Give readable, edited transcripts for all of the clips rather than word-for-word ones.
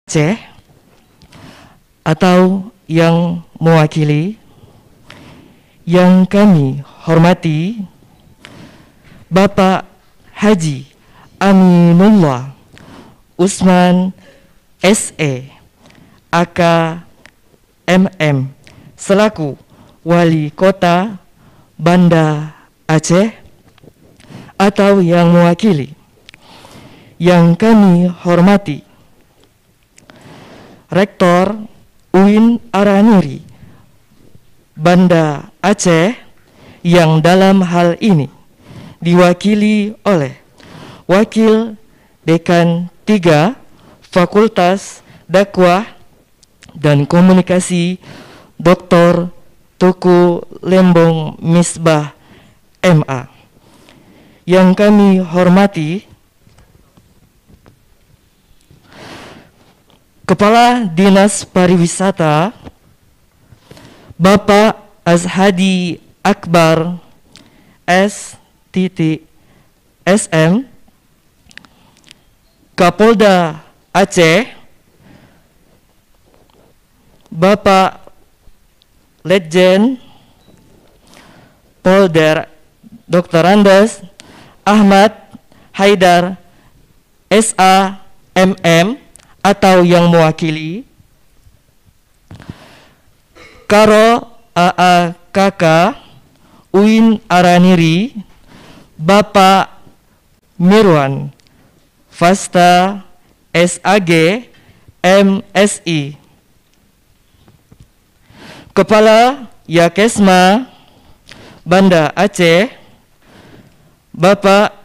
Aceh atau yang mewakili, yang kami hormati Bapak Haji Aminullah Usman SE AK MM selaku Wali Kota Banda Aceh atau yang mewakili, yang kami hormati Rektor UIN Araniri Banda Aceh, yang dalam hal ini diwakili oleh Wakil Dekan 3 Fakultas Dakwah dan Komunikasi Dr. Tuku Lembong Misbah MA, yang kami hormati Kepala Dinas Pariwisata Bapak Azhadi Akbar S.SM, Kapolda Aceh Bapak Letjen Polder Dr. Andes Ahmad Haidar S.A.M.M atau yang mewakili Karo AAKK UIN Araniri Bapak Mirwan Fasta SAG MSI, Kepala Yakesma Banda Aceh Bapak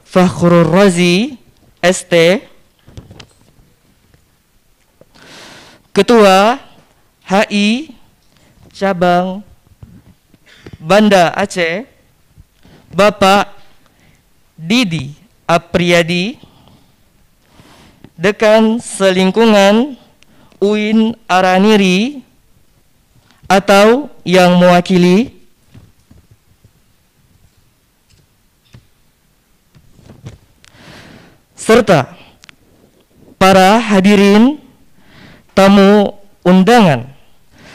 Fakhrul Razi ST, Ketua HI Cabang Banda Aceh Bapak Didi Apriyadi, Dekan Selingkungan UIN Araniri atau yang mewakili serta para hadirin tamu undangan,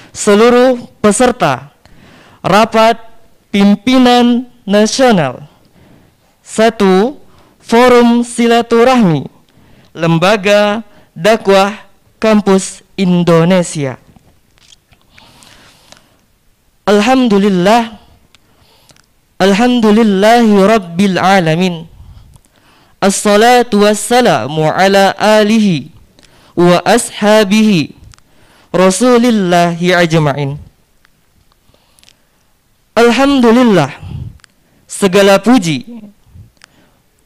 seluruh peserta rapat pimpinan nasional 1 Forum Silaturahmi Lembaga Dakwah Kampus Indonesia. Alhamdulillahi Rabbil Alamin. Assalatu wassalamu ala alihi wa ashabihi Rasulillahi ajma'in. Alhamdulillah, segala puji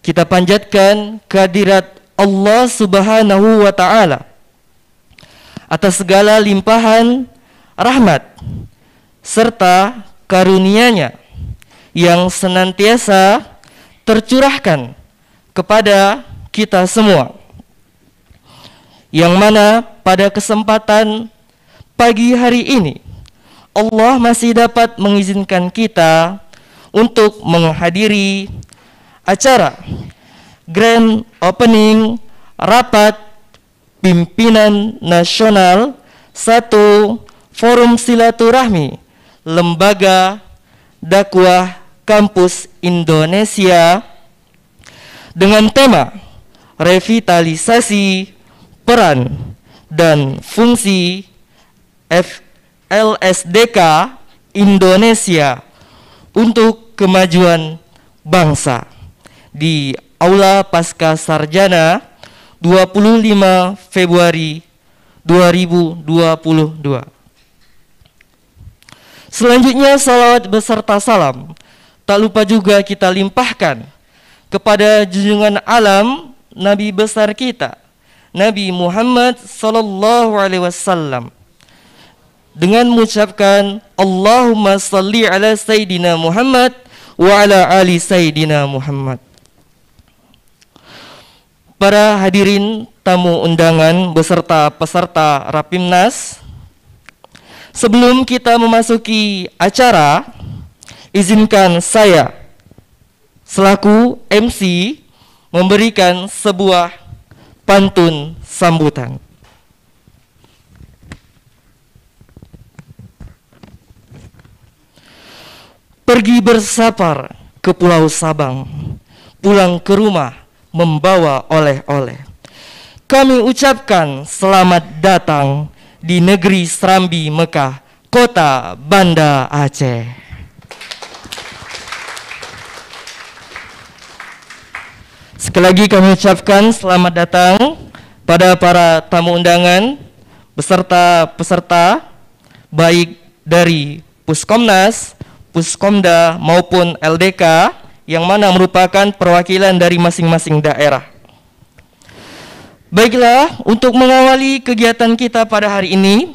kita panjatkan kehadirat Allah Subhanahu wa ta'ala atas segala limpahan rahmat serta karunia-Nya yang senantiasa tercurahkan kepada kita semua, yang mana pada kesempatan pagi hari ini Allah masih dapat mengizinkan kita untuk menghadiri acara Grand Opening Rapat Pimpinan Nasional 1 Forum Silaturahmi Lembaga Dakwah Kampus Indonesia dengan tema revitalisasi peran dan fungsi LSDK Indonesia untuk kemajuan bangsa di Aula Pasca Sarjana 25 Februari 2022. Selanjutnya salawat beserta salam tak lupa juga kita limpahkan kepada junjungan alam Nabi besar kita, Nabi Muhammad sallallahu alaihi wasallam, dengan mengucapkan Allahumma salli ala Sayyidina Muhammad wa ala ali Sayyidina Muhammad. Para hadirin tamu undangan beserta peserta Rapimnas, sebelum kita memasuki acara, izinkan saya selaku MC memberikan sebuah pantun sambutan. pergi bersafar ke Pulau Sabang, pulang ke rumah membawa oleh-oleh. Kami ucapkan selamat datang di negeri Serambi Mekah, kota Banda Aceh. Sekali lagi kami ucapkan selamat datang pada para tamu undangan beserta peserta baik dari Puskomnas, Puskomda maupun LDK yang mana merupakan perwakilan dari masing-masing daerah. Baiklah, untuk mengawali kegiatan kita pada hari ini,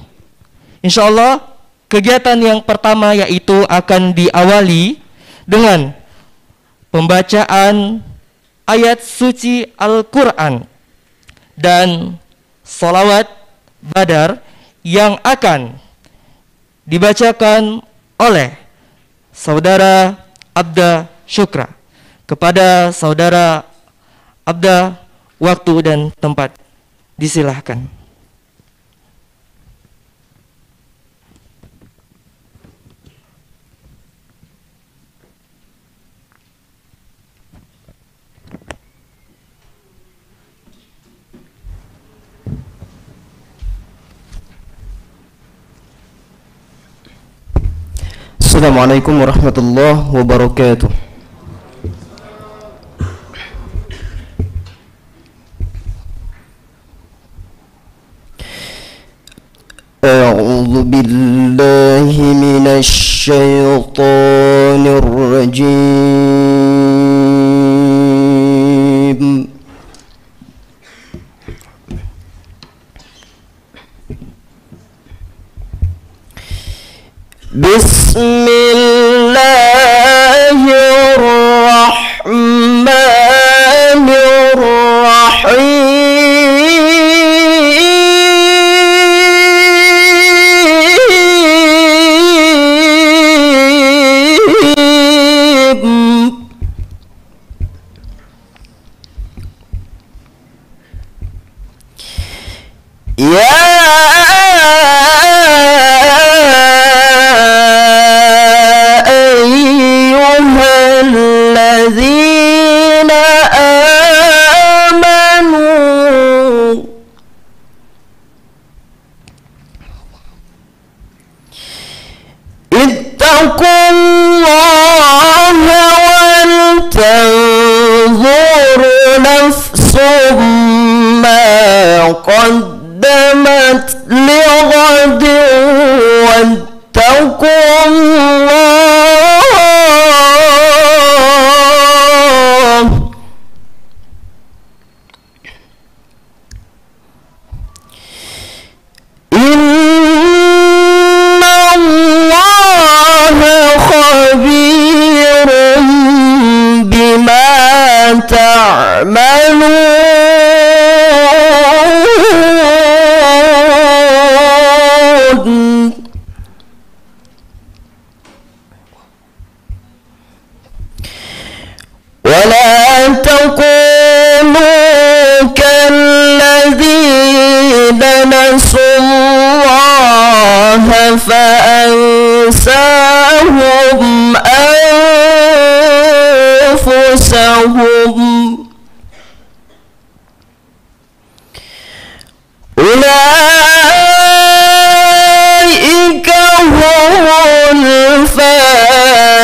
insya Allah kegiatan yang pertama yaitu akan diawali dengan pembacaan ayat suci Al-Quran dan sholawat badar yang akan dibacakan oleh Saudara Abda Syukra. Kepada Saudara Abda, waktu dan tempat disilahkan. Assalamualaikum warahmatullahi wabarakatuh. A'udzu billahi minasy syaithanir rajim. هم الفائزون.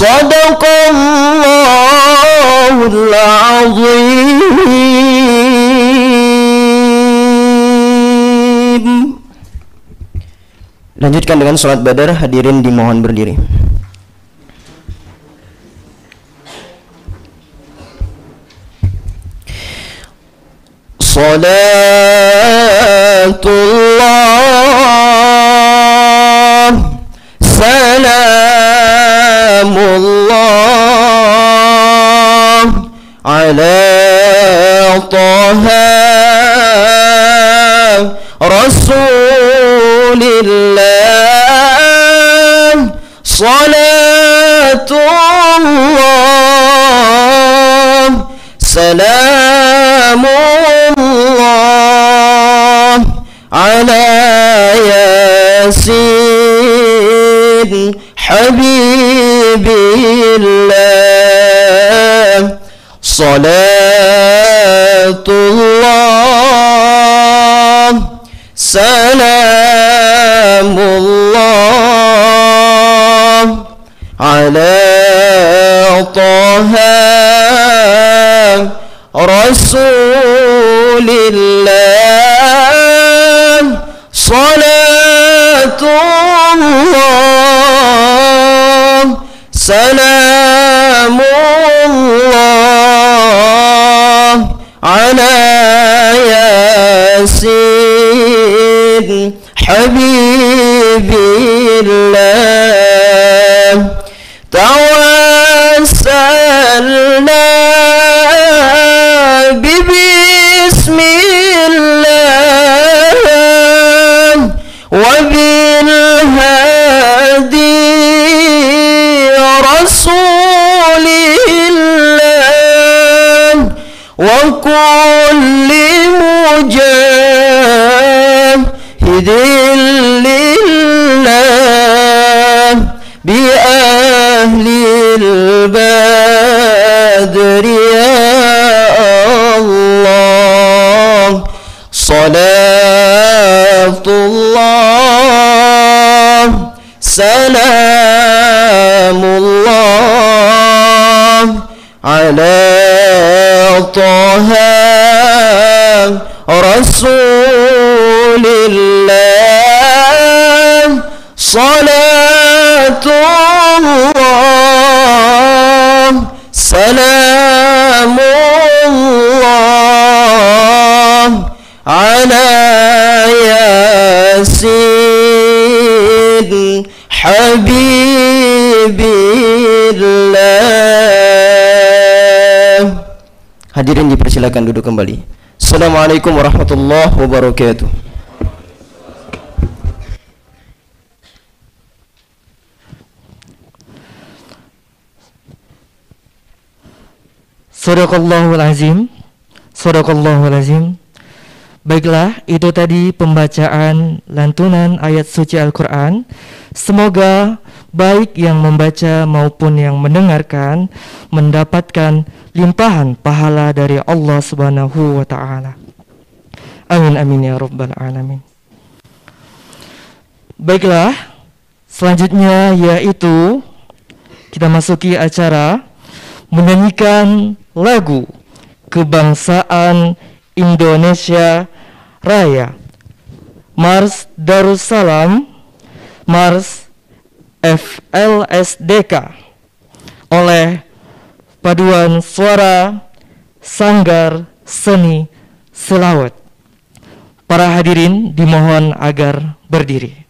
Sadaqallahul azim. Lanjutkan dengan sholat badar. Hadirin dimohon berdiri. Salatullah, salamullah ala Taha Rasulillah. Salatullah, salamullah ala Yasin Habibillah. Salatullah, salamullah ala Taha Rasulillah. Salatullah, salamullah ala Yasin Habibillah. Tawassalna bismillah wa bil hadi rasulillah wa kulli mujahidin lillah bi ahlil badri ya Allah. Salatullah, salamullah ala Taha Rasulillah. Salatullah, salamullah ala Yasin Habibillah. Hadirin dipersilakan duduk kembali. Assalamualaikum warahmatullahi wabarakatuh. Sadaqallahul azim. Sadaqallahul azim. Baiklah, itu tadi pembacaan lantunan ayat suci Al-Quran. Semoga baik yang membaca maupun yang mendengarkan mendapatkan limpahan pahala dari Allah Subhanahu wa ta'ala. Amin amin ya rabbal alamin. Baiklah, selanjutnya yaitu kita masuki acara menyanyikan lagu kebangsaan Indonesia Raya, Mars Darussalam, Mars FLSDK oleh paduan suara Sanggar Seni Selawat. Para hadirin dimohon agar berdiri.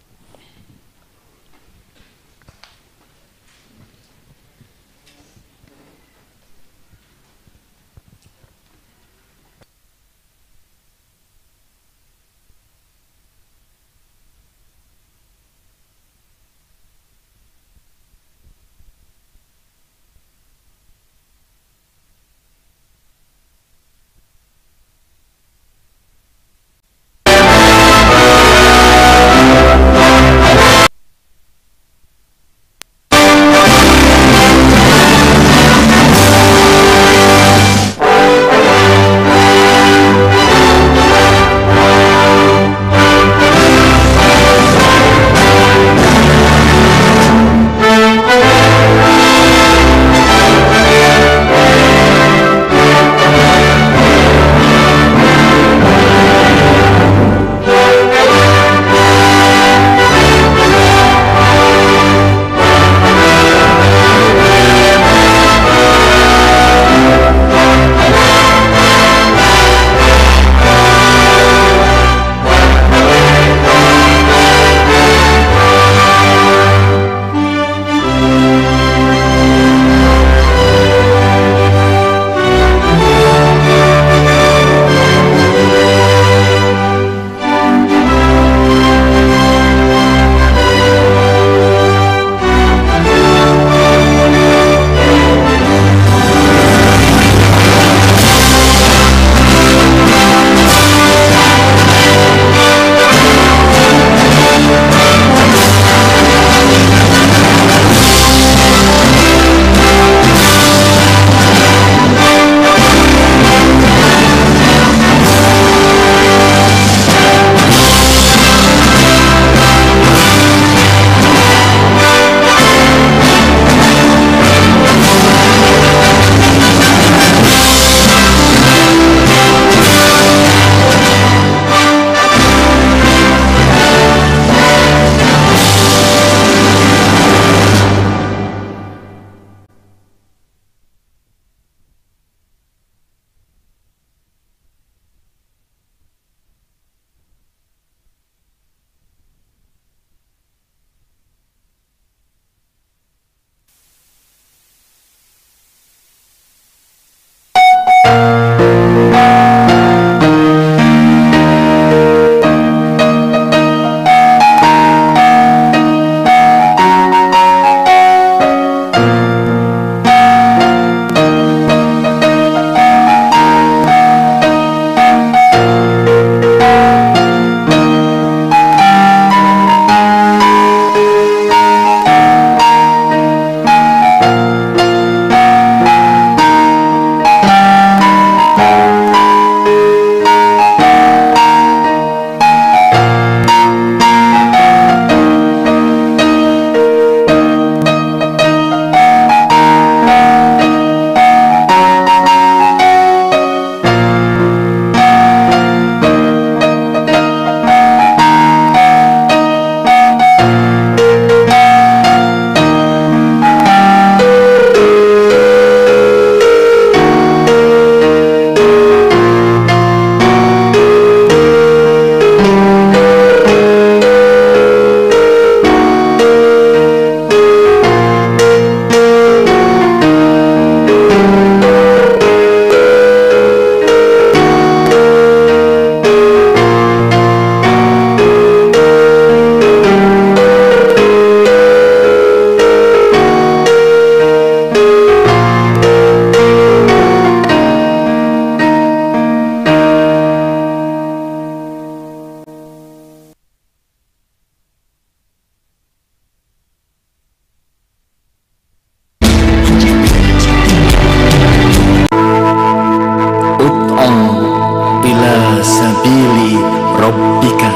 sabili rabbika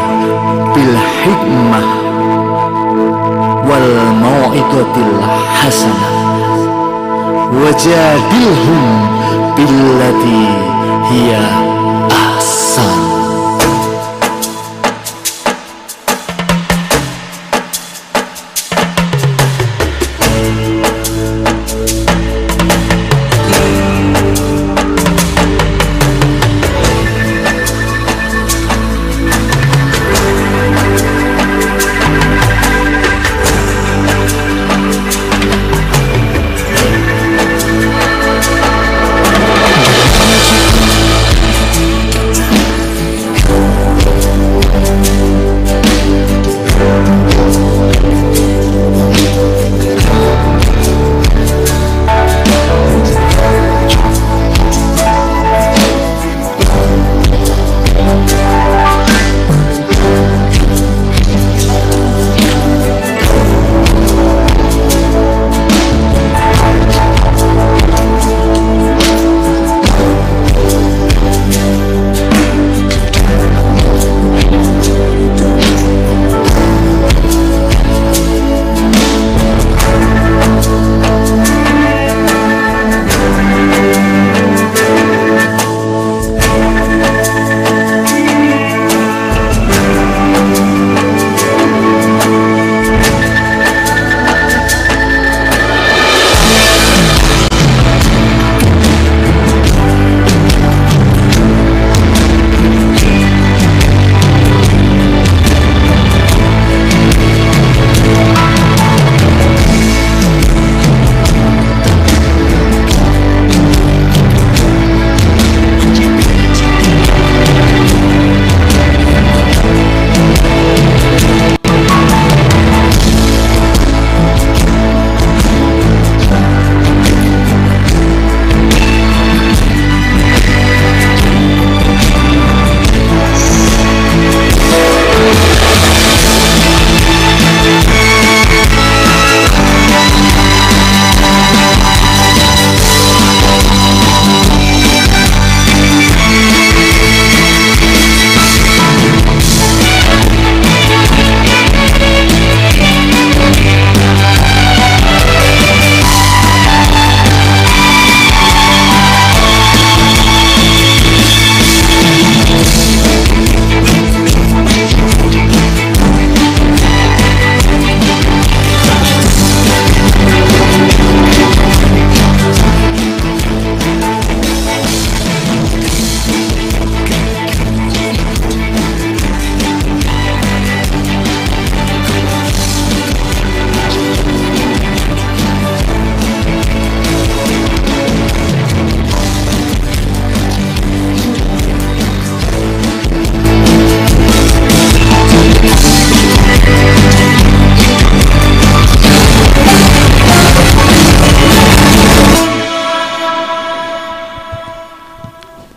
bil hikmah wal mau'izatil hasanah wajadilhum billati hiya ahsan.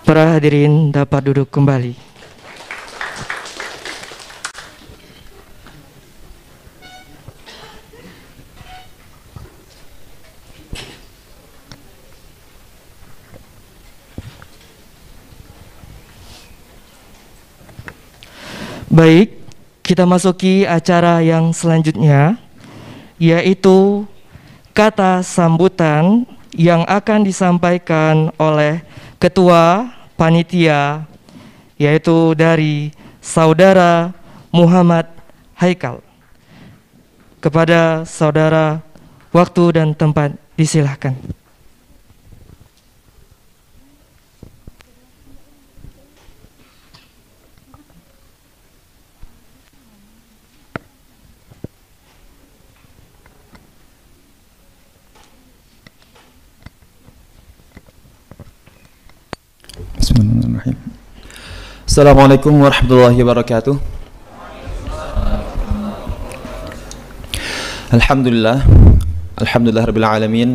Para hadirin dapat duduk kembali. Baik, kita masuki acara yang selanjutnya, yaitu kata sambutan yang akan disampaikan oleh Ketua Panitia, yaitu dari Saudara Muhammad Haikal. Kepada saudara, waktu dan tempat disilahkan. Bismillahirrahmanirrahim. Assalamualaikum warahmatullahi wabarakatuh. Alhamdulillah, alhamdulillah rabbil alamin,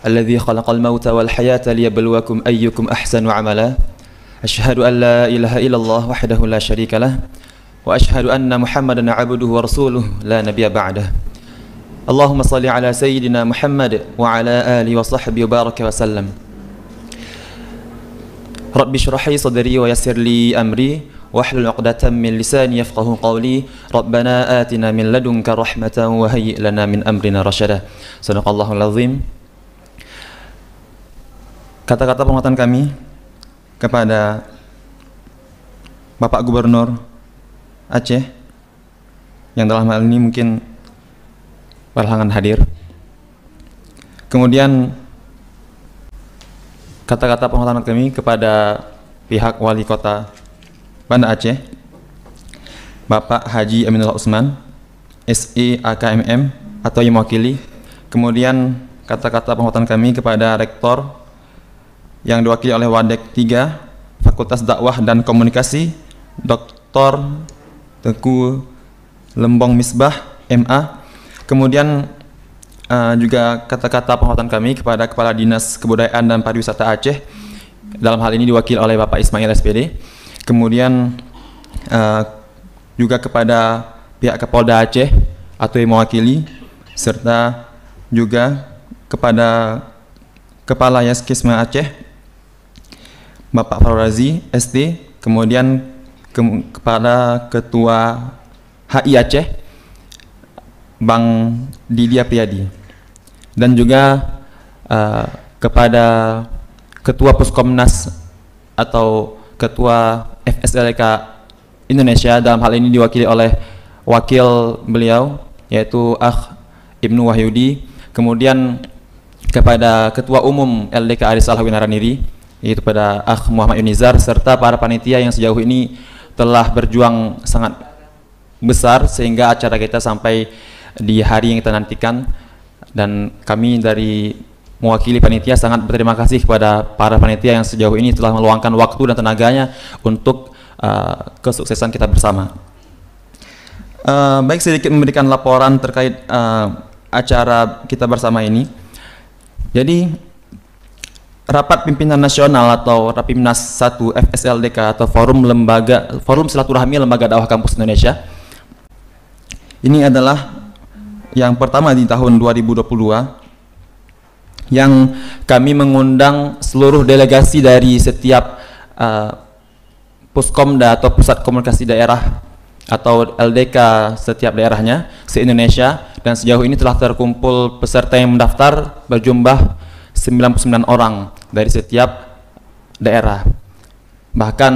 alladzi khalaqal mauta wal hayata liyabluwakum ayyukum ahsanu amala. Asyhadu an la ilaha illallah wahdahu la syarikalah wa asyhadu anna Muhammadan abduhu wa rasuluh la nabiyya ba'dah. Allahumma salli ala sayyidina Muhammad wa ala alihi wa sahbihi wa baraka wa sallam. Rabbi syrah li sadri wa yassir li amri wahlul 'uqdatam min lisani yafqahu qawli. Rabbana atina min ladunka rahmatan wa hayyi' lana min amrina rasyada. Shadaqallahul azim. Kata-kata penguatan kami kepada Bapak Gubernur Aceh yang dalam hal ini mungkin berhalangan hadir. Kemudian kata-kata penguatan kami kepada pihak Wali Kota Banda Aceh, Bapak Haji Aminullah Usman, SE AKMM atau yang mewakili. Kemudian kata-kata penguatan kami kepada Rektor yang diwakili oleh Wadek 3 Fakultas Dakwah dan Komunikasi, Dr. Teguh Lembong Misbah, MA. Kemudian juga kata-kata penguatan kami kepada Kepala Dinas Kebudayaan dan Pariwisata Aceh, dalam hal ini diwakili oleh Bapak Ismail SPD. Kemudian juga kepada pihak Kapolda Aceh atau yang mewakili, serta juga kepada Kepala Yaskesma Aceh Bapak Farorazi SD, kemudian kepada Ketua HI Aceh Bang Didia Priyadi, dan juga kepada Ketua Puskomnas atau Ketua FSLK Indonesia, dalam hal ini diwakili oleh wakil beliau yaitu Akh Ibnu Wahyudi. Kemudian kepada Ketua Umum LDK Aris Alhawin Araniri yaitu pada Akh Muhammad Yunizar, serta para panitia yang sejauh ini telah berjuang sangat besar sehingga acara kita sampai di hari yang kita nantikan. Dan kami dari mewakili panitia sangat berterima kasih kepada para panitia yang sejauh ini telah meluangkan waktu dan tenaganya untuk kesuksesan kita bersama. Baik, sedikit memberikan laporan terkait acara kita bersama ini. Jadi Rapat Pimpinan Nasional atau Rapimnas 1 FSLDK atau Forum Silaturahmi Lembaga Dakwah Kampus Indonesia ini adalah yang pertama di tahun 2022 yang kami mengundang seluruh delegasi dari setiap Puskomda atau Pusat Komunikasi Daerah atau LDK setiap daerahnya se-Indonesia, dan sejauh ini telah terkumpul peserta yang mendaftar berjumlah 99 orang dari setiap daerah. Bahkan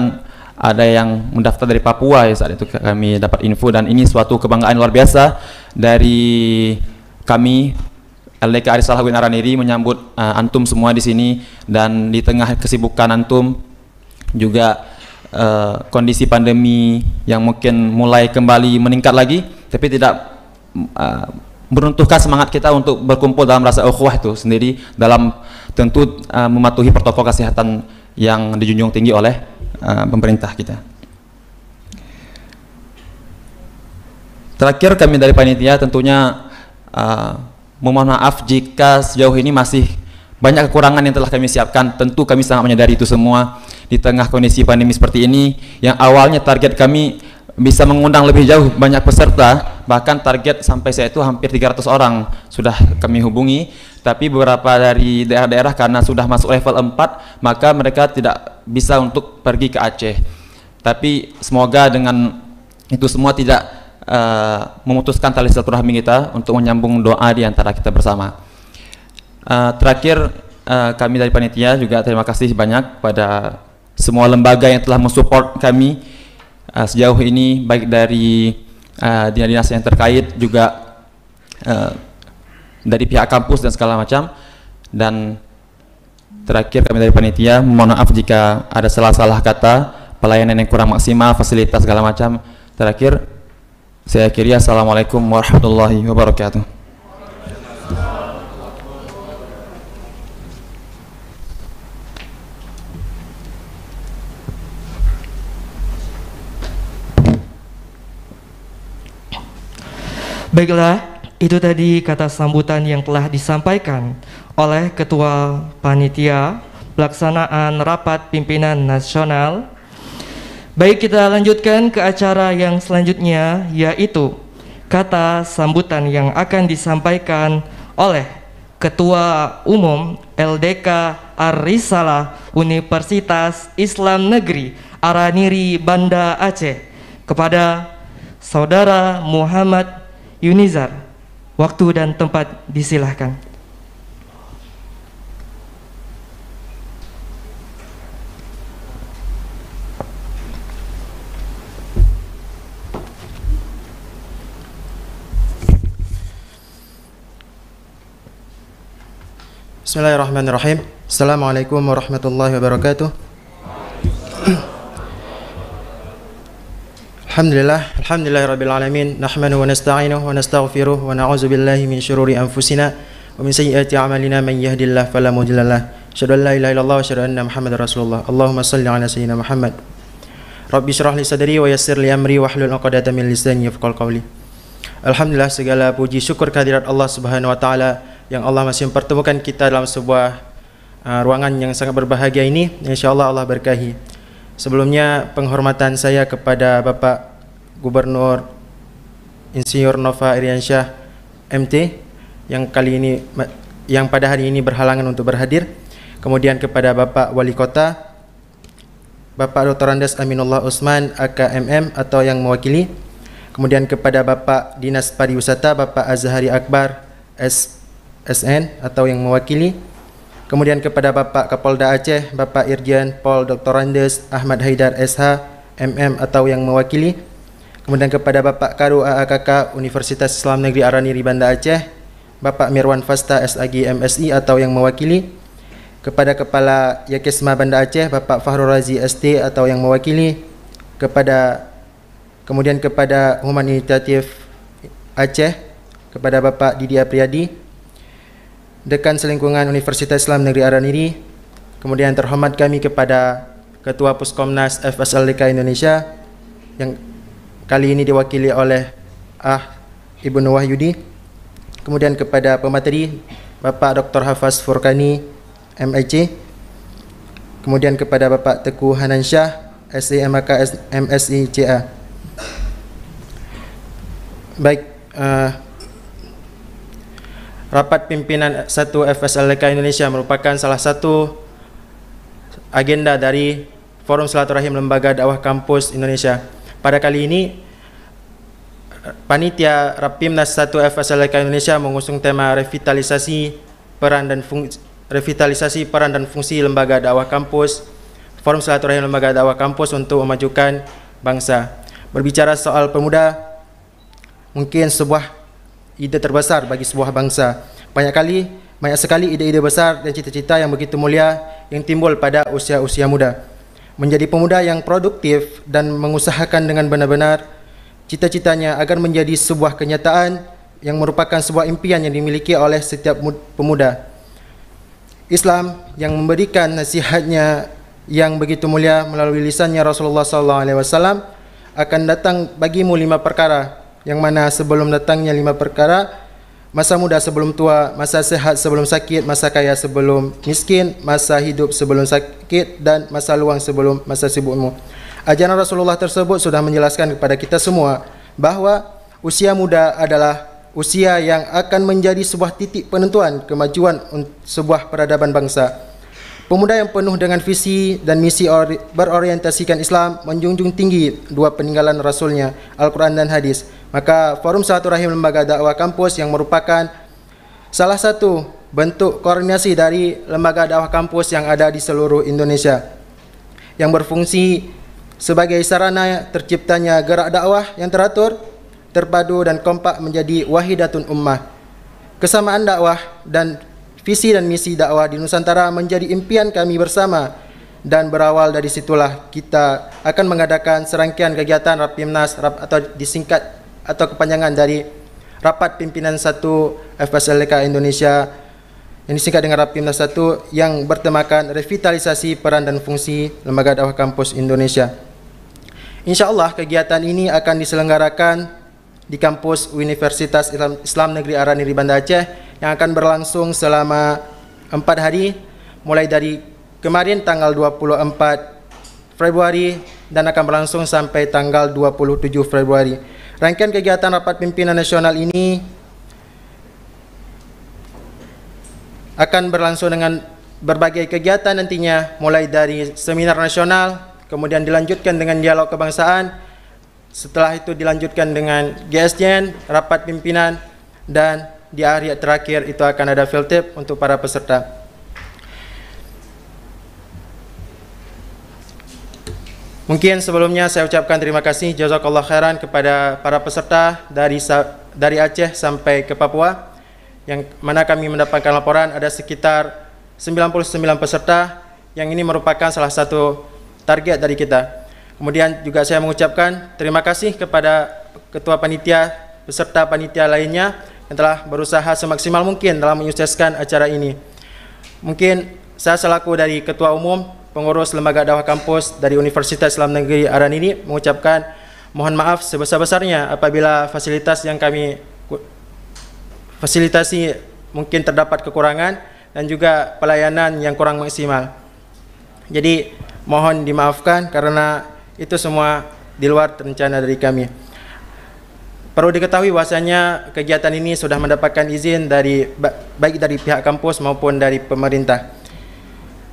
ada yang mendaftar dari Papua ya, saat itu kami dapat info, dan ini suatu kebanggaan luar biasa dari kami LDK Aris Alhawin Araniri menyambut antum semua di sini. Dan di tengah kesibukan antum juga kondisi pandemi yang mungkin mulai kembali meningkat lagi, tapi tidak meruntuhkan semangat kita untuk berkumpul dalam rasa ukhuwah itu sendiri, dalam tentu mematuhi protokol kesehatan yang dijunjung tinggi oleh pemerintah kita. Terakhir, kami dari panitia tentunya memohon maaf jika sejauh ini masih banyak kekurangan yang telah kami siapkan. Tentu kami sangat menyadari itu semua di tengah kondisi pandemi seperti ini, yang awalnya target kami bisa mengundang lebih jauh banyak peserta, bahkan target sampai saya itu hampir 300 orang sudah kami hubungi, tapi beberapa dari daerah-daerah karena sudah masuk level 4 maka mereka tidak bisa untuk pergi ke Aceh. Tapi semoga dengan itu semua tidak memutuskan tali silaturahmi kita untuk menyambung doa di antara kita bersama. Terakhir, kami dari panitia juga terima kasih banyak pada semua lembaga yang telah mensupport kami sejauh ini, baik dari dinas-dinas yang terkait, juga dari pihak kampus dan segala macam. Dan terakhir, kami dari panitia mohon maaf jika ada salah-salah kata, pelayanan yang kurang maksimal, fasilitas segala macam. Terakhir, saya akhiri, assalamualaikum warahmatullahi wabarakatuh. Baiklah, itu tadi kata sambutan yang telah disampaikan oleh Ketua Panitia Pelaksanaan Rapat Pimpinan Nasional. Baik, kita lanjutkan ke acara yang selanjutnya, yaitu kata sambutan yang akan disampaikan oleh Ketua Umum LDK Ar-Risalah Universitas Islam Negeri Araniri Banda Aceh kepada Saudara Muhammad Yunizar. Waktu dan tempat disilahkan. Bismillahirrahmanirrahim. Assalamualaikum warahmatullahi wabarakatuh. Alhamdulillahirabbil alamin. Nahmaduhu wa nasta'inuhu wa nastaghfiruh wa na'udzu billahi min syururi anfusina wa min sayyiati a'malina man yahdihillahu fala mudilla lahu. Asyhadu an la ilaha illallah wa asyhadu anna Muhammadar Rasulullah. Allahumma shalli ala sayyidina Muhammad. Rabbi shrah li sadri wa yassir li amri wahlul 'uqdatam min lisani yafqahu qawli. Alhamdulillah, segala puji syukur kehadirat Allah Subhanahu wa taala yang Allah masih mempertemukan kita dalam sebuah ruangan yang sangat berbahagia ini. Insyaallah Allah berkahi. Sebelumnya penghormatan saya kepada Bapak Gubernur Insinyur Nova Iriansyah MT yang pada hari ini berhalangan untuk berhadir. Kemudian kepada Bapak Wali Kota Bapak Dr. Andes Aminullah Usman AKMM atau yang mewakili. Kemudian kepada Bapak Dinas Pariwisata Bapak Azhari Akbar SN atau yang mewakili. Kemudian kepada Bapak Kapolda Aceh Bapak Irjen Pol Dr. Andes Ahmad Haidar SH MM atau yang mewakili. Kemudian kepada Bapak Karu AAKK Universitas Islam Negeri Araniri Banda Aceh Bapak Mirwan Fasta SAG MSI atau yang mewakili. Kepada Kepala Yakesma Banda Aceh Bapak Fahrul Razi ST atau yang mewakili. Kemudian kepada Humanitatif Aceh kepada Bapak Didi Apriyadi Dekan Selingkungan Universitas Islam Negeri Araniri. Kemudian terhormat kami kepada Ketua Puskomnas FSLDK Indonesia yang kali ini diwakili oleh Ibnu Wahyudi. Kemudian kepada pemateri Bapak Dr. Hafaz Furkani MIC. Kemudian kepada Bapak Teguh Hanansyah SEMAK MSI CA. Baik, Rapat Pimpinan 1 FSLDK Indonesia merupakan salah satu agenda dari Forum Silaturahim Lembaga Dakwah Kampus Indonesia. Pada kali ini, Panitia Rapimnas 1 FSLDK Indonesia mengusung tema revitalisasi peran dan fungsi Lembaga Dakwah Kampus, Forum Silaturahim Lembaga Dakwah Kampus untuk memajukan bangsa. Berbicara soal pemuda, mungkin sebuah ide terbesar bagi sebuah bangsa. Banyak sekali ide-ide besar dan cita-cita yang begitu mulia yang timbul pada usia-usia muda. Menjadi pemuda yang produktif dan mengusahakan dengan benar-benar cita-citanya agar menjadi sebuah kenyataan yang merupakan sebuah impian yang dimiliki oleh setiap pemuda. Islam yang memberikan nasihatnya yang begitu mulia melalui lisannya Rasulullah SAW akan datang bagimu 5 perkara, yang mana sebelum datangnya 5 perkara, masa muda sebelum tua, masa sehat sebelum sakit, masa kaya sebelum miskin, masa hidup sebelum sakit, dan masa luang sebelum masa sibukmu. Ajaran Rasulullah tersebut sudah menjelaskan kepada kita semua bahawa usia muda adalah usia yang akan menjadi sebuah titik penentuan kemajuan sebuah peradaban bangsa. Pemuda yang penuh dengan visi dan misi berorientasikan Islam, menjunjung tinggi 2 peninggalan Rasulnya, Al-Quran dan Hadis. Maka Forum Silaturahim Lembaga Dakwah Kampus yang merupakan salah satu bentuk koordinasi dari lembaga dakwah kampus yang ada di seluruh Indonesia, yang berfungsi sebagai sarana terciptanya gerak dakwah yang teratur, terpadu dan kompak menjadi wahidatun ummah. Kesamaan dakwah dan visi dan misi dakwah di Nusantara menjadi impian kami bersama, dan berawal dari situlah kita akan mengadakan serangkaian kegiatan Rapimnas atau disingkat atau kepanjangan dari Rapat Pimpinan 1 FSLDK Indonesia yang disingkat dengan Rapimnas 1 yang bertemakan revitalisasi peran dan fungsi Lembaga Dakwah Kampus Indonesia. InsyaAllah kegiatan ini akan diselenggarakan di kampus Universitas Islam Negeri Araniri Banda Aceh yang akan berlangsung selama 4 hari mulai dari kemarin tanggal 24 Februari dan akan berlangsung sampai tanggal 27 Februari. Rangkaian kegiatan Rapat Pimpinan Nasional ini akan berlangsung dengan berbagai kegiatan nantinya, mulai dari seminar nasional, kemudian dilanjutkan dengan dialog kebangsaan. Setelah itu dilanjutkan dengan GSDN, rapat pimpinan, dan di hari terakhir itu akan ada field trip untuk para peserta. Mungkin sebelumnya saya ucapkan terima kasih jazakallah khairan kepada para peserta dari Aceh sampai ke Papua, yang mana kami mendapatkan laporan ada sekitar 99 peserta, yang ini merupakan salah satu target dari kita. Kemudian juga saya mengucapkan terima kasih kepada ketua panitia, peserta panitia lainnya yang telah berusaha semaksimal mungkin dalam menyukseskan acara ini. Mungkin saya selaku dari ketua umum pengurus lembaga dakwah kampus dari Universitas Islam Negeri Aran ini mengucapkan mohon maaf sebesar-besarnya apabila fasilitas yang kami fasilitasi mungkin terdapat kekurangan dan juga pelayanan yang kurang maksimal. Jadi mohon dimaafkan karena itu semua di luar rencana dari kami. Perlu diketahui bahwasanya kegiatan ini sudah mendapatkan izin dari baik dari pihak kampus maupun dari pemerintah.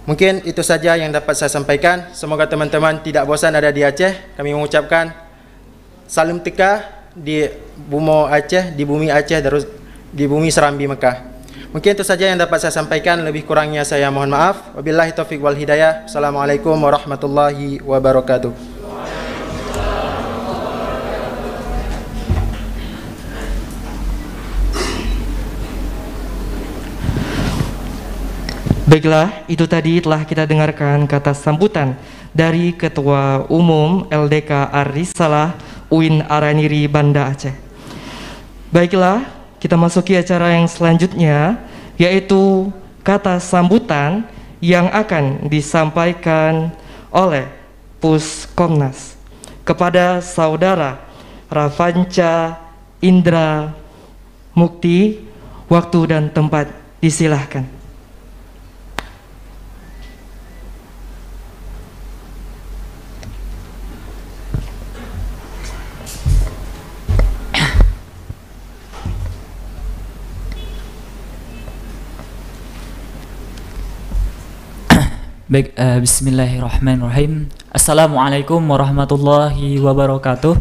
Mungkin itu saja yang dapat saya sampaikan. Semoga teman-teman tidak bosan ada di Aceh. Kami mengucapkan salam teka di Bumo Aceh, di bumi Aceh, di bumi Serambi Mekah. Mungkin itu saja yang dapat saya sampaikan. Lebih kurangnya saya mohon maaf. Wabillahi taufiq wal hidayah. Assalamualaikum warahmatullahi wabarakatuh. Baiklah, itu tadi telah kita dengarkan kata sambutan dari Ketua Umum LDK Ar-Risalah UIN Araniri Banda Aceh. Baiklah, kita masuki acara yang selanjutnya, yaitu kata sambutan yang akan disampaikan oleh Puskomnas kepada Saudara Rafanca Indra Mukti. Waktu dan tempat disilahkan. Baik, bismillahirrahmanirrahim. Assalamualaikum warahmatullahi wabarakatuh.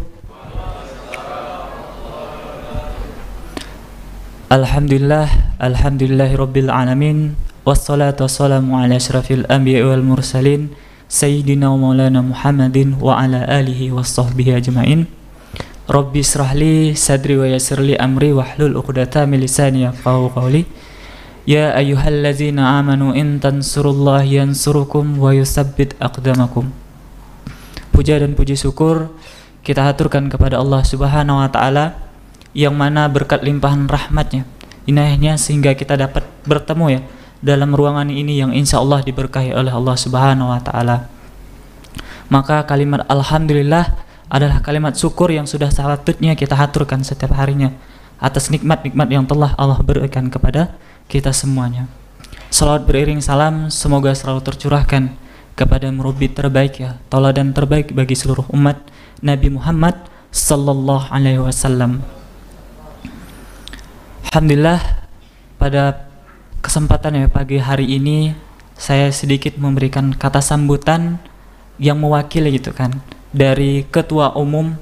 Alhamdulillahirabbil alamin, wassalatu wassalamu ala asyrafil anbiya'i wal mursalin sayyidina wa maulana Muhammadin wa ala alihi wassahbihi ajmain. Rabbi israhli sadri wa yassirli amri wahlul 'uqdatam min lisani yafqahu qawli. Ya ayyuhallazina amanu in tansurullaha yansurukum wa yusabbit aqdamakum. Puja dan puji syukur kita haturkan kepada Allah Subhanahu wa taala yang mana berkat limpahan rahmatnya, inayahnya sehingga kita dapat bertemu ya dalam ruangan ini yang insya Allah diberkahi oleh Allah Subhanahu wa taala. Maka kalimat alhamdulillah adalah kalimat syukur yang sudah sepatutnya kita haturkan setiap harinya atas nikmat-nikmat yang telah Allah berikan kepada kita semuanya. Salawat beriring salam semoga selalu tercurahkan kepada murabbi terbaik ya, tauladan terbaik bagi seluruh umat Nabi Muhammad sallallahu alaihi wasallam. Alhamdulillah, pada kesempatan ya pagi hari ini saya sedikit memberikan kata sambutan yang mewakili gitu kan dari ketua umum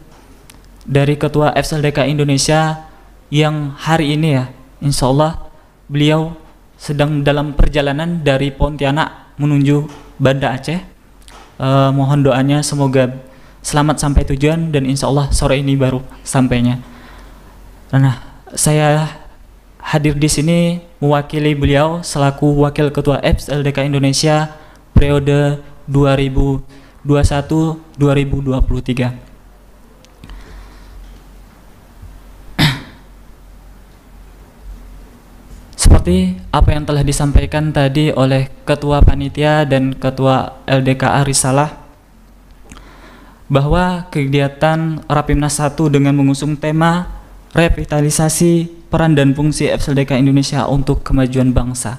dari ketua FSLDK Indonesia yang hari ini ya insyaallah beliau sedang dalam perjalanan dari Pontianak menuju Banda Aceh. Mohon doanya semoga selamat sampai tujuan dan insya Allah sore ini baru sampainya. Nah, saya hadir di sini mewakili beliau selaku Wakil Ketua FSLDK Indonesia periode 2021-2023. Seperti apa yang telah disampaikan tadi oleh Ketua Panitia dan Ketua LDK Ar-Risalah, bahwa kegiatan Rapimnas 1 dengan mengusung tema revitalisasi peran dan fungsi FSLDK Indonesia untuk kemajuan bangsa.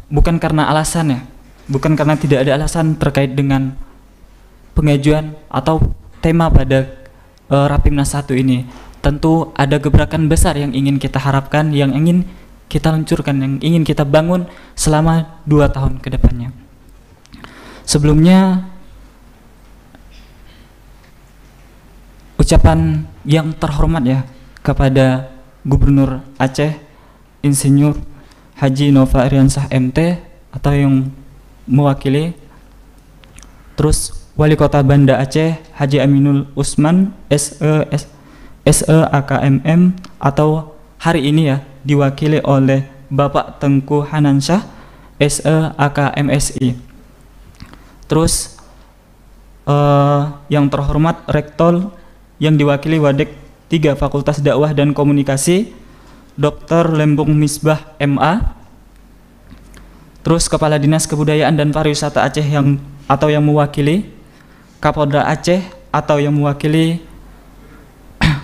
Bukan karena alasannya, bukan karena tidak ada alasan terkait dengan pengajuan atau tema pada Rapimnas 1 ini. Tentu ada gebrakan besar yang ingin kita harapkan, yang ingin kita luncurkan, yang ingin kita bangun selama 2 tahun ke depannya. Sebelumnya, ucapan yang terhormat ya kepada Gubernur Aceh Insinyur Haji Nova Iriansah MT atau yang mewakili, terus Wali Kota Banda Aceh Haji Aminul Usman SE AKMM atau hari ini ya diwakili oleh Bapak Tengku Hanansyah SE AKMSI. Terus yang terhormat Rektor yang diwakili Wadek 3 Fakultas Dakwah dan Komunikasi Dr. Lembung Misbah MA. Terus Kepala Dinas Kebudayaan dan Pariwisata Aceh yang mewakili Kapolda Aceh atau yang mewakili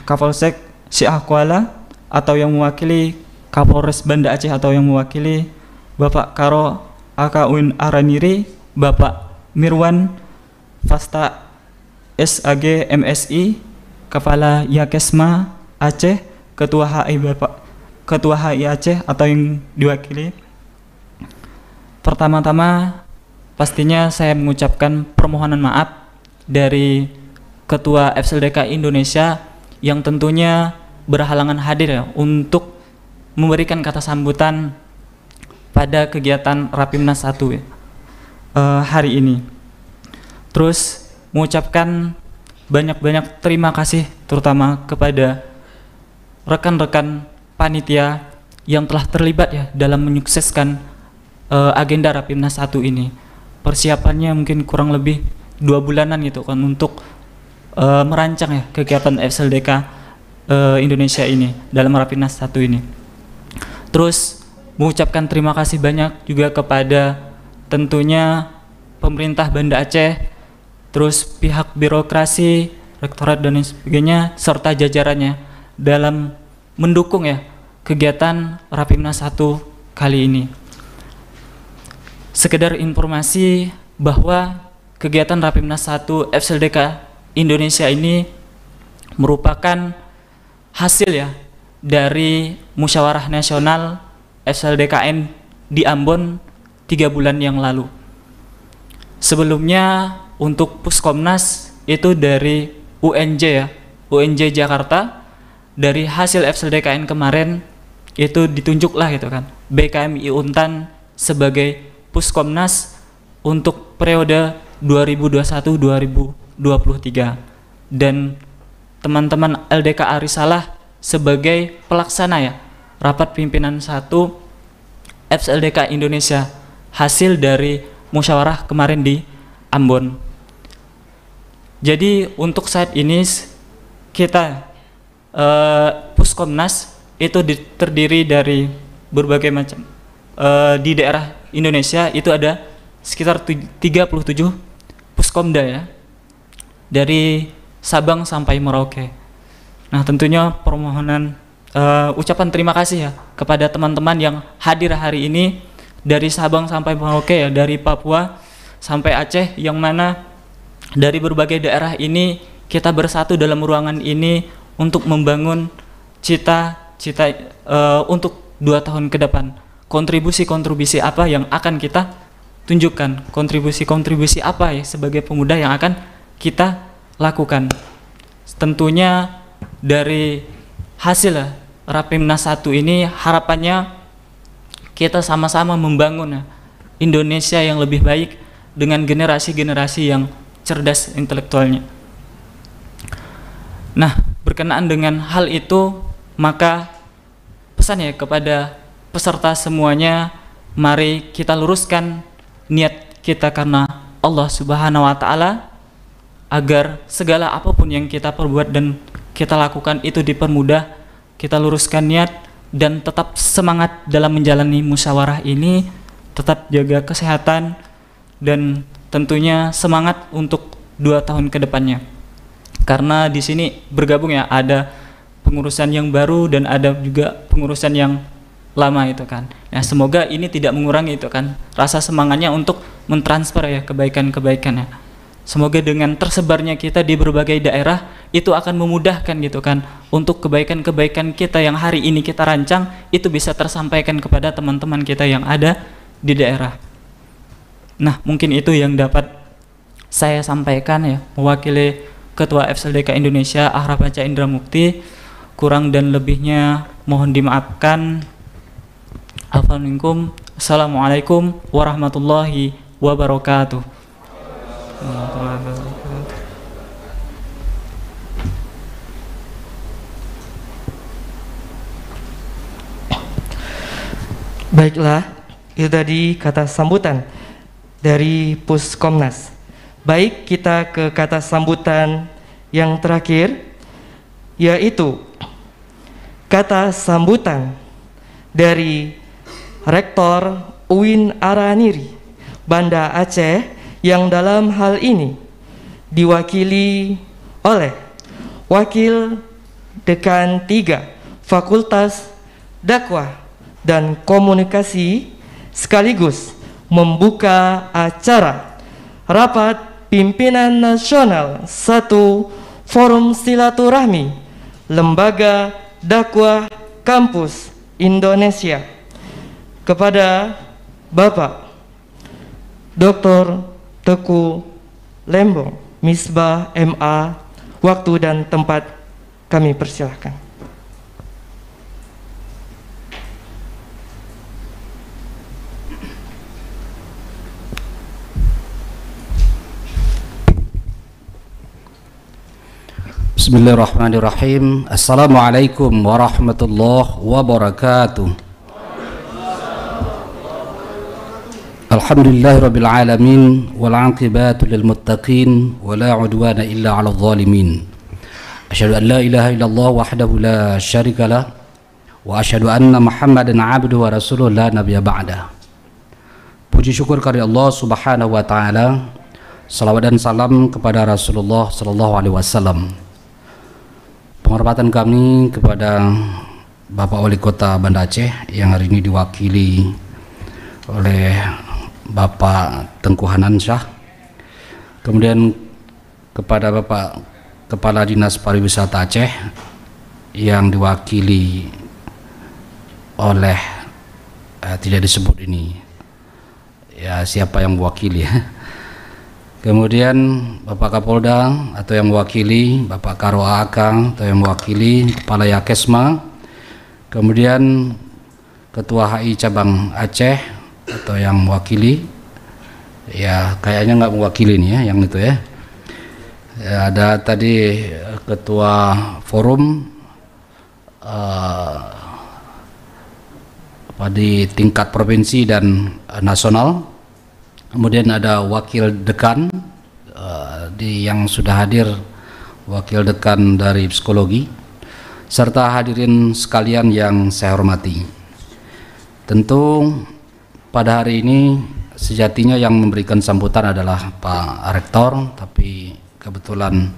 Kapolsek Syiah Kuala atau yang mewakili Kapolres Banda Aceh atau yang mewakili Bapak Karo Akauin Araniri, Bapak Mirwan Fasta SAG MSI, Kepala Yakesma Aceh, Ketua HI Aceh atau yang diwakili. Pertama-tama pastinya saya mengucapkan permohonan maaf dari Ketua FSLDK Indonesia yang tentunya berhalangan hadir ya, untuk memberikan kata sambutan pada kegiatan Rapimnas 1 ya, hari ini. Terus mengucapkan banyak-banyak terima kasih terutama kepada rekan-rekan panitia yang telah terlibat ya dalam menyukseskan agenda Rapimnas 1 ini. Persiapannya mungkin kurang lebih 2 bulanan gitu kan untuk merancang ya kegiatan FSLDK Indonesia ini dalam Rapimnas 1 ini. Terus mengucapkan terima kasih banyak juga kepada tentunya pemerintah Banda Aceh, terus pihak birokrasi, rektorat dan sebagainya serta jajarannya dalam mendukung ya kegiatan Rapimnas 1 kali ini. Sekedar informasi bahwa kegiatan Rapimnas 1 FSLDK Indonesia ini merupakan hasil ya dari musyawarah nasional FSLDKN di Ambon 3 bulan yang lalu. Sebelumnya untuk Puskomnas itu dari UNJ ya, UNJ Jakarta, dari hasil FSLDKN kemarin itu ditunjuklah gitu kan BKMI Untan sebagai Puskomnas untuk periode 2021-2023 dan teman-teman LDK Arisalah sebagai pelaksana ya rapat pimpinan 1 FSLDK Indonesia hasil dari musyawarah kemarin di Ambon. Jadi untuk saat ini kita Puskomnas itu terdiri dari berbagai macam di daerah Indonesia itu ada sekitar 37 Puskomda ya dari Sabang sampai Merauke. Nah tentunya permohonan ucapan terima kasih ya kepada teman-teman yang hadir hari ini dari Sabang sampai Merauke ya, dari Papua sampai Aceh, yang mana dari berbagai daerah ini kita bersatu dalam ruangan ini untuk membangun cita-cita untuk 2 tahun ke depan. Kontribusi-kontribusi apa yang akan kita tunjukkan, kontribusi-kontribusi apa ya sebagai pemuda yang akan kita lakukan. Tentunya dari hasil Rapimnas 1 ini harapannya kita sama-sama membangun Indonesia yang lebih baik dengan generasi-generasi yang cerdas intelektualnya. Nah, berkenaan dengan hal itu, maka pesan ya kepada peserta semuanya, mari kita luruskan niat kita karena Allah Subhanahu wa Ta'ala, agar segala apapun yang kita perbuat dan kita lakukan itu dipermudah. Kita luruskan niat dan tetap semangat dalam menjalani musyawarah ini, tetap jaga kesehatan dan tentunya semangat untuk 2 tahun ke depannya. Karena di sini bergabung ya, ada pengurusan yang baru dan ada juga pengurusan yang lama itu kan. Nah, semoga ini tidak mengurangi itu kan rasa semangatnya untuk mentransfer ya kebaikan-kebaikannya. Semoga dengan tersebarnya kita di berbagai daerah itu akan memudahkan gitu kan untuk kebaikan-kebaikan kita yang hari ini kita rancang itu bisa tersampaikan kepada teman-teman kita yang ada di daerah. Nah, mungkin itu yang dapat saya sampaikan ya, mewakili Ketua FSLDK Indonesia Ahraf Panca Indra Mukti. Kurang dan lebihnya mohon dimaafkan. Assalamualaikum warahmatullahi wabarakatuh. Baiklah, itu tadi kata sambutan dari Puskomnas. Baik, kita ke kata sambutan yang terakhir, yaitu kata sambutan dari Rektor UIN Araniri, Banda Aceh, yang dalam hal ini diwakili oleh Wakil Dekan 3 Fakultas Dakwah dan Komunikasi, sekaligus membuka acara Rapat Pimpinan Nasional 1 Forum Silaturahmi Lembaga Dakwah Kampus Indonesia, kepada Bapak Dr. Teguh Lembong Misbah MA. Waktu dan tempat kami persilahkan. Bismillahirrahmanirrahim. Assalamualaikum warahmatullahi wabarakatuh. Alhamdulillahirabbil alamin wal 'aqibatu lil muttaqin wa la 'udwana illa 'alal zalimin. Asyhadu an la ilaha illallah wahdahu la syarikalah wa asyhadu anna Muhammadan 'abduhu wa rasuluhu la nabiyya ba'dah. Puji syukur kepada Allah Subhanahu wa taala. Salawat dan salam kepada Rasulullah sallallahu alaihi wasallam. Penghormatan kami kepada Bapak Wali Kota Banda Aceh yang hari ini diwakili oleh Bapak Tengku Hanansyah, kemudian kepada Bapak Kepala Dinas Pariwisata Aceh yang diwakili oleh tidak disebut ini ya siapa yang mewakili ya. Kemudian Bapak Kapolda atau yang mewakili, Bapak Karo AK atau yang mewakili, Kepala Yakesma, kemudian Ketua HI Cabang Aceh atau yang mewakili, ya kayaknya nggak mewakili nih ya yang itu ya. Ya ada tadi Ketua Forum di tingkat provinsi dan nasional. Kemudian ada Wakil Dekan yang sudah hadir, Wakil Dekan dari Psikologi, serta hadirin sekalian yang saya hormati. Tentu pada hari ini sejatinya yang memberikan sambutan adalah Pak Rektor, tapi kebetulan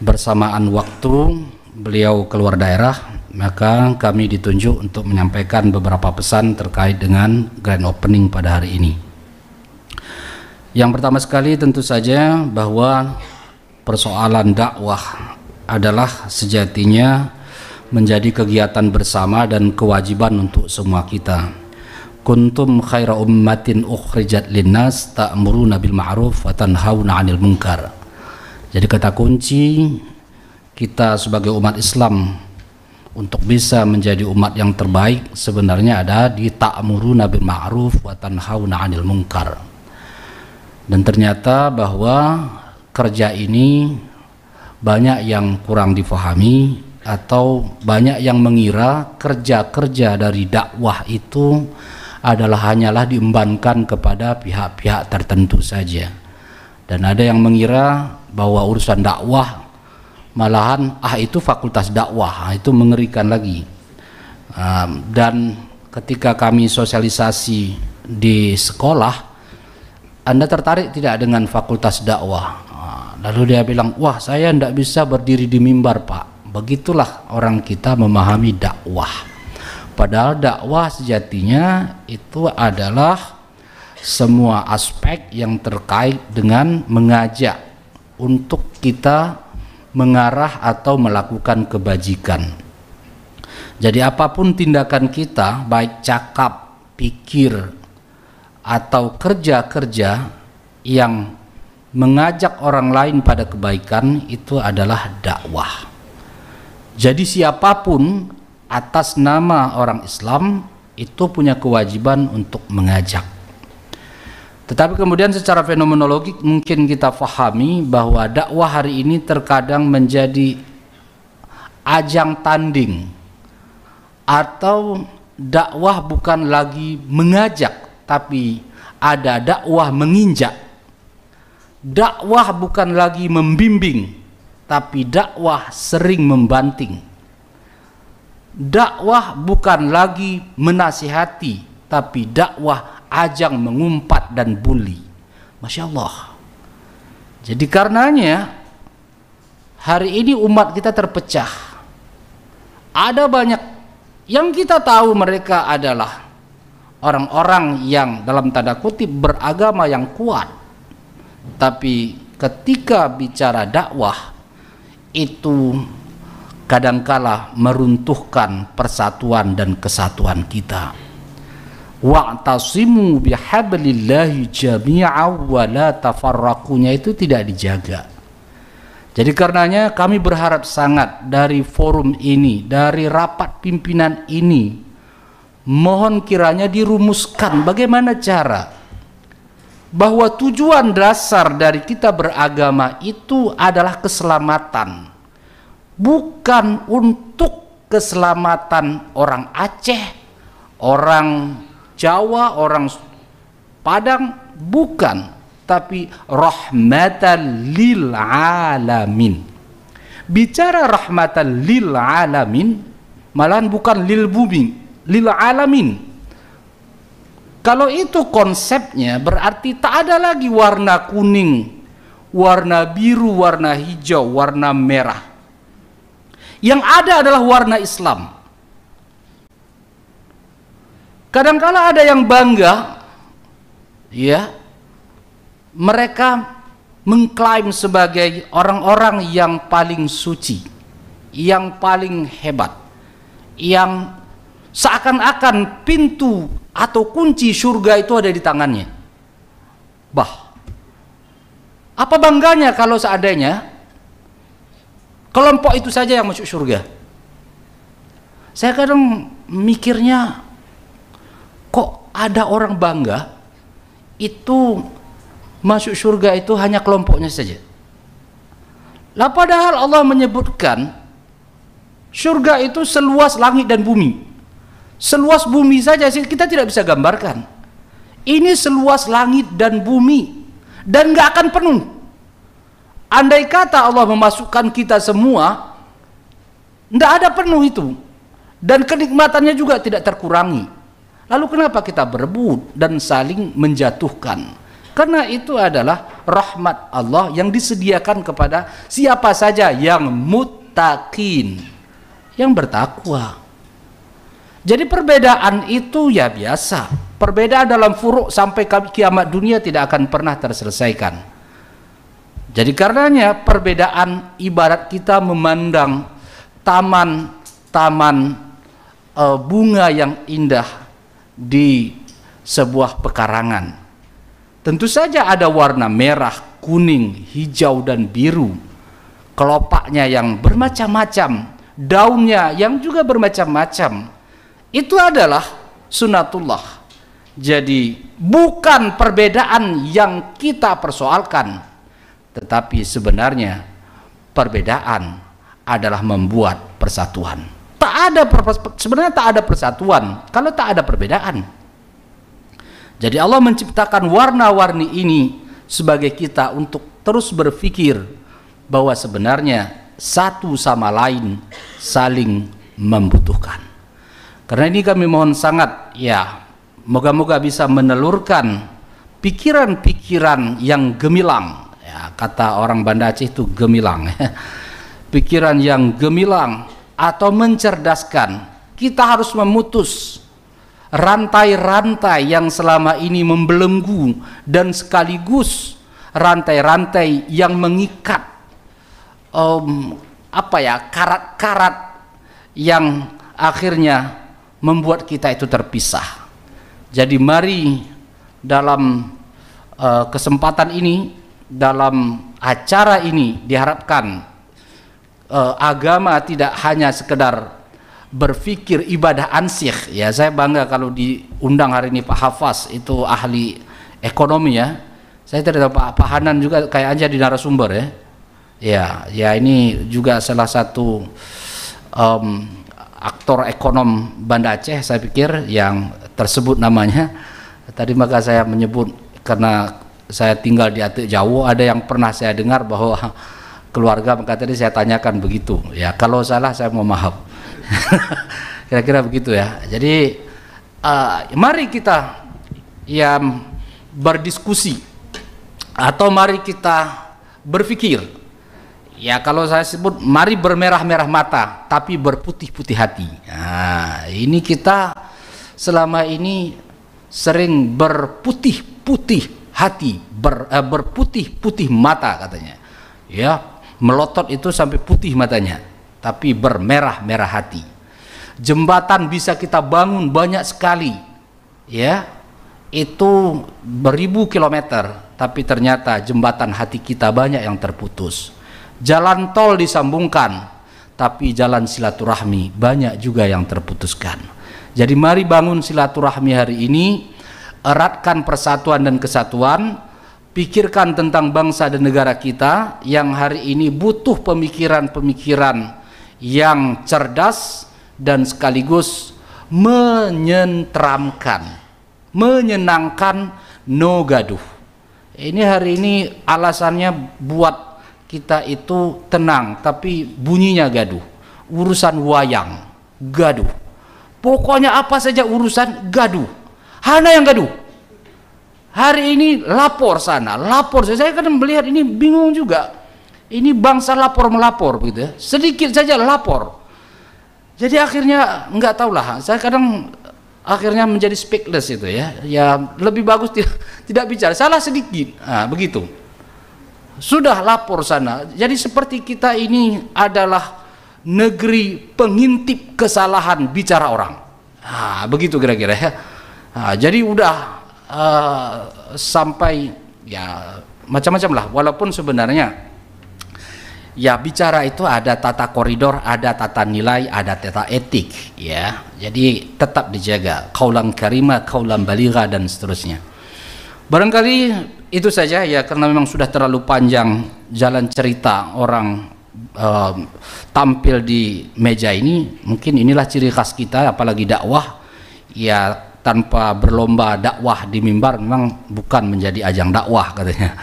bersamaan waktu beliau keluar daerah, maka kami ditunjuk untuk menyampaikan beberapa pesan terkait dengan grand opening pada hari ini. Yang pertama sekali tentu saja bahwa persoalan dakwah adalah sejatinya menjadi kegiatan bersama dan kewajiban untuk semua kita. Kuntum khaira ummatin ukhrijat linnas ta'muruna bil ma'ruf wa tanhauna 'anil munkar. Jadi kata kunci kita sebagai umat Islam untuk bisa menjadi umat yang terbaik sebenarnya ada di ta'muruna bil ma'ruf wa tanhauna 'anil munkar. Dan ternyata bahwa kerja ini banyak yang kurang difahami atau banyak yang mengira kerja-kerja dari dakwah itu adalah hanyalah diembankan kepada pihak-pihak tertentu saja. Dan ada yang mengira bahwa urusan dakwah malahan itu fakultas dakwah, itu mengerikan lagi. Dan ketika kami sosialisasi di sekolah, Anda tertarik tidak dengan fakultas dakwah? Lalu dia bilang, wah saya tidak bisa berdiri di mimbar Pak. Begitulah orang kita memahami dakwah. Padahal dakwah sejatinya itu adalah semua aspek yang terkait dengan mengajak untuk kita mengarah atau melakukan kebajikan. Jadi apapun tindakan kita, baik cakap, pikir, atau kerja-kerja yang mengajak orang lain pada kebaikan, itu adalah dakwah. Jadi siapapun atas nama orang Islam itu punya kewajiban untuk mengajak. Tetapi kemudian secara fenomenologi mungkin kita fahami bahwa dakwah hari ini terkadang menjadi ajang tanding, atau dakwah bukan lagi mengajak tapi ada dakwah menginjak. Dakwah bukan lagi membimbing tapi dakwah sering membanting. Dakwah bukan lagi menasihati tapi dakwah ajang mengumpat dan bully. Masya Allah. Jadi karenanya hari ini umat kita terpecah. Ada banyak yang kita tahu mereka adalah orang-orang yang dalam tanda kutip beragama yang kuat, tapi ketika bicara dakwah itu kadangkala meruntuhkan persatuan dan kesatuan kita. Wa'tasimu bihablillahi jami'a wa la tafarraqunya itu tidak dijaga. Jadi karenanya kami berharap sangat dari forum ini, dari rapat pimpinan ini, mohon kiranya dirumuskan bagaimana cara bahwa tujuan dasar dari kita beragama itu adalah keselamatan, bukan untuk keselamatan orang Aceh, orang Jawa, orang Padang, bukan, tapi rahmatan lil alamin. Bicara rahmatan lil alamin, malahan bukan lil bumi, lil alamin. Kalau itu konsepnya berarti tak ada lagi warna kuning, warna biru, warna hijau, warna merah. Yang ada adalah warna Islam. Kadang-kala ada yang bangga, ya, mereka mengklaim sebagai orang-orang yang paling suci, yang paling hebat, yang seakan-akan pintu atau kunci surga itu ada di tangannya. Bah, apa bangganya kalau seandainya kelompok itu saja yang masuk surga? Saya kadang mikirnya, kok ada orang bangga itu masuk surga itu hanya kelompoknya saja. Lah padahal Allah menyebutkan surga itu seluas langit dan bumi. Seluas bumi saja kita tidak bisa gambarkan. Ini seluas langit dan bumi dan gak akan penuh. Andai kata Allah memasukkan kita semua, tidak ada penuh itu, dan kenikmatannya juga tidak terkurangi. Lalu kenapa kita berebut dan saling menjatuhkan? Karena itu adalah rahmat Allah yang disediakan kepada siapa saja yang muttaqin, yang bertakwa. Jadi perbedaan itu ya biasa. Perbedaan dalam furuk sampai kiamat dunia tidak akan pernah terselesaikan. Jadi karenanya perbedaan ibarat kita memandang taman bunga yang indah di sebuah pekarangan. Tentu saja ada warna merah, kuning, hijau dan biru. Kelopaknya yang bermacam-macam, daunnya yang juga bermacam-macam. Itu adalah sunatullah. Jadi bukan perbedaan yang kita persoalkan, tetapi sebenarnya perbedaan adalah membuat persatuan. Sebenarnya tak ada persatuan kalau tak ada perbedaan. Jadi Allah menciptakan warna-warni ini sebagai kita untuk terus berpikir bahwa sebenarnya satu sama lain saling membutuhkan. Karena ini kami mohon sangat, ya, moga-moga bisa menelurkan pikiran-pikiran yang gemilang. Ya, kata orang Banda Aceh itu gemilang. Pikiran yang gemilang atau mencerdaskan. Kita harus memutus rantai-rantai yang selama ini membelenggu dan sekaligus rantai-rantai yang mengikat karat-karat yang akhirnya membuat kita itu terpisah. Jadi mari dalam kesempatan ini, dalam acara ini diharapkan agama tidak hanya sekedar berpikir ibadah ansih. Ya, saya bangga kalau diundang hari ini Pak Hafaz, itu ahli ekonomi ya. Saya tidak tahu Pak Hanan juga kayak aja di narasumber ya. Ya ini juga salah satu aktor ekonom Banda Aceh, saya pikir, yang tersebut namanya. Tadi maka saya menyebut karena saya tinggal di Atik Jawa, ada yang pernah saya dengar bahwa keluarga, maka tadi saya tanyakan begitu. Ya, kalau salah saya mau maaf. Kira-kira begitu ya. Jadi mari kita berdiskusi, atau mari kita berpikir. Ya, kalau saya sebut mari bermerah-merah mata tapi berputih-putih hati. Nah, ini kita selama ini sering berputih-putih hati, berputih-putih mata katanya. Ya, melotot itu sampai putih matanya, tapi bermerah-merah hati. Jembatan bisa kita bangun banyak sekali, ya, itu beribu kilometer, tapi ternyata jembatan hati kita banyak yang terputus. Jalan tol disambungkan, tapi jalan silaturahmi banyak juga yang terputuskan. Jadi mari bangun silaturahmi hari ini, eratkan persatuan dan kesatuan, pikirkan tentang bangsa dan negara kita yang hari ini butuh pemikiran-pemikiran yang cerdas dan sekaligus menyenteramkan, menyenangkan, no gaduh. Ini hari ini alasannya buat kita itu tenang, tapi bunyinya gaduh. Urusan wayang, gaduh. Pokoknya apa saja urusan gaduh. Hana yang gaduh. Hari ini lapor sana, lapor. Saya kadang melihat ini bingung juga. Ini bangsa lapor melapor begitu ya. Sedikit saja lapor. Jadi akhirnya nggak tahulah. Saya kadang akhirnya menjadi speechless itu ya. Ya lebih bagus tidak bicara. Salah sedikit. Nah, begitu. Sudah lapor sana. Jadi seperti kita ini adalah negeri pengintip kesalahan bicara orang. Nah, begitu kira-kira ya. Nah, jadi udah sampai ya macam-macam lah. Walaupun sebenarnya ya bicara itu ada tata koridor, ada tata nilai, ada tata etik ya. Jadi tetap dijaga. Qaulan karima, qaulan baligha dan seterusnya. Barangkali itu saja ya, karena memang sudah terlalu panjang jalan cerita orang tampil di meja ini. Mungkin inilah ciri khas kita, apalagi dakwah ya, tanpa berlomba dakwah di mimbar memang bukan menjadi ajang dakwah katanya.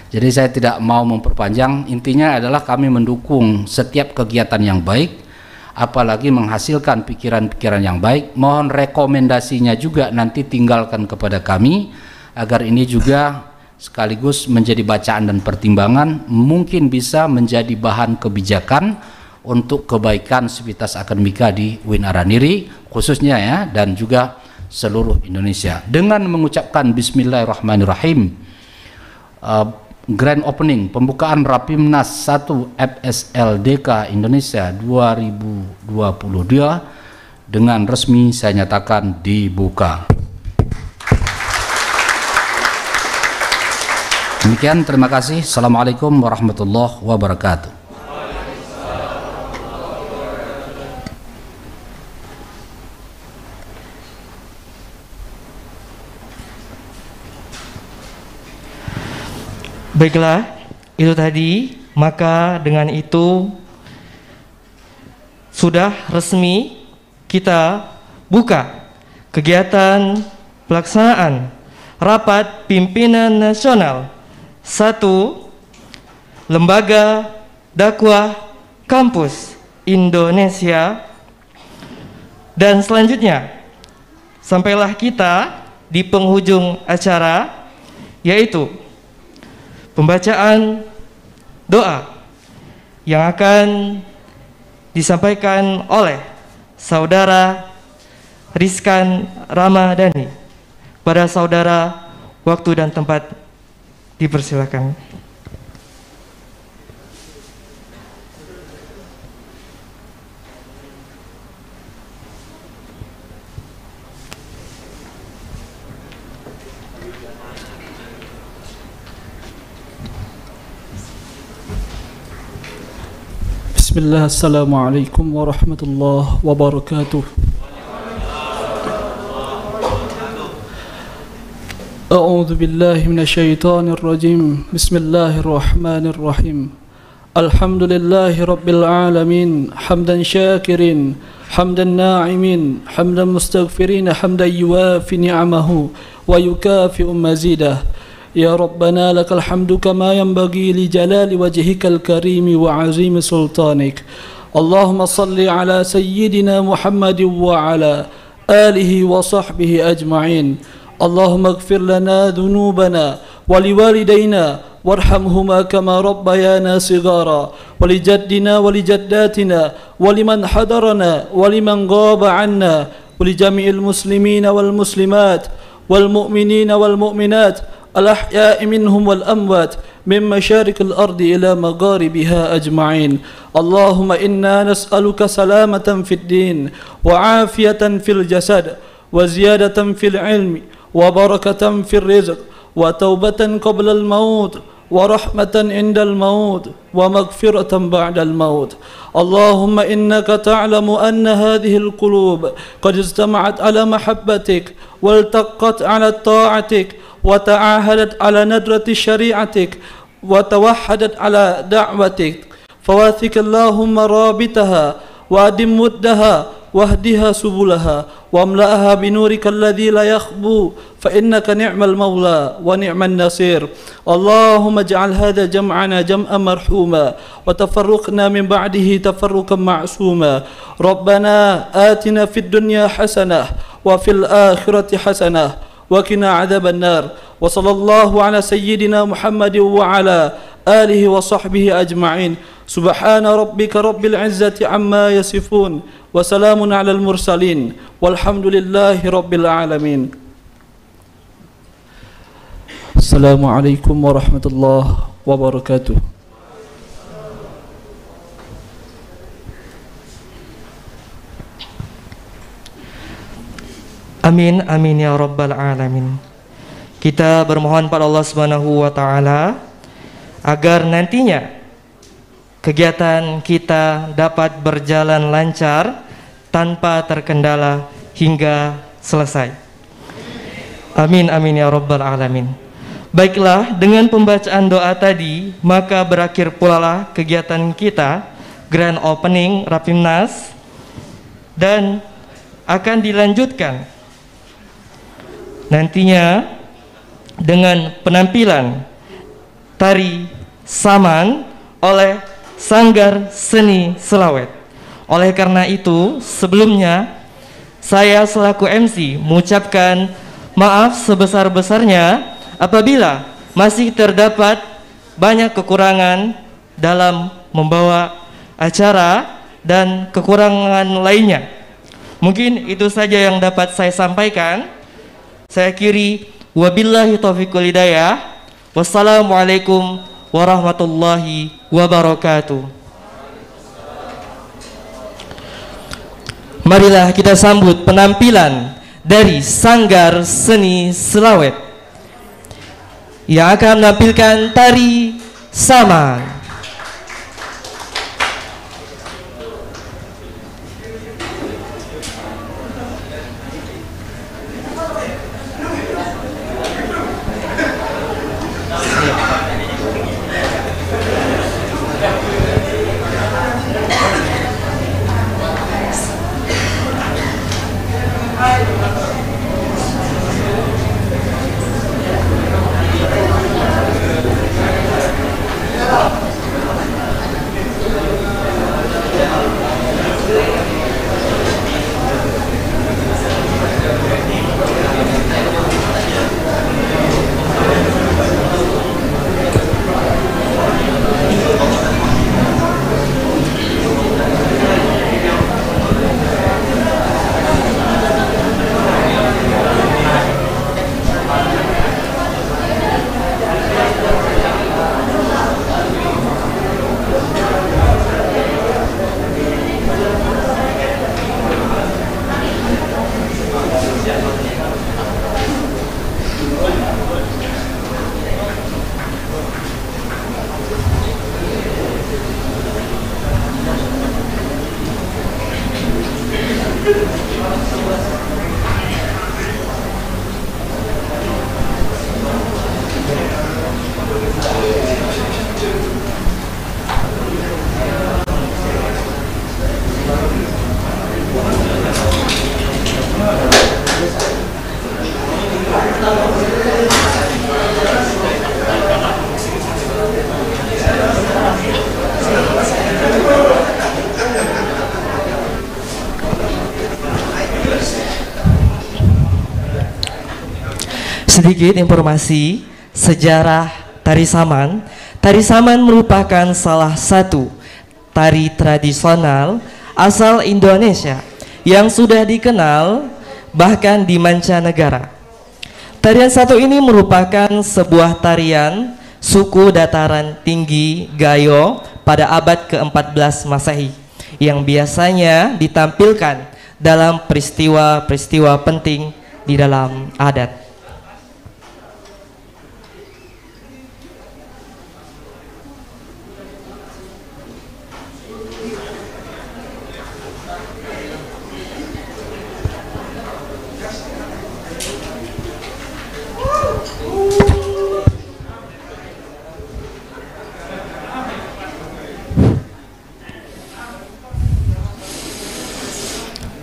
Jadi saya tidak mau memperpanjang. Intinya adalah kami mendukung setiap kegiatan yang baik, apalagi menghasilkan pikiran-pikiran yang baik. Mohon rekomendasinya juga nanti tinggalkan kepada kami, agar ini juga sekaligus menjadi bacaan dan pertimbangan, mungkin bisa menjadi bahan kebijakan untuk kebaikan Sivitas Akademika di UIN Araniri khususnya ya, dan juga seluruh Indonesia. Dengan mengucapkan Bismillahirrahmanirrahim, grand opening pembukaan Rapimnas 1 FSLDK Indonesia 2022 dengan resmi saya nyatakan dibuka. Demikian, terima kasih. Assalamualaikum warahmatullahi wabarakatuh. Baiklah, itu tadi. Maka dengan itu sudah resmi kita buka kegiatan pelaksanaan Rapat Pimpinan Nasional 1 Lembaga Dakwah Kampus Indonesia. Dan selanjutnya sampailah kita di penghujung acara, yaitu pembacaan doa yang akan disampaikan oleh Saudara Rizkan Ramadhani. Pada saudara, waktu dan tempat dipersilakan. Bismillah, Assalamualaikum warahmatullahi wabarakatuh. A'udzu billahi minasyaitonir rajim. Bismillahirrahmanirrahim. Alhamdulillahi rabbil alamin, hamdan syakirin, hamdan na'imin, hamdan mustaghfirin, hamdan yuwafi ni'amahu wa yukafi'u mazidah. Ya Rabbana lakal hamdu kama yanbaghi li jalali wajhikal karimi wa azimi sultanik. Allahumma salli ala sayyidina Muhammadin wa ala alihi wa sahbihi ajma'in. Allahumma ighfir lana dhunubana wa liwalidayna warhamhuma kama rabbayana sighara wa lijaddina wa lijaddatina wa liman hadarana wa liman ghaba anna wa lijami'il muslimina wal muslimat wal mu'minina wal mu'minat الأحياء منهم والأموات من مشارق الأرض إلى مغاربها أجمعين. اللهم إنا نسألك سلامة في الدين وعافية في الجسد وزيادة في العلم وبركة في الرزق وتوبة قبل الموت ورحمة عند الموت ومغفرة بعد الموت. اللهم إنك تعلم أن هذه القلوب قد اجتمعت على محبتك والتقت على طاعتك وتعاهدت على ندرة شريعتك وتوحدت على دعوتك، فواثق اللهم رابطها وأدم ودها واهدها سبلها واملأها بنورك الذي لا يخبو، فإنك نعم المولى ونعم النصير. اللهم اجعل هذا جمعنا جمعا مرحوما وتفرقنا من بعده تفرقا معصوما. ربنا آتنا في الدنيا حسنة وفي الآخرة حسنة وقنا عذاب النار. وصلى الله على سيدنا محمد وعلى آله وصحبه أجمعين. سبحان ربك رب العزة عما يصفون وسلام على المرسلين والحمد لله رب العالمين. السلام عليكم ورحمة الله وبركاته. Amin, amin ya rabbal alamin. Kita bermohon pada Allah Subhanahu wa taala agar nantinya kegiatan kita dapat berjalan lancar tanpa terkendala hingga selesai. Amin, amin ya rabbal alamin. Baiklah, dengan pembacaan doa tadi maka berakhir pula lah kegiatan kita Grand Opening Rapimnas, dan akan dilanjutkan nantinya dengan penampilan tari saman oleh Sanggar Seni Selawet. Oleh karena itu, sebelumnya saya selaku MC mengucapkan maaf sebesar-besarnya apabila masih terdapat banyak kekurangan dalam membawa acara dan kekurangan lainnya. Mungkin itu saja yang dapat saya sampaikan. Saya akhiri, wabillahi taufiq wal hidayah. Wassalamualaikum warahmatullahi wabarakatuh. Marilah kita sambut penampilan dari Sanggar Seni Selawet yang akan menampilkan tari saman. Sedikit informasi sejarah tari saman. Tari saman merupakan salah satu tari tradisional asal Indonesia yang sudah dikenal bahkan di mancanegara. Tarian satu ini merupakan sebuah tarian suku dataran tinggi Gayo pada abad ke-14 Masehi yang biasanya ditampilkan dalam peristiwa-peristiwa penting di dalam adat.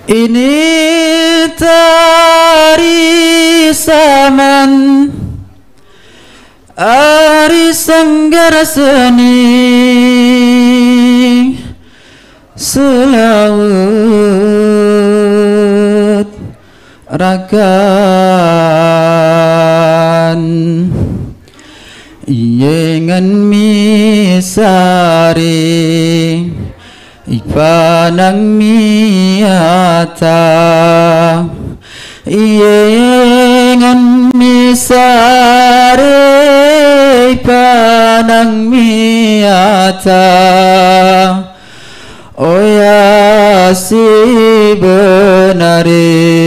Ini tari saman, ari sanggara seni selawut ragan yengan misari ipanang miata yengan misare ipanang miata oya si benari.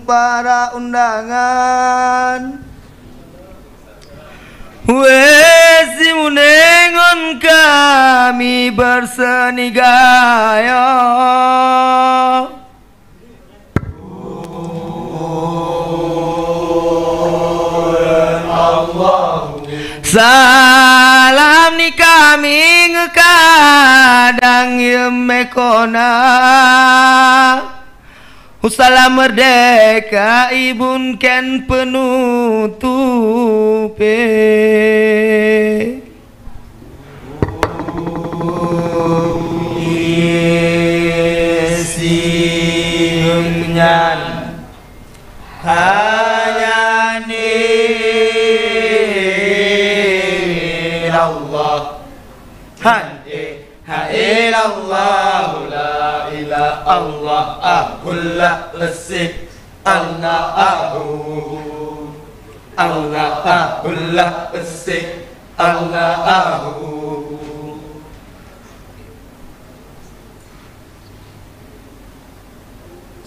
Para undangan wesi munengon kami berseni gaya salam ni kami ngekadang yemekona Salam merdeka ibun ken penutupe Isinyan hanya ni Allah Hailallah la ilaha Allah akulla lesik Allahu Allah akulla lesik Allahu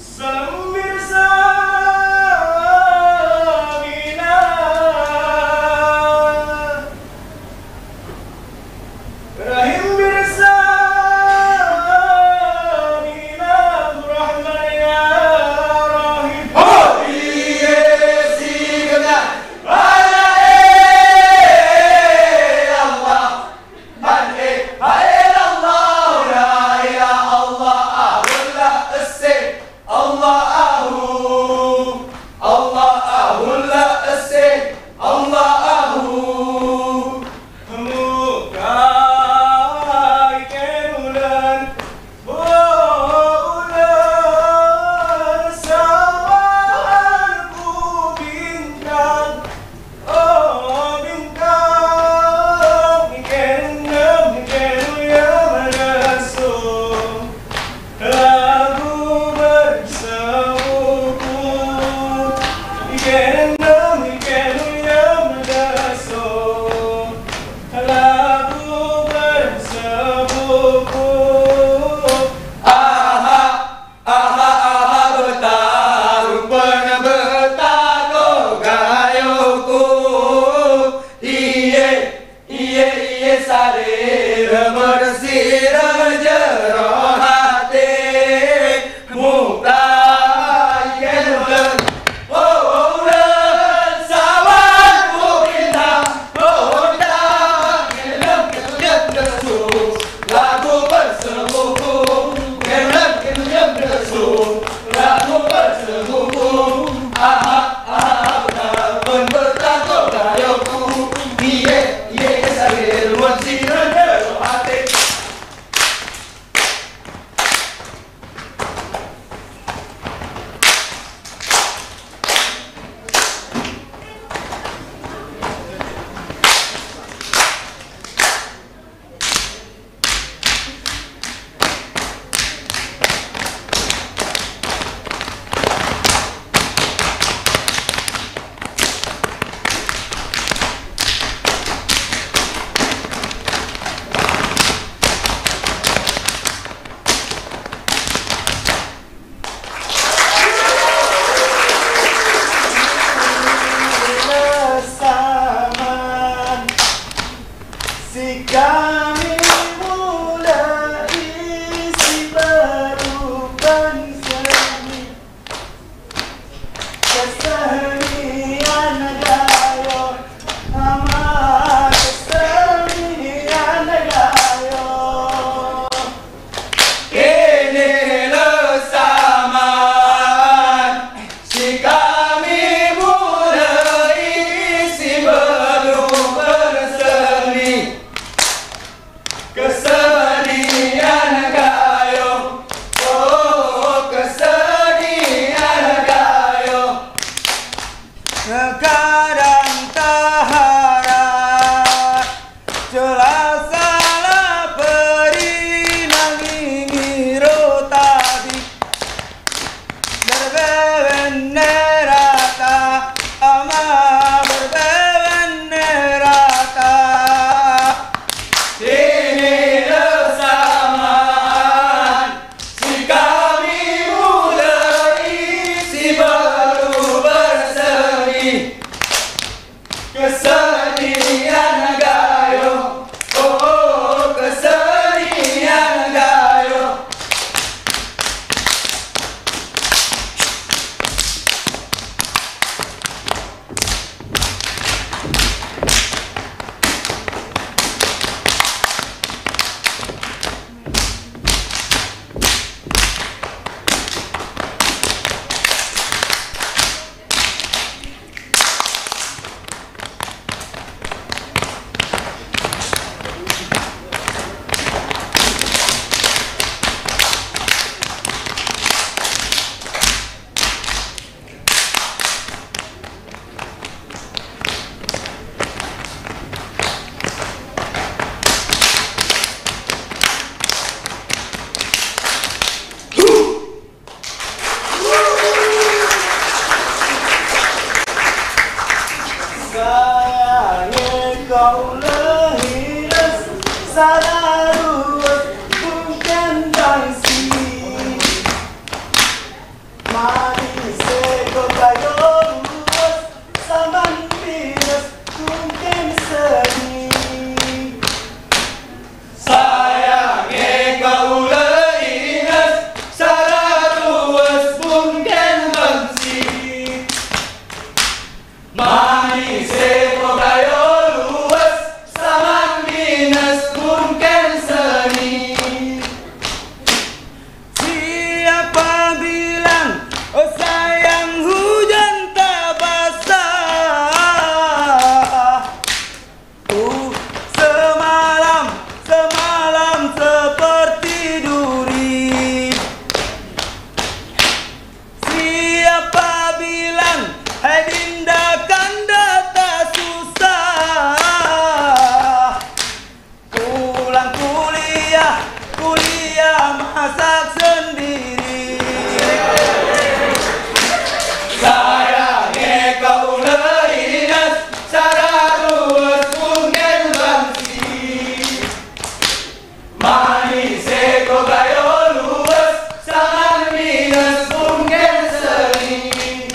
Samir samina Rahim Allah neraka ama berbeban neraka ini bersamaan si kami mulai si baru berseri kesenian gayo oh kesenian gayo. Kau lehiras sararuas bukan bangsi manis kau kayo luas saman binas bukan sedih sayangnya kau lehiras sararuas bukan bangsi manis kau kayo masak sendiri sayangnya kau lehiras sararuas bukan bangsi manis kau gayo luas saman minus bukan sering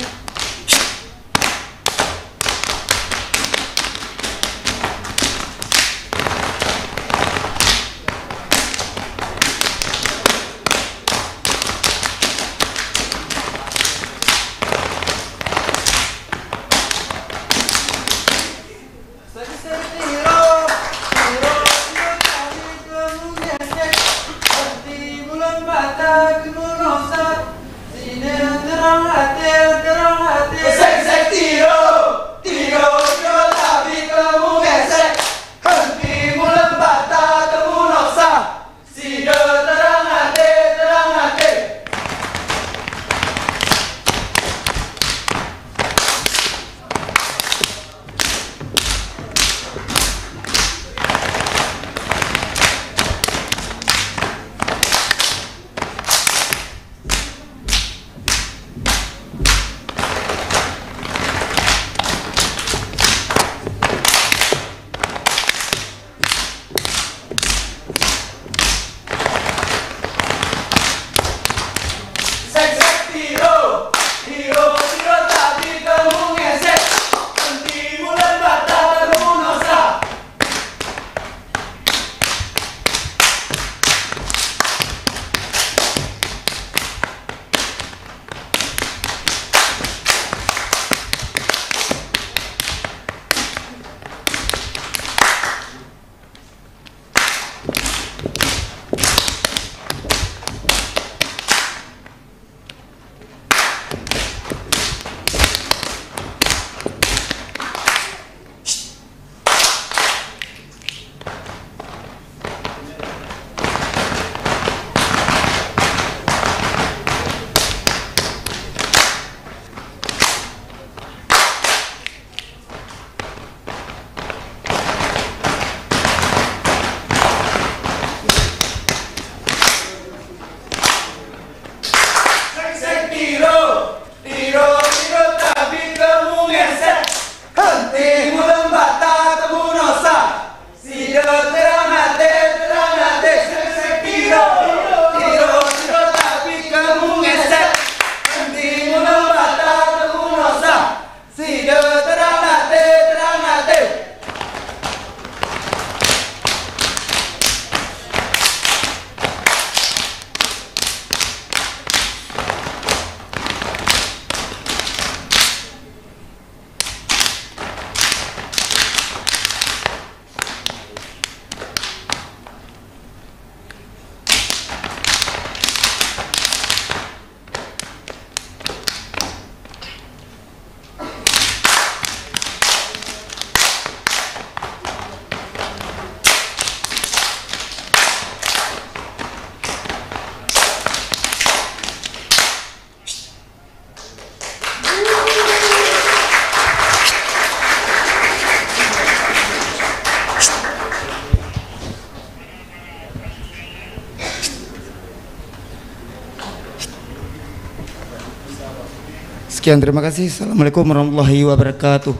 Sekian, terima kasih. Assalamualaikum warahmatullahi wabarakatuh.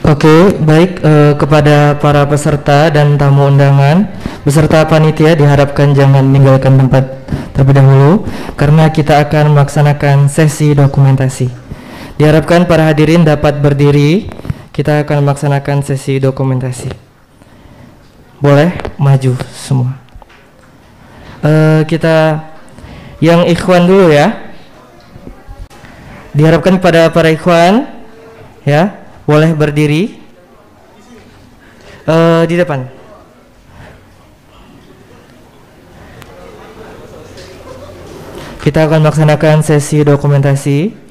Oke, baik, kepada para peserta dan tamu undangan beserta panitia diharapkan jangan meninggalkan tempat terlebih dahulu karena kita akan melaksanakan sesi dokumentasi. Diharapkan para hadirin dapat berdiri. Kita akan melaksanakan sesi dokumentasi. Boleh maju semua. Kita yang ikhwan dulu ya. Diharapkan pada para ikhwan ya, boleh berdiri di depan. Kita akan melaksanakan sesi dokumentasi.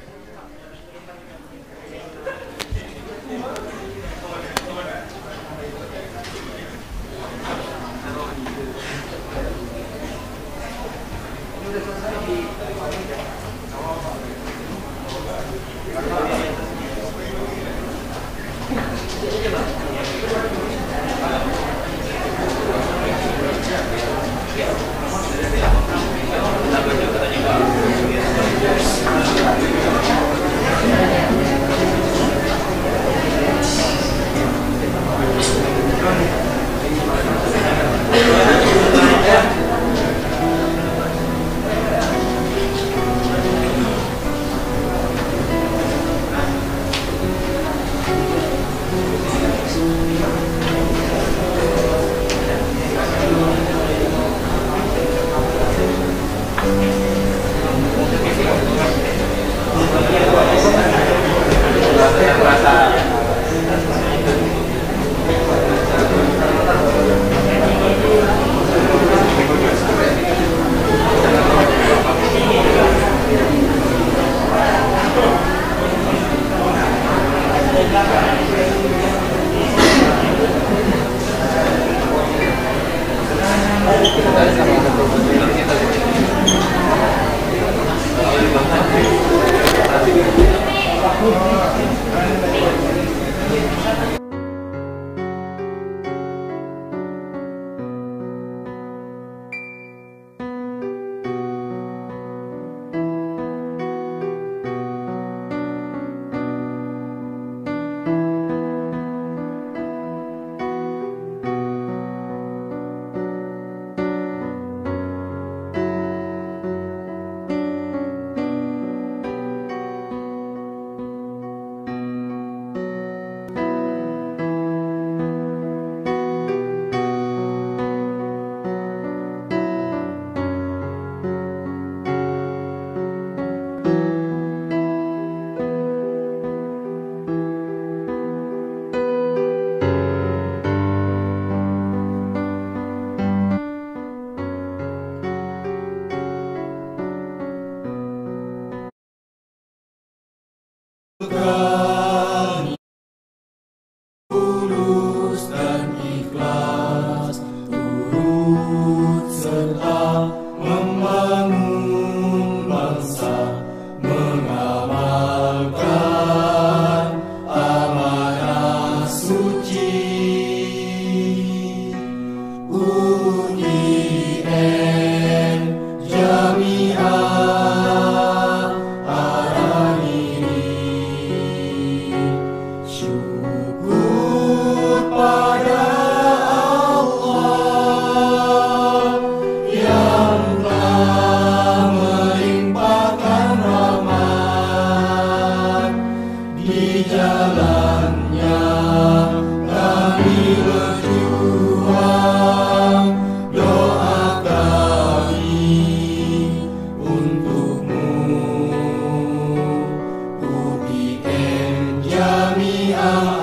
Jami'ah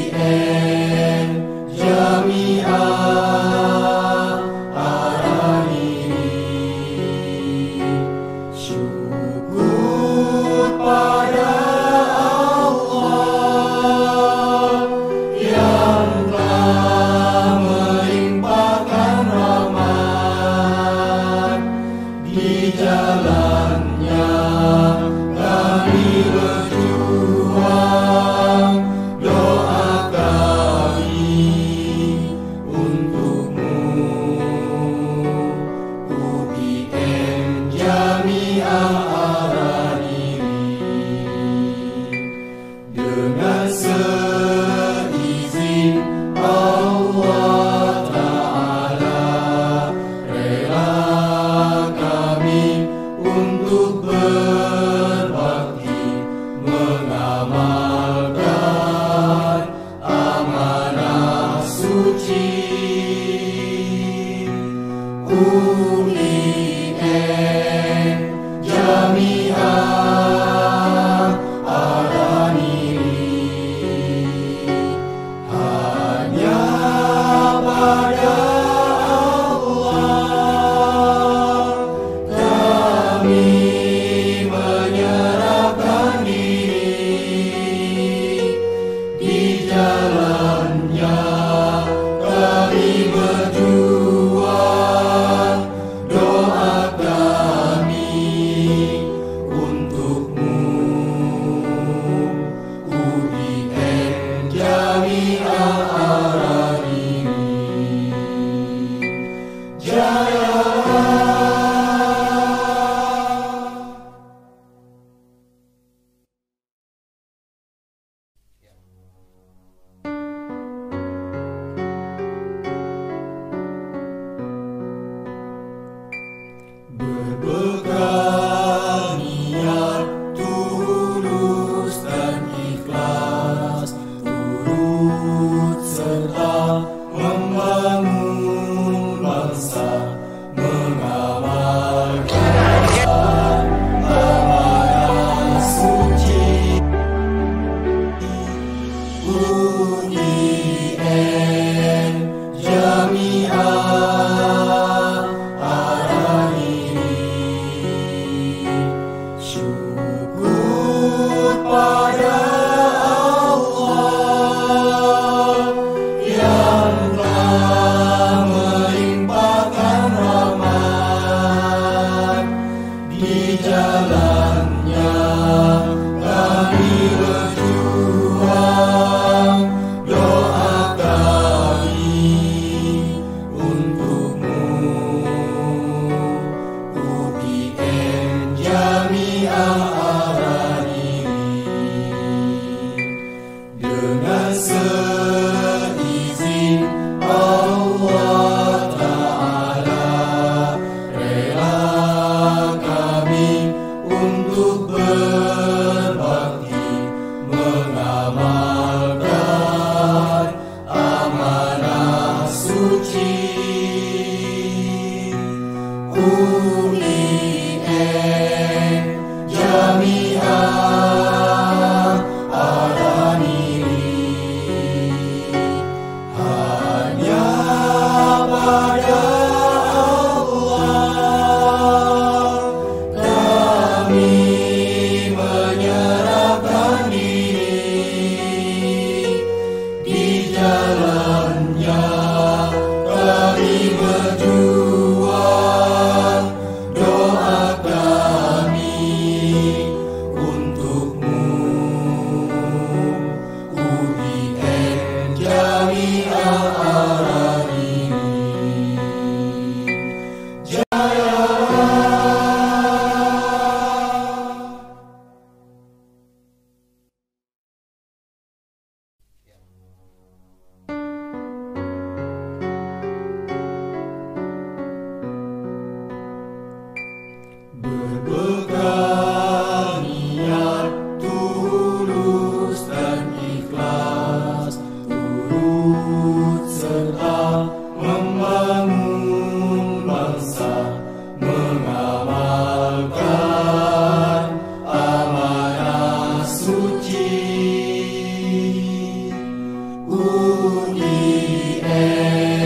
UIN Jamiah Al-Hariri, syukur pada Allah yang telah melimpahkan rahmat di jalannya. Kami berjuang, doakan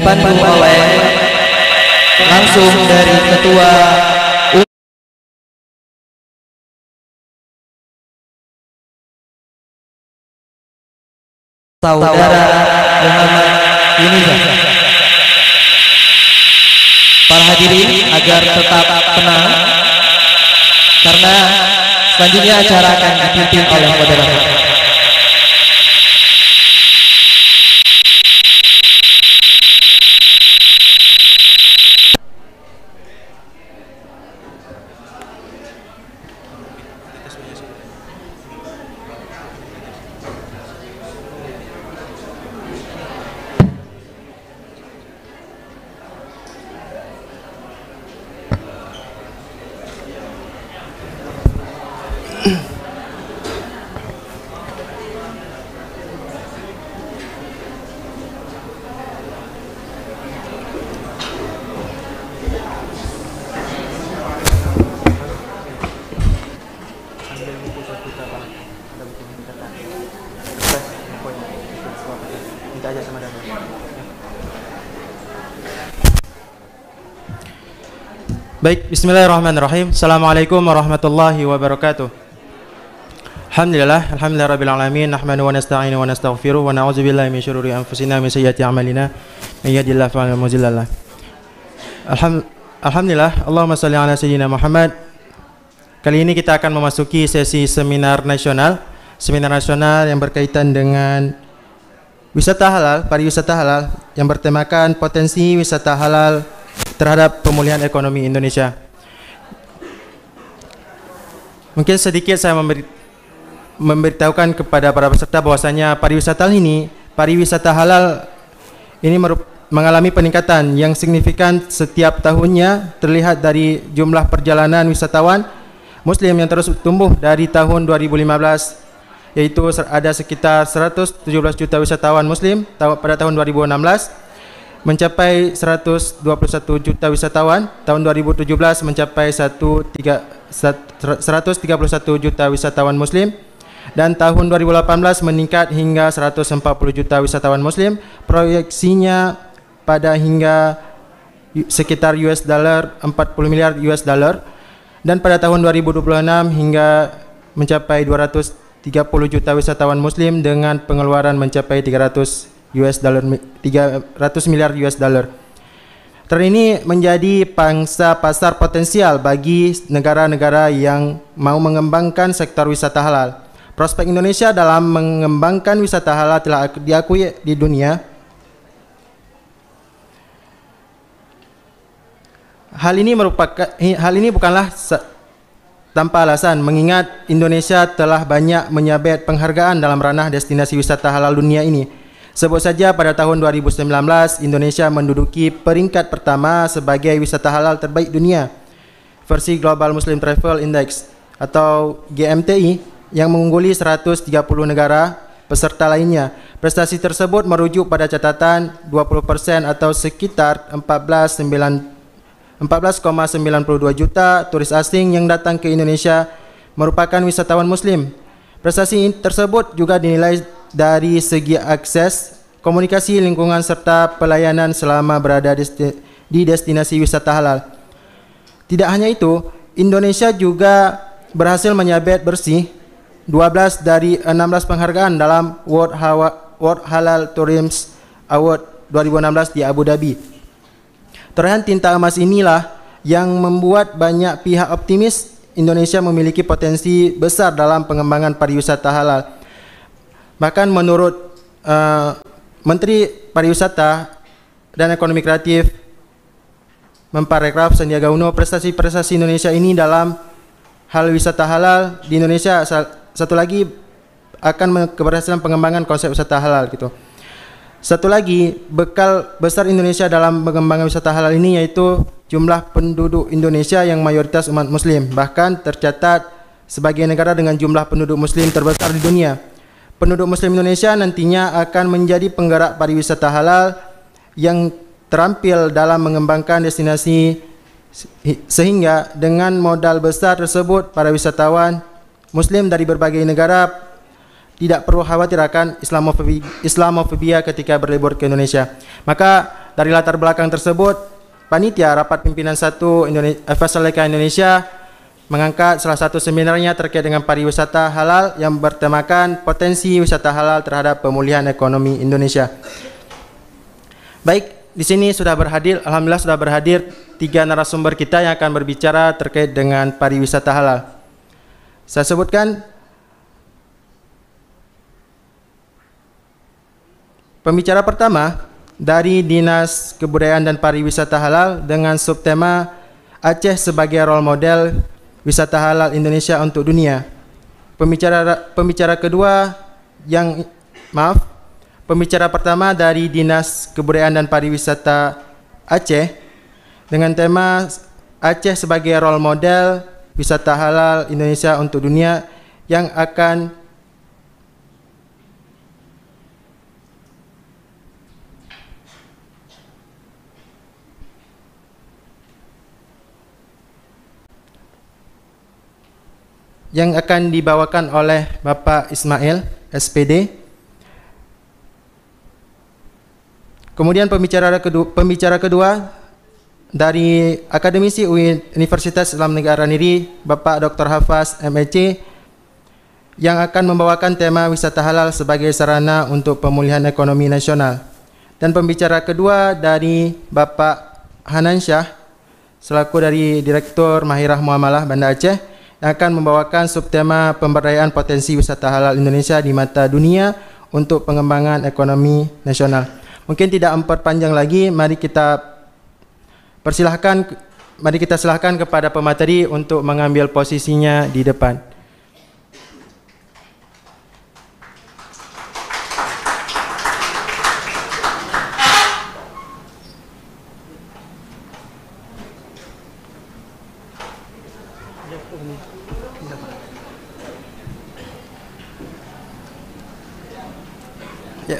dipandu oleh langsung dari Ketua Saudara Muhammad Yunus. Para hadirin agar tetap tenang karena selanjutnya acara akan dipimpin oleh moderator. Baik, bismillahirrahmanirrahim. Assalamualaikum warahmatullahi wabarakatuh. Alhamdulillahirabbil alamin, nahmaduhu wa nasta'inu wa nastaghfiruh wa na'udzu billahi min syururi anfusina wa min sayyiati a'malina. May yahdihillahu fala mudilla lahu. Alhamdulillah, Allahumma shalli ala sayyidina Muhammad. Kali ini kita akan memasuki sesi seminar nasional yang berkaitan dengan wisata halal, pariwisata halal yang bertemakan potensi wisata halal terhadap pemulihan ekonomi Indonesia. Mungkin sedikit saya memberitahukan kepada para peserta bahwasanya pariwisata halal ini mengalami peningkatan yang signifikan setiap tahunnya, terlihat dari jumlah perjalanan wisatawan muslim yang terus tumbuh dari tahun 2015, yaitu ada sekitar 117 juta wisatawan muslim pada tahun 2016, mencapai 121 juta wisatawan, tahun 2017 mencapai 131 juta wisatawan muslim, dan tahun 2018 meningkat hingga 140 juta wisatawan muslim. Proyeksinya pada hingga sekitar US dollar 40 miliar US dollar, dan pada tahun 2026 hingga mencapai 230 juta wisatawan muslim dengan pengeluaran mencapai 300 miliar US dollar. Tren ini menjadi pangsa pasar potensial bagi negara-negara yang mau mengembangkan sektor wisata halal. Prospek Indonesia dalam mengembangkan wisata halal telah diakui di dunia. Hal ini bukanlah tanpa alasan, mengingat Indonesia telah banyak menyabet penghargaan dalam ranah destinasi wisata halal dunia ini. Sebut saja pada tahun 2019 Indonesia menduduki peringkat pertama sebagai wisata halal terbaik dunia versi Global Muslim Travel Index atau GMTI yang mengungguli 130 negara peserta lainnya. Prestasi tersebut merujuk pada catatan 20% atau sekitar 14,92 juta turis asing yang datang ke Indonesia merupakan wisatawan muslim. Prestasi tersebut juga dinilai dari segi akses, komunikasi, lingkungan, serta pelayanan selama berada di destinasi wisata halal. Tidak hanya itu, Indonesia juga berhasil menyabet bersih 12 dari 16 penghargaan dalam World Halal Tourism Award 2016 di Abu Dhabi. Torehan tinta emas inilah yang membuat banyak pihak optimis Indonesia memiliki potensi besar dalam pengembangan pariwisata halal. Bahkan menurut Menteri Pariwisata dan Ekonomi Kreatif Menparekraf Sandiaga Uno, prestasi-prestasi Indonesia ini dalam hal wisata halal di Indonesia satu lagi akan keberhasilan pengembangan konsep wisata halal gitu. Satu lagi bekal besar Indonesia dalam pengembangan wisata halal ini yaitu jumlah penduduk Indonesia yang mayoritas umat muslim, bahkan tercatat sebagai negara dengan jumlah penduduk muslim terbesar di dunia. Penduduk muslim Indonesia nantinya akan menjadi penggerak pariwisata halal yang terampil dalam mengembangkan destinasi, sehingga dengan modal besar tersebut para wisatawan muslim dari berbagai negara tidak perlu khawatir akan Islamofobia ketika berlibur ke Indonesia. Maka Dari latar belakang tersebut, panitia Rapat Pimpinan 1 FSLK Indonesia mengangkat salah satu seminarnya terkait dengan pariwisata halal yang bertemakan potensi wisata halal terhadap pemulihan ekonomi Indonesia. Baik, di sini sudah berhadir, alhamdulillah sudah berhadir 3 narasumber kita yang akan berbicara terkait dengan pariwisata halal. Saya sebutkan pembicara pertama dari Dinas Kebudayaan dan Pariwisata Halal dengan subtema Aceh sebagai role model wisata halal Indonesia untuk dunia. Pembicara kedua pembicara pertama dari Dinas Kebudayaan dan Pariwisata Aceh dengan tema Aceh sebagai role model wisata halal Indonesia untuk dunia yang akan dibawakan oleh Bapak Ismail SPD. Kemudian pembicara kedua dari akademisi Universitas Islam Negara Niri, Bapak Dr. Hafaz MEC, yang akan membawakan tema wisata halal sebagai sarana untuk pemulihan ekonomi nasional. Dan pembicara kedua dari Bapak Hanan Syah, selaku dari Direktur Mahirah Muamalah Banda Aceh, yang akan membawakan subtema pemberdayaan potensi wisata halal Indonesia di mata dunia untuk pengembangan ekonomi nasional. Mungkin tidak memperpanjang lagi, mari kita silahkan kepada pemateri untuk mengambil posisinya di depan. Ya.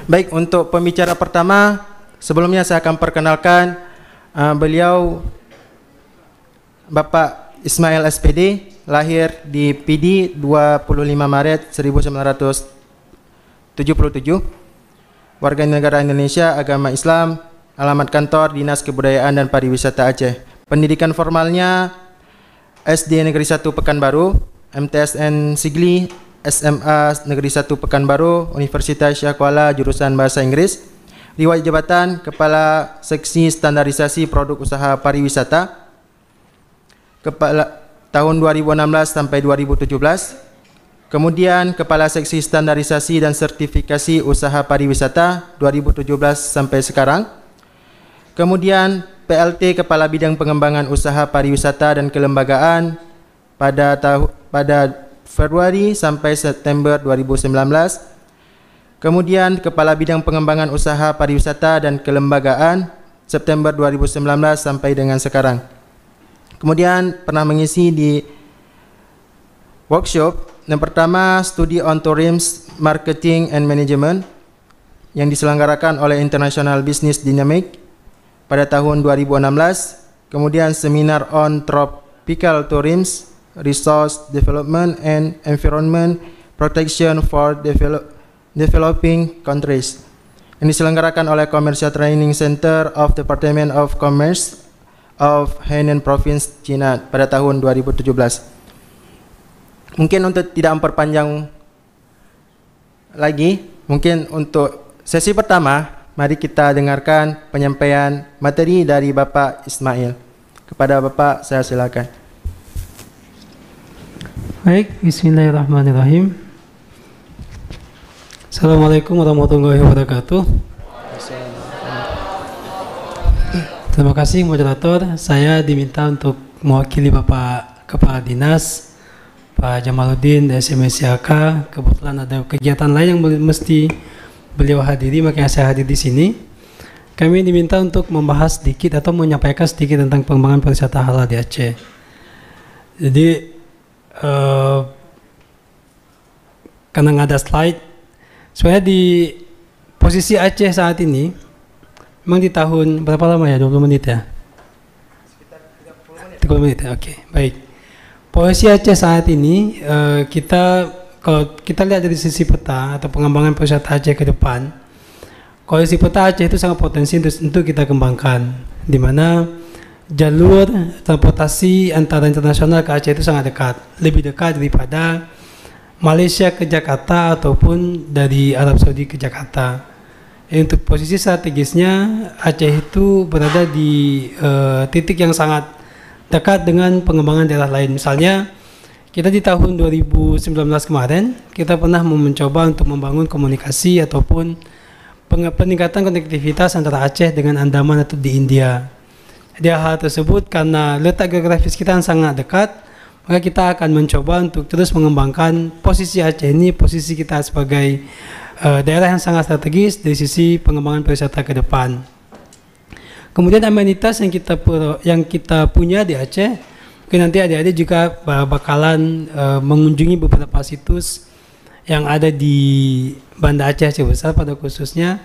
Baik, untuk pembicara pertama, sebelumnya saya akan perkenalkan beliau Bapak Ismail SPD, lahir di PD 25 Maret 1977, warga negara Indonesia, agama Islam, alamat kantor Dinas Kebudayaan dan Pariwisata Aceh. Pendidikan formalnya SD Negeri 1 Pekanbaru, MTSN Sigli, SMA Negeri 1 Pekanbaru, Universitas Syah Kuala, jurusan Bahasa Inggris. Riwayat jabatan Kepala Seksi Standarisasi Produk Usaha Pariwisata kepala tahun 2016 sampai 2017. Kemudian Kepala Seksi Standarisasi dan Sertifikasi Usaha Pariwisata 2017 sampai sekarang. Kemudian PLT Kepala Bidang Pengembangan Usaha Pariwisata dan Kelembagaan pada Februari sampai September 2019. Kemudian Kepala Bidang Pengembangan Usaha Pariwisata dan Kelembagaan September 2019 sampai dengan sekarang. Kemudian pernah mengisi di workshop yang pertama Study on Tourism Marketing and Management yang diselenggarakan oleh International Business Dynamic pada tahun 2016. Kemudian seminar on Tropical Tourism, Resource Development and Environment Protection for Developing Countries yang diselenggarakan oleh Commercial Training Center of Department of Commerce of Hainan Province, China pada tahun 2017. Mungkin untuk tidak memperpanjang lagi, mungkin untuk sesi pertama, mari kita dengarkan penyampaian materi dari Bapak Ismail. Kepada Bapak, saya silakan. Baik, bismillahirrahmanirrahim. Assalamualaikum warahmatullahi wabarakatuh. Terima kasih moderator. Saya diminta untuk mewakili Bapak Kepala Dinas, Pak Jamaluddin SMSIAK. Kebetulan ada kegiatan lain yang mesti beliau hadiri, makanya saya hadir di sini. Kami diminta untuk membahas sedikit atau menyampaikan sedikit tentang pengembangan pariwisata halal di Aceh. Jadi karena nggak ada slide, sebenarnya di posisi Aceh saat ini, memang di tahun berapa lama ya? 20 menit ya? Sekitar 30 menit ya, oke, baik. Posisi Aceh saat ini, kalau kita lihat dari sisi peta atau pengembangan pariwisata Aceh ke depan, kondisi peta Aceh itu sangat potensi untuk kita kembangkan, di mana jalur transportasi antara internasional ke Aceh itu sangat dekat, lebih dekat daripada Malaysia ke Jakarta ataupun dari Arab Saudi ke Jakarta. Untuk posisi strategisnya, Aceh itu berada di titik yang sangat dekat dengan pengembangan daerah lain. Misalnya, kita di tahun 2019 kemarin, kita pernah mencoba untuk membangun komunikasi ataupun peningkatan konektivitas antara Aceh dengan Andaman atau di India. Di hal tersebut, karena letak geografis kita yang sangat dekat, maka kita akan mencoba untuk terus mengembangkan posisi Aceh ini, posisi kita sebagai daerah yang sangat strategis dari sisi pengembangan pariwisata ke depan. Kemudian amenitas yang kita punya di Aceh, mungkin nanti adik-adik juga bakalan mengunjungi beberapa situs yang ada di Banda Aceh Besar pada khususnya.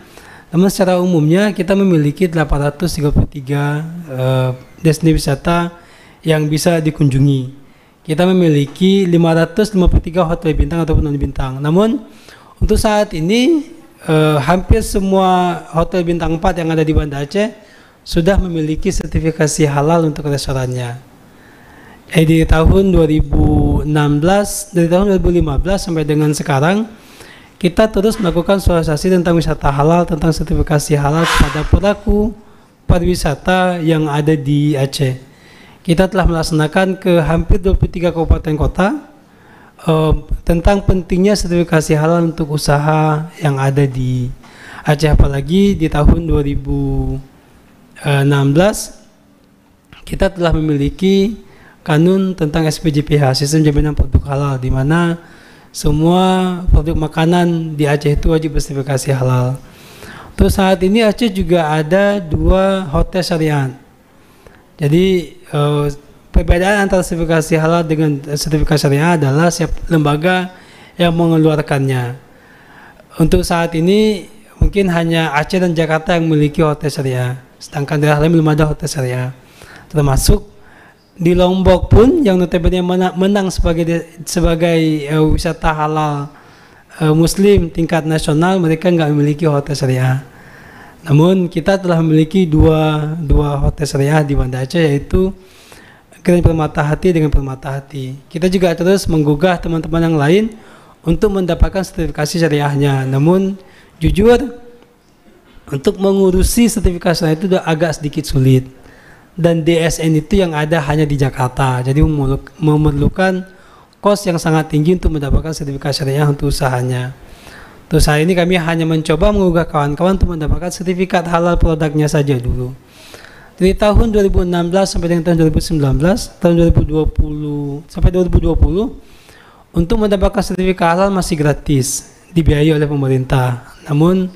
Namun secara umumnya kita memiliki 833 destinasi wisata yang bisa dikunjungi. Kita memiliki 553 hotel bintang ataupun non bintang. Namun untuk saat ini hampir semua hotel bintang 4 yang ada di Banda Aceh sudah memiliki sertifikasi halal untuk restorannya. Di tahun 2015 sampai dengan sekarang, kita terus melakukan sosialisasi tentang wisata halal, tentang sertifikasi halal kepada pelaku pariwisata yang ada di Aceh. Kita telah melaksanakan ke hampir 23 kabupaten kota tentang pentingnya sertifikasi halal untuk usaha yang ada di Aceh. Apalagi di tahun 2016 kita telah memiliki kanun tentang SPJPH, Sistem Jaminan Produk Halal, di mana semua produk makanan di Aceh itu wajib bersertifikasi halal. Terus saat ini Aceh juga ada 2 hotel syariah. Jadi perbedaan antara sertifikasi halal dengan sertifikasi syariah adalah setiap lembaga yang mengeluarkannya. Untuk saat ini mungkin hanya Aceh dan Jakarta yang memiliki hotel syariah, sedangkan daerah lain belum ada hotel syariah. Termasuk di Lombok pun yang notabene menang sebagai wisata halal Muslim tingkat nasional, mereka nggak memiliki hotel syariah. Namun kita telah memiliki dua hotel syariah di Banda Aceh, yaitu Grand Permata Hati dengan Permata Hati. Kita juga terus menggugah teman-teman yang lain untuk mendapatkan sertifikasi syariahnya. Namun jujur, untuk mengurusi sertifikasi syariah itu agak sedikit sulit. Dan DSN itu yang ada hanya di Jakarta. Jadi memerlukan kos yang sangat tinggi untuk mendapatkan sertifikasi syariah untuk usahanya. Terus hari ini kami hanya mencoba menggugah kawan-kawan untuk mendapatkan sertifikat halal produknya saja dulu. Dari tahun 2016 sampai dengan tahun 2019, tahun 2020 sampai 2020, untuk mendapatkan sertifikat halal masih gratis, dibiayai oleh pemerintah. Namun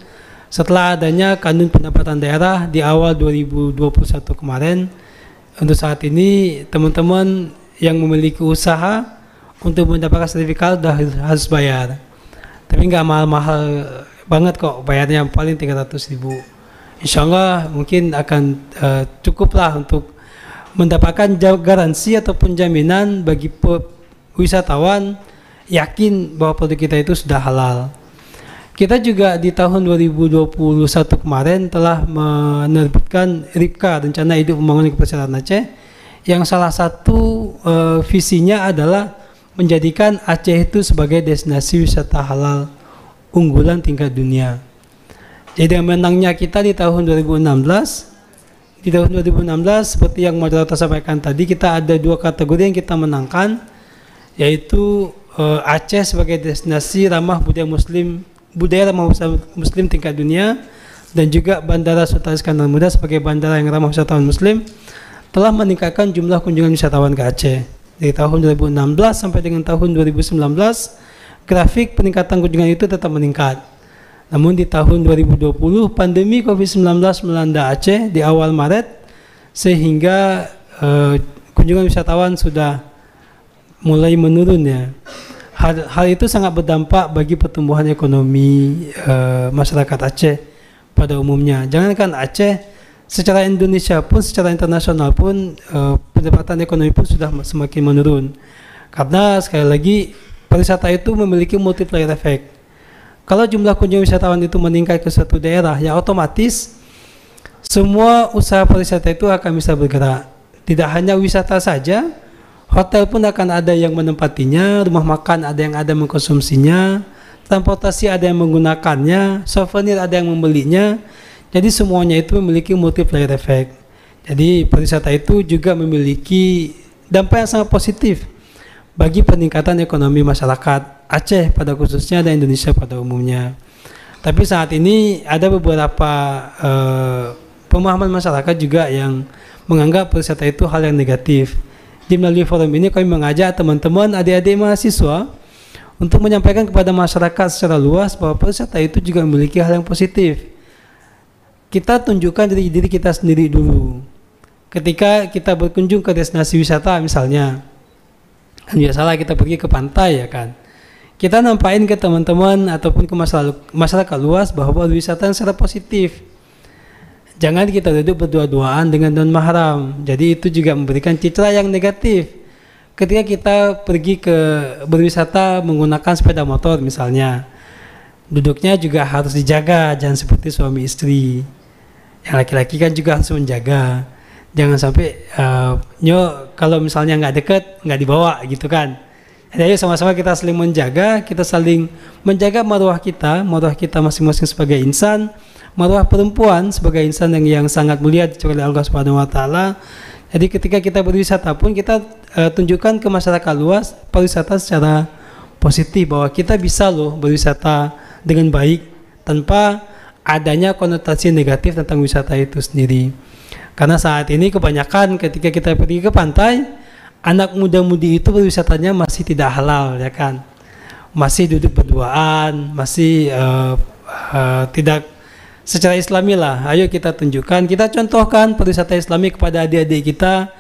setelah adanya kanun pendapatan daerah di awal 2021 kemarin, untuk saat ini teman-teman yang memiliki usaha untuk mendapatkan sertifikat sudah harus bayar. Tapi nggak mahal-mahal banget kok, bayarnya paling 300.000. Insya Allah mungkin akan cukuplah untuk mendapatkan garansi ataupun jaminan bagi wisatawan yakin bahwa produk kita itu sudah halal. Kita juga di tahun 2021 kemarin telah menerbitkan RIPKA, Rencana Hidup Pembangunan Kepesisirahan Aceh, yang salah satu visinya adalah menjadikan Aceh itu sebagai destinasi wisata halal unggulan tingkat dunia. Jadi menangnya kita di tahun 2016, seperti yang moderator sampaikan tadi, kita ada 2 kategori yang kita menangkan, yaitu Aceh sebagai destinasi ramah budaya ramah muslim tingkat dunia, dan juga Bandara Sultan Iskandar Muda sebagai bandara yang ramah wisatawan muslim, telah meningkatkan jumlah kunjungan wisatawan ke Aceh. Dari tahun 2016 sampai dengan tahun 2019, grafik peningkatan kunjungan itu tetap meningkat. Namun di tahun 2020, pandemi COVID-19 melanda Aceh di awal Maret, sehingga kunjungan wisatawan sudah mulai menurun ya. Hal itu sangat berdampak bagi pertumbuhan ekonomi masyarakat Aceh pada umumnya. Jangankan Aceh, secara Indonesia pun, secara internasional pun pendapatan ekonomi pun sudah semakin menurun. Karena sekali lagi pariwisata itu memiliki multiplier effect. Kalau jumlah kunjungan wisatawan itu meningkat ke suatu daerah, ya otomatis semua usaha pariwisata itu akan bisa bergerak. Tidak hanya wisata saja, hotel pun akan ada yang menempatinya, rumah makan ada yang ada mengkonsumsinya, transportasi ada yang menggunakannya, souvenir ada yang membelinya. Jadi semuanya itu memiliki multiplier effect. Jadi pariwisata itu juga memiliki dampak yang sangat positif bagi peningkatan ekonomi masyarakat Aceh pada khususnya dan Indonesia pada umumnya. Tapi saat ini ada beberapa pemahaman masyarakat juga yang menganggap pariwisata itu hal yang negatif. Di melalui forum ini kami mengajak teman-teman adik-adik mahasiswa untuk menyampaikan kepada masyarakat secara luas bahwa pariwisata itu juga memiliki hal yang positif. Kita tunjukkan diri kita sendiri dulu. Ketika kita berkunjung ke destinasi wisata misalnya, kan biasalah kita pergi ke pantai ya kan. Kita nampain ke teman-teman ataupun ke masyarakat luas bahwa wisata yang secara positif. Jangan kita duduk berdua-duaan dengan non-mahram. Jadi itu juga memberikan citra yang negatif. Ketika kita pergi ke berwisata menggunakan sepeda motor misalnya, duduknya juga harus dijaga, jangan seperti suami istri. Yang laki-laki kan juga harus menjaga. Jangan sampai kalau misalnya nggak deket, nggak dibawa gitu kan. Jadi sama-sama kita saling menjaga, kita saling menjaga marwah kita masing-masing sebagai insan, marwah perempuan sebagai insan yang sangat mulia diciptakan oleh Allah Subhanahu wa taala. Jadi ketika kita berwisata pun kita tunjukkan ke masyarakat luas pariwisata secara positif bahwa kita bisa loh berwisata dengan baik tanpa adanya konotasi negatif tentang wisata itu sendiri. Karena saat ini kebanyakan ketika kita pergi ke pantai, anak muda-mudi itu berwisatanya masih tidak halal ya kan. Masih duduk berduaan, masih tidak secara islami lah. Ayo kita tunjukkan, kita contohkan pariwisata islami kepada adik-adik kita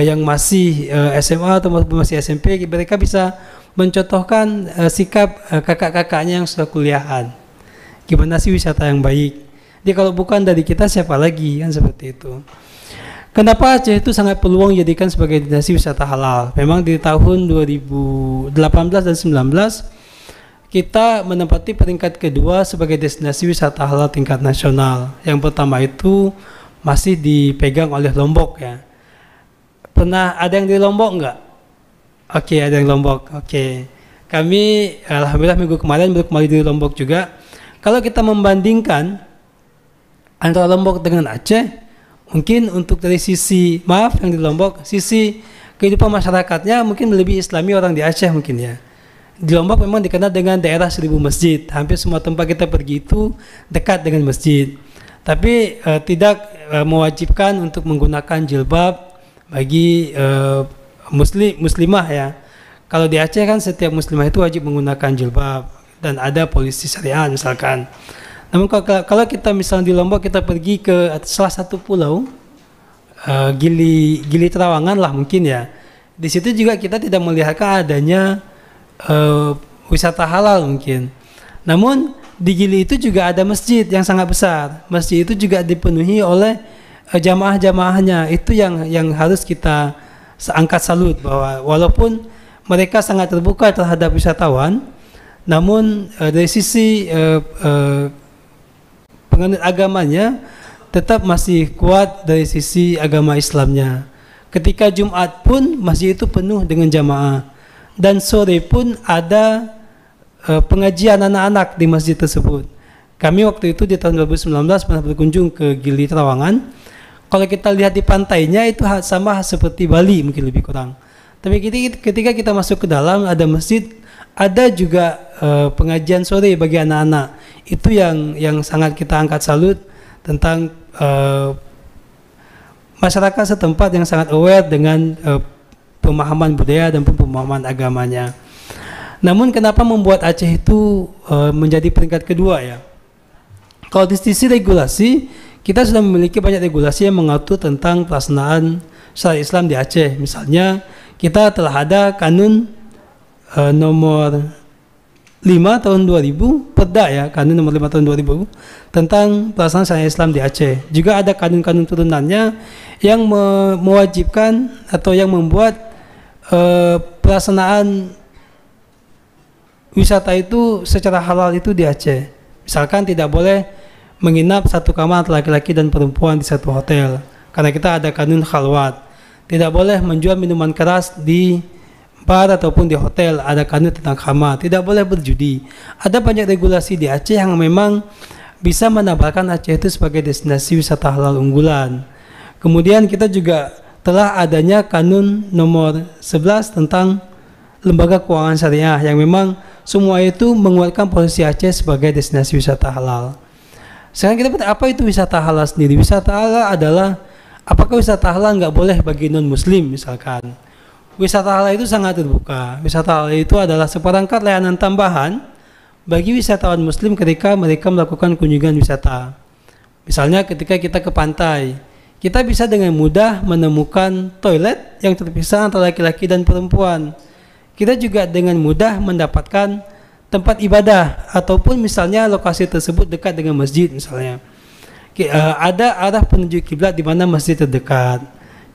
yang masih SMA atau masih SMP. Mereka bisa mencontohkan sikap kakak-kakaknya yang sudah kuliahan. Gimana sih wisata yang baik? Jadi kalau bukan dari kita siapa lagi kan seperti itu. Kenapa Aceh itu sangat peluang dijadikan sebagai destinasi wisata halal? Memang di tahun 2018 dan 2019 kita menempati peringkat kedua sebagai destinasi wisata halal tingkat nasional. Yang pertama itu masih dipegang oleh Lombok ya. Pernah ada yang di Lombok enggak? Oke, ada yang Lombok. Oke. Kami alhamdulillah minggu kemarin baru kembali di Lombok juga. Kalau kita membandingkan antara Lombok dengan Aceh, mungkin untuk dari sisi yang di Lombok, sisi kehidupan masyarakatnya mungkin lebih Islami orang di Aceh mungkin ya. Di Lombok memang dikenal dengan daerah 1000 masjid. Hampir semua tempat kita pergi itu dekat dengan masjid. Tapi tidak mewajibkan untuk menggunakan jilbab bagi muslimah ya. Kalau di Aceh kan setiap muslimah itu wajib menggunakan jilbab dan ada polisi syariat misalkan. Namun kalau kita misalnya di Lombok kita pergi ke salah satu pulau Gili Trawangan lah mungkin ya. Di situ juga kita tidak melihat adanya wisata halal mungkin. Namun di Gili itu juga ada masjid yang sangat besar. Masjid itu juga dipenuhi oleh jamaah-jamaahnya. Itu yang harus kita angkat salut bahwa walaupun mereka sangat terbuka terhadap wisatawan, namun dari sisi penganut agamanya tetap masih kuat dari sisi agama Islamnya. Ketika Jumat pun masjid itu penuh dengan jamaah dan sore pun ada pengajian anak-anak di masjid tersebut. Kami waktu itu di tahun 2019 pernah berkunjung ke Gili Trawangan. Kalau kita lihat di pantainya itu sama seperti Bali mungkin lebih kurang. Tapi ketika kita masuk ke dalam ada masjid, ada juga pengajian sore bagi anak-anak. Itu yang sangat kita angkat salut tentang masyarakat setempat yang sangat aware dengan pemahaman budaya dan pemahaman agamanya. Namun kenapa membuat Aceh itu menjadi peringkat kedua ya? Kalau di sisi regulasi, kita sudah memiliki banyak regulasi yang mengatur tentang pelaksanaan syariat Islam di Aceh. Misalnya kita telah ada kanun nomor 5 tahun 2000, Perda ya, kanun nomor 5 tahun 2000 tentang pelaksanaan syariat Islam di Aceh. Juga ada kanun-kanun turunannya yang mewajibkan atau yang membuat pelaksanaan wisata itu secara halal itu di Aceh. Misalkan tidak boleh menginap satu kamar laki-laki dan perempuan di satu hotel karena kita ada kanun khalwat. Tidak boleh menjual minuman keras di bar ataupun di hotel, ada kanun tentang khamar. Tidak boleh berjudi. Ada banyak regulasi di Aceh yang memang bisa menampilkan Aceh itu sebagai destinasi wisata halal unggulan. Kemudian kita juga telah adanya kanun nomor 11 tentang lembaga keuangan syariah yang memang semua itu menguatkan posisi Aceh sebagai destinasi wisata halal. Sekarang kita bertanya, apa itu wisata halal sendiri? Wisata halal adalah, apakah wisata halal nggak boleh bagi non-muslim misalkan? Wisata halal itu sangat terbuka. Wisata halal itu adalah seperangkat layanan tambahan bagi wisatawan muslim ketika mereka melakukan kunjungan wisata. Misalnya ketika kita ke pantai, kita bisa dengan mudah menemukan toilet yang terpisah antara laki-laki dan perempuan. Kita juga dengan mudah mendapatkan tempat ibadah ataupun misalnya lokasi tersebut dekat dengan masjid misalnya. Ada arah penuju kiblat di mana masjid terdekat.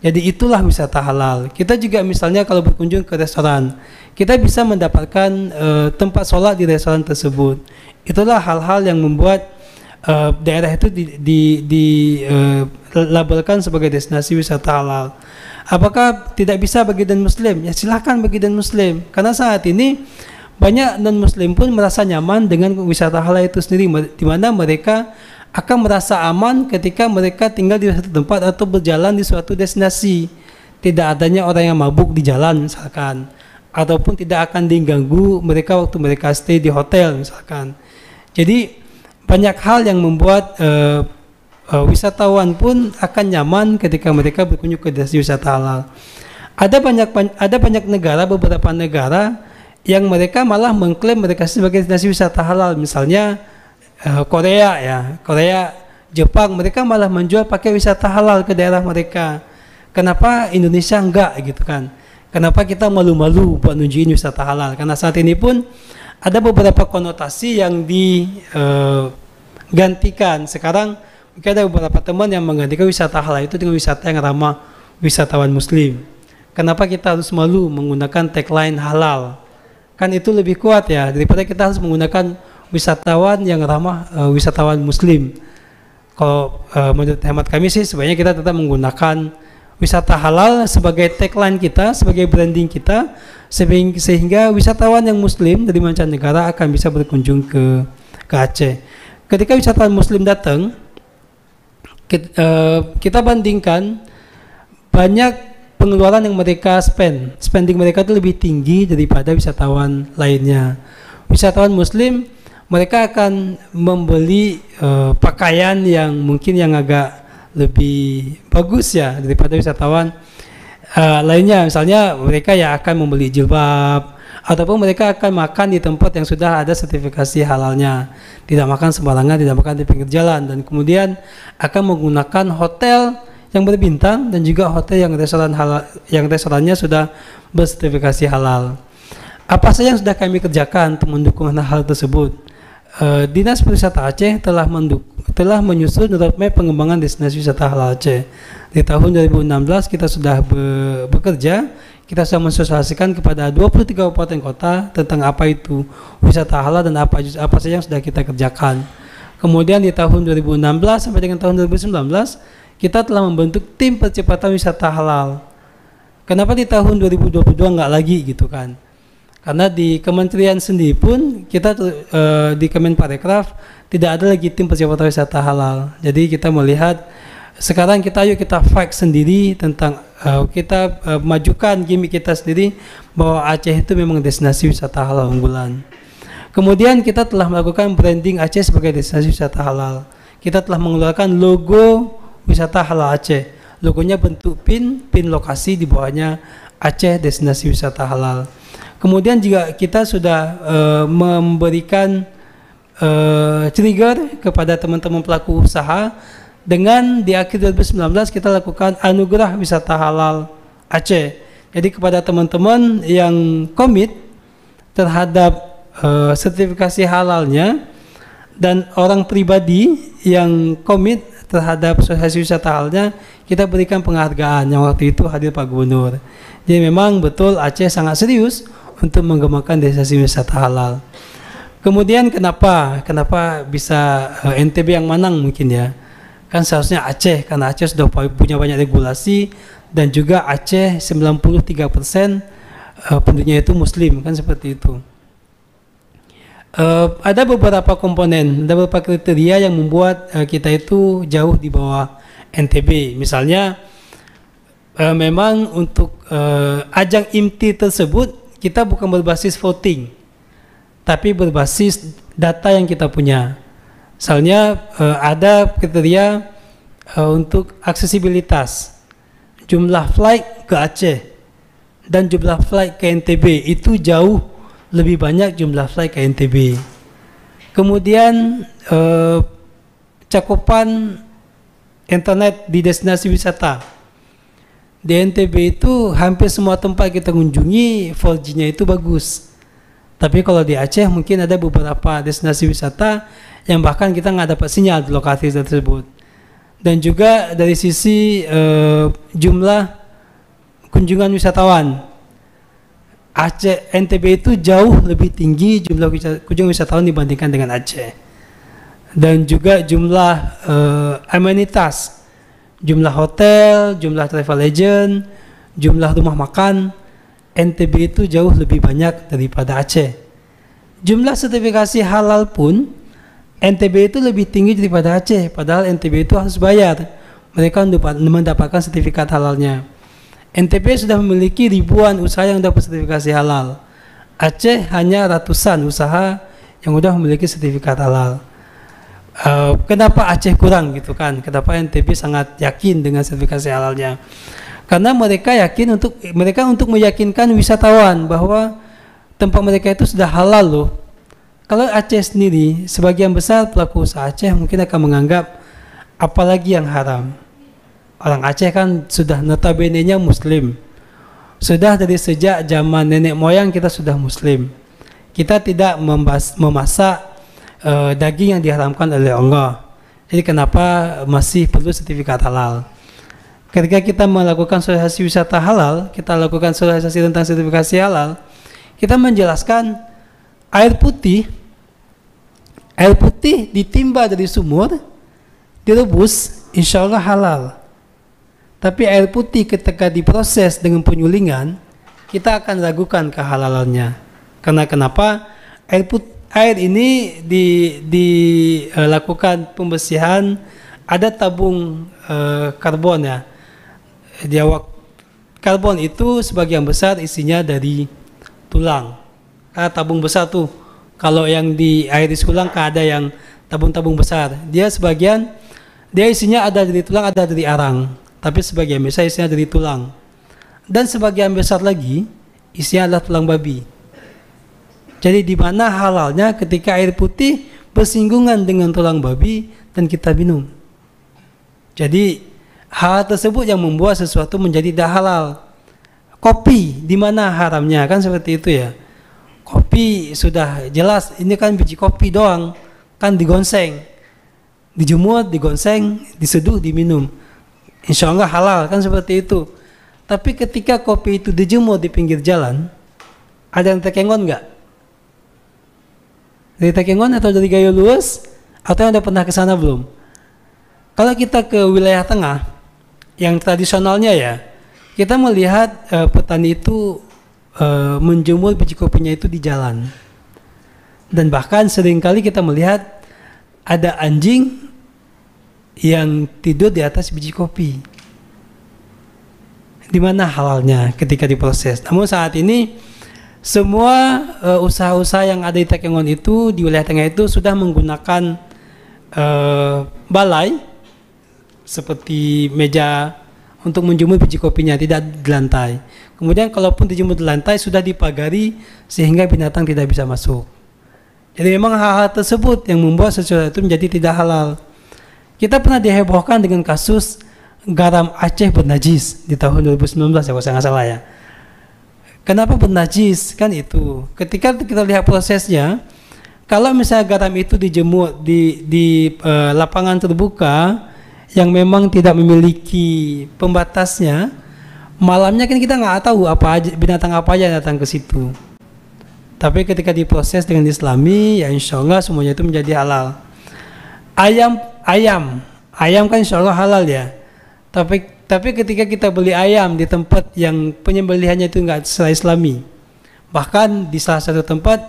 Jadi itulah wisata halal. Kita juga misalnya kalau berkunjung ke restoran, kita bisa mendapatkan tempat sholat di restoran tersebut. Itulah hal-hal yang membuat daerah itu dilabelkan sebagai destinasi wisata halal. Apakah tidak bisa bagi non muslim? Ya silakan bagi non muslim. Karena saat ini banyak non muslim pun merasa nyaman dengan wisata halal itu sendiri, di mana mereka akan merasa aman ketika mereka tinggal di suatu tempat atau berjalan di suatu destinasi. Tidak adanya orang yang mabuk di jalan misalkan, ataupun tidak akan diganggu mereka waktu mereka stay di hotel misalkan. Jadi banyak hal yang membuat wisatawan pun akan nyaman ketika mereka berkunjung ke destinasi wisata halal. Ada banyak negara, beberapa negara yang mereka malah mengklaim mereka sebagai destinasi wisata halal. Misalnya Korea ya, Korea, Jepang, mereka malah menjual pakai wisata halal ke daerah mereka. Kenapa Indonesia enggak gitu kan? Kenapa kita malu-malu buat nunjukin wisata halal? Karena saat ini pun ada beberapa konotasi yang digantikan. Sekarang mungkin ada beberapa teman yang menggantikan wisata halal itu dengan wisata yang ramah wisatawan muslim. Kenapa kita harus malu menggunakan tagline halal? Kan itu lebih kuat ya daripada kita harus menggunakan wisatawan yang ramah wisatawan muslim. Kalau menurut hemat kami sih sebenarnya kita tetap menggunakan wisata halal sebagai tagline kita, sebagai branding kita, sehingga wisatawan yang muslim dari mancanegara akan bisa berkunjung ke Aceh. Ketika wisatawan muslim datang, kita bandingkan banyak pengeluaran yang mereka spending mereka itu lebih tinggi daripada wisatawan lainnya. Wisatawan muslim mereka akan membeli pakaian yang mungkin yang agak lebih bagus ya daripada wisatawan lainnya. Misalnya mereka ya akan membeli jilbab, ataupun mereka akan makan di tempat yang sudah ada sertifikasi halalnya, tidak makan sembarangan, tidak makan di pinggir jalan, dan kemudian akan menggunakan hotel yang berbintang dan juga hotel yang restoran halal, yang restorannya sudah bersertifikasi halal. Apa saja yang sudah kami kerjakan untuk mendukung hal tersebut? Dinas Pariwisata Aceh telah menyusun roadmap pengembangan destinasi wisata halal Aceh. Di tahun 2016 kita sudah bekerja, kita sudah mensosialisasikan kepada 23 kabupaten kota tentang apa itu wisata halal dan apa saja yang sudah kita kerjakan. Kemudian di tahun 2016 sampai dengan tahun 2019 kita telah membentuk tim percepatan wisata halal. Kenapa di tahun 2022 nggak lagi gitu kan? Karena di kementerian sendiri pun kita di Kemenparekraf tidak ada lagi tim percepatan wisata halal. Jadi kita melihat sekarang kita fight sendiri tentang kita majukan gimmick kita sendiri bahwa Aceh itu memang destinasi wisata halal unggulan. Kemudian kita telah melakukan branding Aceh sebagai destinasi wisata halal. Kita telah mengeluarkan logo wisata halal Aceh. Logonya bentuk pin lokasi, di bawahnya Aceh destinasi wisata halal. Kemudian juga kita sudah memberikan trigger kepada teman-teman pelaku usaha dengan di akhir 2019 kita lakukan anugerah wisata halal Aceh. Jadi kepada teman-teman yang komit terhadap sertifikasi halalnya dan orang pribadi yang komit terhadap asosiasi wisata halalnya, kita berikan penghargaan yang waktu itu hadir Pak Gubernur. Jadi memang betul Aceh sangat serius untuk mengembangkan destinasi wisata halal. Kemudian kenapa bisa NTB yang menang mungkin ya? Kan seharusnya Aceh, karena Aceh sudah punya banyak regulasi dan juga Aceh 93% penduduknya itu Muslim, kan seperti itu. Ada beberapa komponen, ada beberapa kriteria yang membuat kita itu jauh di bawah NTB. Misalnya memang untuk ajang IMTI tersebut kita bukan berbasis voting, tapi berbasis data yang kita punya. Misalnya ada kriteria untuk aksesibilitas, jumlah flight ke Aceh dan jumlah flight ke NTB itu jauh lebih banyak jumlah flight ke NTB. Kemudian cakupan internet di destinasi wisata. Di NTB itu hampir semua tempat kita kunjungi 4G-nya itu bagus. Tapi kalau di Aceh mungkin ada beberapa destinasi wisata yang bahkan kita nggak dapat sinyal di lokasi tersebut. Dan juga dari sisi jumlah kunjungan wisatawan, Aceh NTB itu jauh lebih tinggi jumlah kunjungan wisatawan dibandingkan dengan Aceh. Dan juga jumlah amenitas, jumlah hotel, jumlah travel agent, jumlah rumah makan, NTB itu jauh lebih banyak daripada Aceh. Jumlah sertifikasi halal pun NTB itu lebih tinggi daripada Aceh, padahal NTB itu harus bayar. Mereka mendapatkan sertifikat halalnya. NTB sudah memiliki ribuan usaha yang dapat sertifikasi halal. Aceh hanya ratusan usaha yang sudah memiliki sertifikat halal. Kenapa Aceh kurang gitu kan? Kenapa NTB sangat yakin dengan sertifikasi halalnya? Karena mereka yakin untuk meyakinkan wisatawan bahwa tempat mereka itu sudah halal loh. Kalau Aceh sendiri, sebagian besar pelaku usaha Aceh mungkin akan menganggap apalagi yang haram. Orang Aceh kan sudah notabene-nya Muslim. Sudah dari sejak zaman nenek moyang kita sudah Muslim. Kita tidak memasak daging yang diharamkan oleh Allah. Jadi kenapa masih perlu sertifikat halal? Ketika kita melakukan sosialisasi wisata halal, kita lakukan sosialisasi tentang sertifikasi halal, kita menjelaskan air putih ditimba dari sumur, direbus, insya Allah halal. Tapi air putih ketika diproses dengan penyulingan, kita akan ragukan kehalalannya. Karena kenapa? Air ini dilakukan pembersihan, ada tabung karbon ya. Di awak karbon itu sebagian besar isinya dari tulang. Tabung besar tuh. Kalau yang di air isi ulang ada yang tabung-tabung besar. Dia isinya ada dari tulang, ada dari arang. Tapi sebagian besar isinya dari tulang. Dan sebagian besar lagi isinya adalah tulang babi. Jadi di mana halalnya ketika air putih bersinggungan dengan tulang babi dan kita minum. Jadi hal tersebut yang membuat sesuatu menjadi tidak halal. Kopi, di mana haramnya? Kan seperti itu ya. Kopi sudah jelas, ini kan biji kopi doang, kan digonseng, dijemur, digonseng, diseduh, diminum. Insya Allah halal, kan seperti itu. Tapi ketika kopi itu dijemur di pinggir jalan, ada yang terkengon nggak? Dari Takengon atau dari Gayo Luas? Atau yang udah pernah ke sana belum? Kalau kita ke wilayah tengah, yang tradisionalnya ya, kita melihat petani itu menjemur biji kopinya itu di jalan. Dan bahkan seringkali kita melihat ada anjing yang tidur di atas biji kopi. Di mana halalnya ketika diproses? Namun saat ini semua usaha-usaha yang ada di Takengon itu, di wilayah tengah itu sudah menggunakan balai seperti meja untuk menjemur biji kopinya, tidak di lantai. Kemudian kalaupun dijemur di lantai sudah dipagari sehingga binatang tidak bisa masuk. Jadi memang hal-hal tersebut yang membuat sesuatu itu menjadi tidak halal. Kita pernah dihebohkan dengan kasus garam Aceh bernajis di tahun 2019 ya, kalau saya nggak salah ya. Kenapa bernajis? Kan itu. Ketika kita lihat prosesnya, kalau misalnya garam itu dijemur di lapangan terbuka yang memang tidak memiliki pembatasnya, malamnya kan kita nggak tahu apa aja, binatang apa aja yang datang ke situ. Tapi ketika diproses dengan Islami, ya insya Allah semuanya itu menjadi halal. Ayam kan insya Allah halal ya. Tapi ketika kita beli ayam di tempat yang penyembelihannya itu nggak secara Islami, bahkan di salah satu tempat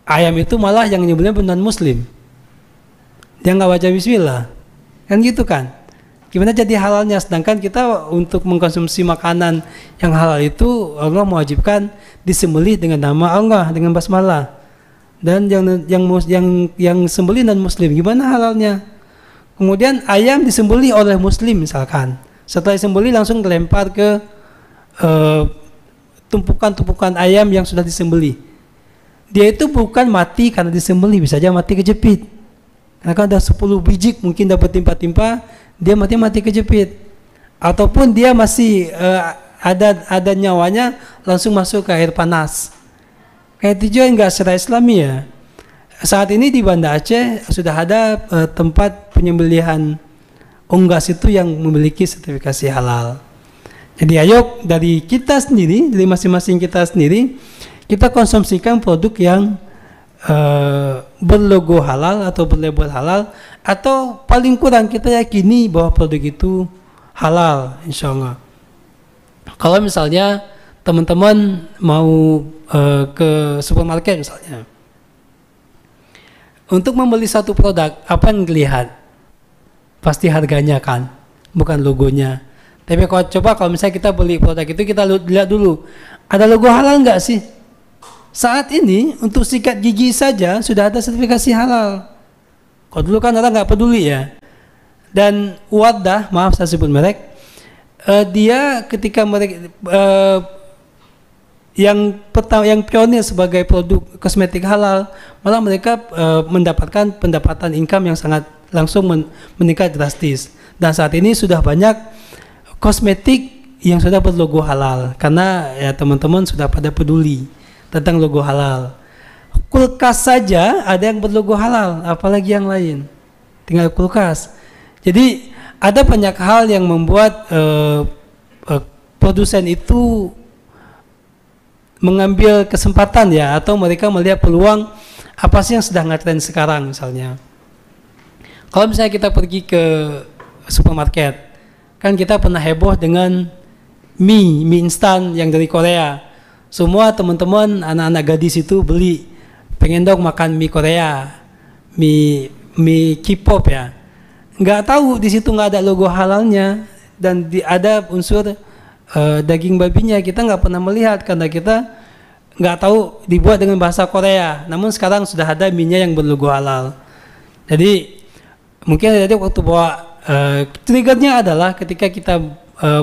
ayam itu malah yang nyembelihnya non Muslim, dia nggak baca Bismillah, kan gitu kan? Gimana jadi halalnya? Sedangkan kita untuk mengkonsumsi makanan yang halal itu Allah mewajibkan disembelih dengan nama Allah, dengan basmalah. Dan yang sembelih non Muslim, gimana halalnya? Kemudian ayam disembelih oleh Muslim misalkan. Setelah disembelih langsung dilempar ke tumpukan-tumpukan ayam yang sudah disembelih. Dia itu bukan mati karena disembelih, bisa aja mati kejepit. Karena kan ada 10 biji mungkin dapat timpa-timpa, dia mati kejepit. Ataupun dia masih ada nyawanya, langsung masuk ke air panas. Kayak itu juga enggak secara Islami ya. Saat ini di Banda Aceh sudah ada tempat penyembelihan unggas itu yang memiliki sertifikasi halal. Jadi ayo dari kita sendiri, dari masing-masing kita sendiri, kita konsumsikan produk yang berlogo halal atau berlabel halal, atau paling kurang kita yakini bahwa produk itu halal, insya Allah. Kalau misalnya teman-teman mau ke supermarket misalnya, untuk membeli satu produk, apa yang dilihat? Pasti harganya kan, bukan logonya. Tapi kalau misalnya kita beli produk itu, kita lihat dulu, ada logo halal nggak sih? Saat ini untuk sikat gigi saja sudah ada sertifikasi halal. Kalau dulu kan orang nggak peduli ya. Dan Wardah, maaf saya sebut merek, dia ketika mereka yang pionir sebagai produk kosmetik halal, malah mereka mendapatkan pendapatan income yang sangat langsung meningkat drastis. Dan saat ini sudah banyak kosmetik yang sudah berlogo halal, karena ya teman-teman sudah pada peduli tentang logo halal. Kulkas saja ada yang berlogo halal, apalagi yang lain. Tinggal kulkas. Jadi ada banyak hal yang membuat produsen itu mengambil kesempatan ya, atau mereka melihat peluang apa sih yang sedang ngetren sekarang misalnya. Kalau misalnya kita pergi ke supermarket, kan kita pernah heboh dengan mie instan yang dari Korea. Semua teman-teman anak-anak gadis itu beli, pengen dong makan mie Korea, mie K-pop ya. Nggak tahu di situ nggak ada logo halalnya, dan ada unsur daging babinya. Kita nggak pernah melihat karena kita nggak tahu dibuat dengan bahasa Korea. Namun sekarang sudah ada mie-nya yang berlogo halal. Jadi mungkin ada waktu bawa triggernya adalah ketika kita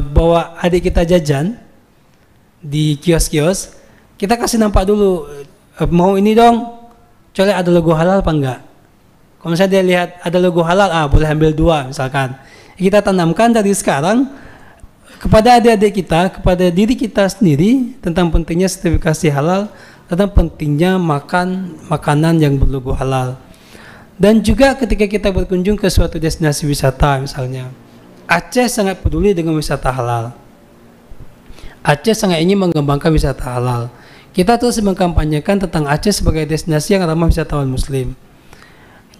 bawa adik kita jajan di kios-kios, kita kasih nampak dulu, mau ini dong, coba ada logo halal apa enggak. Kalau misalnya dia lihat ada logo halal, boleh ambil 2 misalkan. Kita tanamkan dari sekarang kepada adik-adik kita, kepada diri kita sendiri, tentang pentingnya sertifikasi halal, tentang pentingnya makan makanan yang berlogo halal. Dan juga ketika kita berkunjung ke suatu destinasi wisata misalnya, Aceh sangat peduli dengan wisata halal. Aceh sangat ingin mengembangkan wisata halal. Kita terus mengkampanyekan tentang Aceh sebagai destinasi yang ramah wisatawan muslim.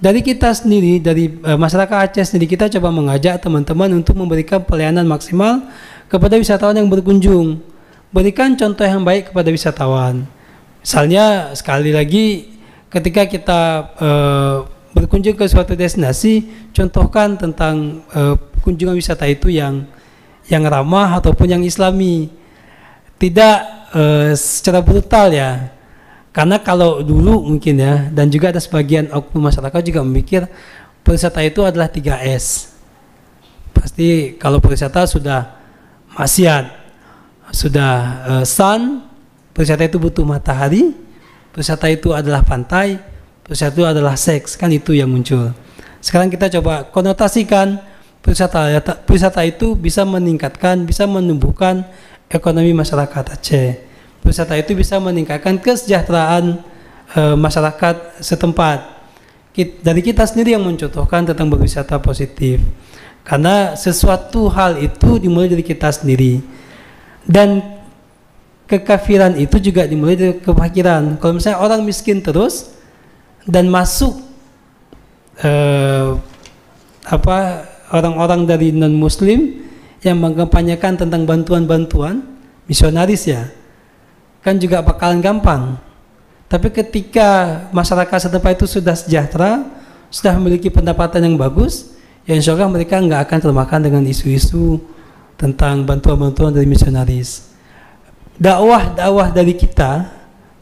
Dari kita sendiri, dari masyarakat Aceh sendiri, kita coba mengajak teman-teman untuk memberikan pelayanan maksimal kepada wisatawan yang berkunjung. Berikan contoh yang baik kepada wisatawan. Misalnya sekali lagi ketika kita berkunjung ke suatu destinasi, contohkan tentang kunjungan wisata itu yang ramah ataupun yang Islami. Tidak secara brutal ya, karena kalau dulu mungkin ya, dan juga ada sebagian oknum masyarakat juga memikir pariwisata itu adalah 3S. Pasti kalau pariwisata sudah maksiat, sudah sun, pariwisata itu butuh matahari, pariwisata itu adalah pantai, pariwisata itu adalah seks, kan itu yang muncul. Sekarang kita coba konotasikan pariwisata itu bisa meningkatkan, bisa menumbuhkan ekonomi masyarakat Aceh. pariwisata itu bisa meningkatkan kesejahteraan masyarakat setempat. Dari kita sendiri yang mencontohkan tentang berwisata positif, karena sesuatu hal itu dimulai dari kita sendiri, dan kekafiran itu juga dimulai dari kefakiran. Kalau misalnya orang miskin terus dan masuk orang-orang dari non muslim yang mengkampanyekan tentang bantuan-bantuan misionaris, ya kan juga bakalan gampang. Tapi ketika masyarakat setempat itu sudah sejahtera, sudah memiliki pendapatan yang bagus, ya insya Allah mereka nggak akan termakan dengan isu-isu tentang bantuan-bantuan dari misionaris. Dakwah dari kita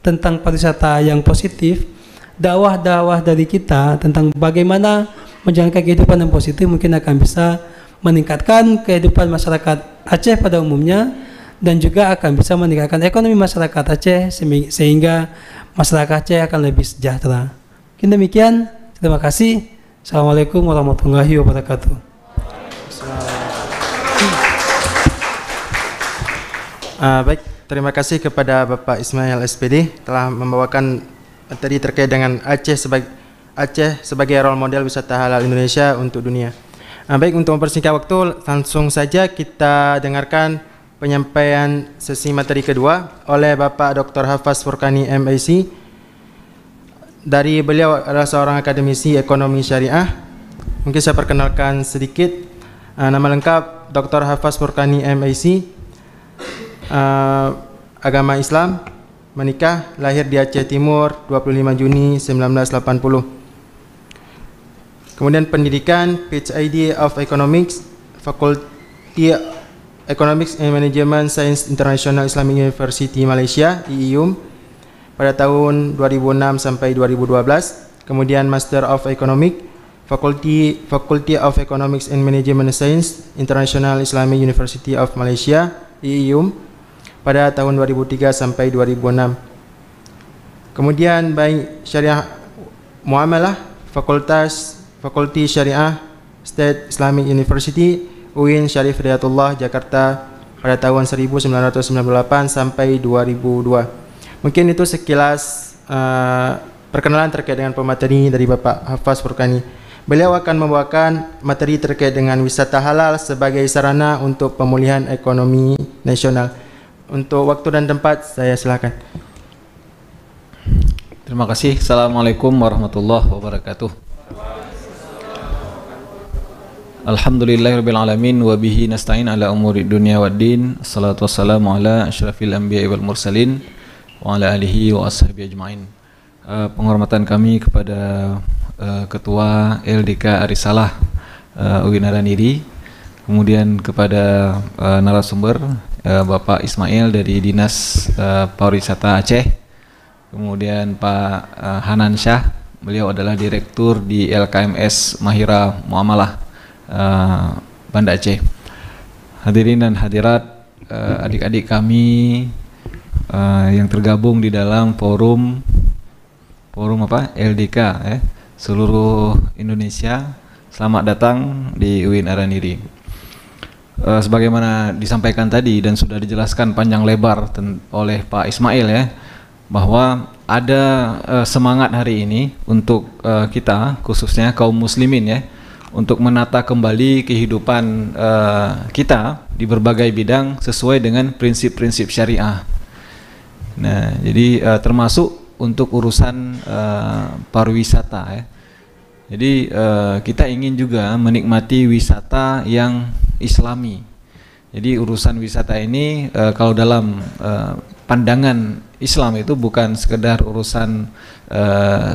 tentang pariwisata yang positif, dakwah dari kita tentang bagaimana menjalankan kehidupan yang positif mungkin akan bisa meningkatkan kehidupan masyarakat Aceh pada umumnya, dan juga akan bisa meningkatkan ekonomi masyarakat Aceh sehingga masyarakat Aceh akan lebih sejahtera. Mungkin demikian, terima kasih. Assalamualaikum warahmatullahi wabarakatuh. Baik, terima kasih kepada Bapak Ismail SPD telah membawakan materi terkait dengan Aceh sebagai role model wisata halal Indonesia untuk dunia. Baik, untuk mempersingkat waktu, langsung saja kita dengarkan penyampaian sesi materi kedua oleh Bapak Dr. Hafaz Furqani MAC. Dari beliau adalah seorang akademisi ekonomi syariah. Mungkin saya perkenalkan sedikit. Nama lengkap Dr. Hafaz Furqani MAC. Agama Islam, menikah, lahir di Aceh Timur 25 Juni 1980. Kemudian pendidikan PhD of Economics, Fakulti Economics and Management Science International Islamic University Malaysia, IIUM, pada tahun 2006 sampai 2012. Kemudian Master of Economics, Faculty of Economics and Management Science International Islamic University of Malaysia, IIUM, pada tahun 2003 sampai 2006. Kemudian baik Syariah Muamalah, Fakulti Syariah State Islamic University, UIN Syarif Hidayatullah, Jakarta, pada tahun 1998 sampai 2002. Mungkin itu sekilas perkenalan terkait dengan pemateri dari Bapak Hafaz Furqani. Beliau akan membawakan materi terkait dengan wisata halal sebagai sarana untuk pemulihan ekonomi nasional. Untuk waktu dan tempat, saya silakan. Terima kasih. Assalamualaikum warahmatullahi wabarakatuh. Alhamdulillahirabbil alamin wa bihi nasta'in ala umuri dunya waddin. Wassalatu wassalamu ala asyrafil anbiya'i wal mursalin wa ala alihi wa ashabihi ajmain. Penghormatan kami kepada Ketua LDK Arisalah UIN Araniri, kemudian kepada narasumber Bapak Ismail dari Dinas Pariwisata Aceh, kemudian Pak Hanan Syah, beliau adalah Direktur di LKMS Mahira Muamalah Banda Aceh. Hadirin dan hadirat, adik-adik kami yang tergabung di dalam forum LDK seluruh Indonesia, selamat datang di UIN Araniri. Sebagaimana disampaikan tadi dan sudah dijelaskan panjang lebar oleh Pak Ismail, ya, bahwa ada semangat hari ini untuk kita, khususnya kaum muslimin, ya, untuk menata kembali kehidupan kita di berbagai bidang sesuai dengan prinsip-prinsip syariah. Nah, jadi termasuk untuk urusan pariwisata, ya. Jadi kita ingin juga menikmati wisata yang Islami. Jadi urusan wisata ini kalau dalam pandangan Islam itu bukan sekedar urusan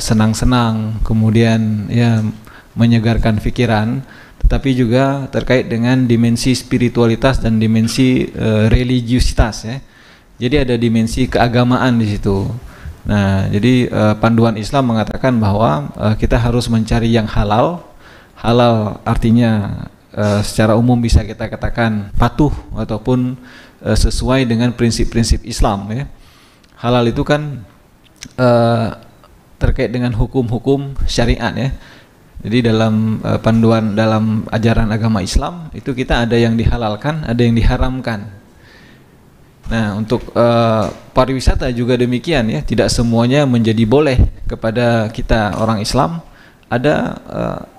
senang-senang, kemudian ya menyegarkan pikiran, tetapi juga terkait dengan dimensi spiritualitas dan dimensi religiusitas, ya. Jadi ada dimensi keagamaan di situ. Nah, jadi panduan Islam mengatakan bahwa kita harus mencari yang halal. Halal artinya secara umum bisa kita katakan patuh ataupun sesuai dengan prinsip-prinsip Islam, ya. Halal itu kan terkait dengan hukum-hukum syariat, ya. Jadi dalam panduan dalam ajaran agama Islam itu kita ada yang dihalalkan, ada yang diharamkan. Nah, untuk pariwisata juga demikian ya, tidak semuanya menjadi boleh kepada kita orang Islam. Ada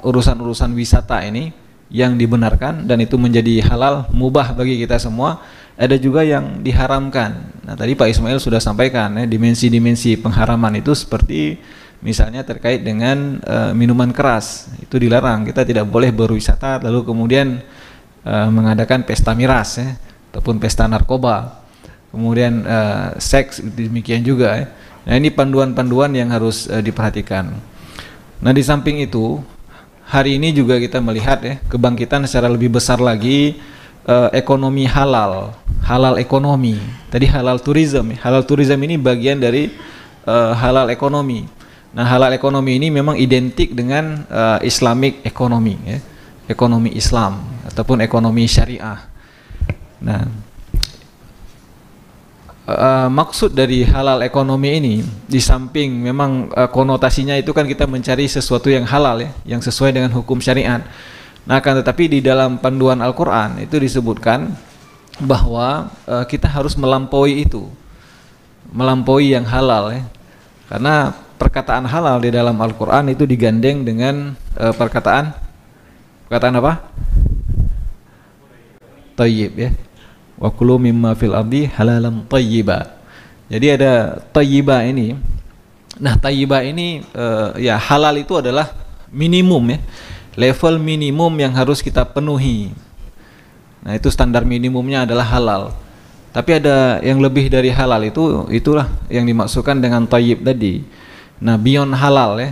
urusan-urusan wisata ini yang dibenarkan dan itu menjadi halal, mubah bagi kita semua. Ada juga yang diharamkan. Nah, tadi Pak Ismail sudah sampaikan ya, dimensi-dimensi pengharaman itu seperti misalnya terkait dengan minuman keras, itu dilarang. Kita tidak boleh berwisata lalu kemudian mengadakan pesta miras ya, ataupun pesta narkoba. Kemudian seks demikian juga ya. Nah, ini panduan-panduan yang harus diperhatikan. Nah, di samping itu hari ini juga kita melihat ya kebangkitan secara lebih besar lagi ekonomi halal, halal ekonomi. Tadi halal tourism, halal tourism ini bagian dari halal ekonomi. Nah, halal ekonomi ini memang identik dengan Islamic ekonomi ya, ekonomi Islam ataupun ekonomi syariah. Nah, maksud dari halal ekonomi ini di samping memang konotasinya itu kan kita mencari sesuatu yang halal ya, yang sesuai dengan hukum syariat. Nah, akan tetapi di dalam panduan Al-Quran itu disebutkan bahwa kita harus melampaui itu, melampaui yang halal ya. Karena perkataan halal di dalam Al-Quran itu digandeng dengan perkataan apa? Thayyib ya. Wa kulu mimma fil ardi halalan thayyiba. Jadi ada thayyiba ini. Nah, thayyiba ini ya halal itu adalah minimum ya. Level minimum yang harus kita penuhi. Nah, itu standar minimumnya adalah halal. Tapi ada yang lebih dari halal itulah yang dimaksudkan dengan thayyib tadi. Nah, beyond halal ya.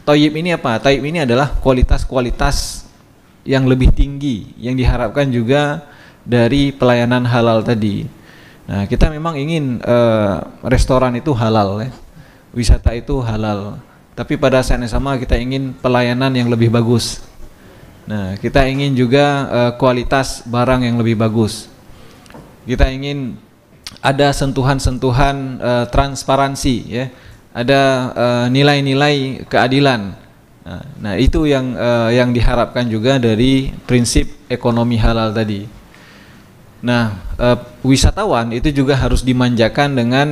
Thayyib ini apa? Thayyib ini adalah kualitas-kualitas yang lebih tinggi yang diharapkan juga dari pelayanan halal tadi. Nah, kita memang ingin restoran itu halal ya, wisata itu halal. Tapi pada saat yang sama kita ingin pelayanan yang lebih bagus. Nah, kita ingin juga kualitas barang yang lebih bagus. Kita ingin ada sentuhan-sentuhan transparansi ya, ada nilai-nilai keadilan. Nah, itu yang diharapkan juga dari prinsip ekonomi halal tadi. Nah, wisatawan itu juga harus dimanjakan dengan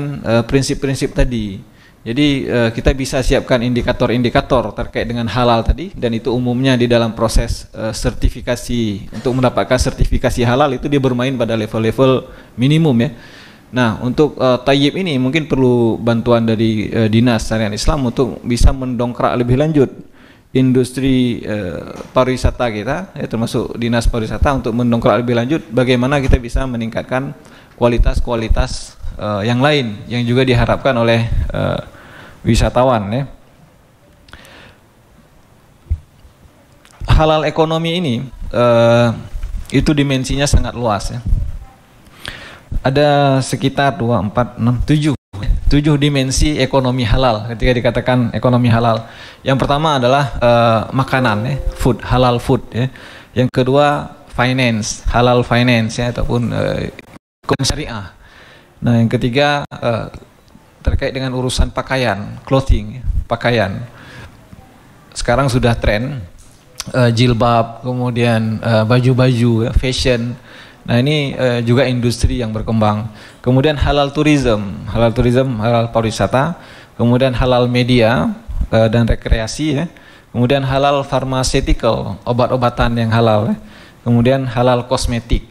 prinsip-prinsip tadi. Jadi kita bisa siapkan indikator-indikator terkait dengan halal tadi, dan itu umumnya di dalam proses sertifikasi. Untuk mendapatkan sertifikasi halal itu dia bermain pada level-level minimum ya. Nah, untuk thayyib ini mungkin perlu bantuan dari Dinas Syariat Islam untuk bisa mendongkrak lebih lanjut industri pariwisata kita ya, termasuk Dinas Pariwisata untuk mendongkrak lebih lanjut bagaimana kita bisa meningkatkan kualitas-kualitas yang lain yang juga diharapkan oleh wisatawan ya. Halal ekonomi ini itu dimensinya sangat luas ya. Ada sekitar 2, 4, 6, 7 dimensi ekonomi halal ketika dikatakan ekonomi halal. Yang pertama adalah makanan ya, food, halal food ya. Yang kedua finance, halal finance ya, ataupun ekonomi syariah. Nah, yang ketiga terkait dengan urusan pakaian, clothing, pakaian. Sekarang sudah tren jilbab, kemudian baju-baju, fashion. Nah, ini juga industri yang berkembang. Kemudian halal tourism, halal pariwisata. Kemudian halal media dan rekreasi ya. Kemudian halal pharmaceutical, obat-obatan yang halal ya. Kemudian halal kosmetik.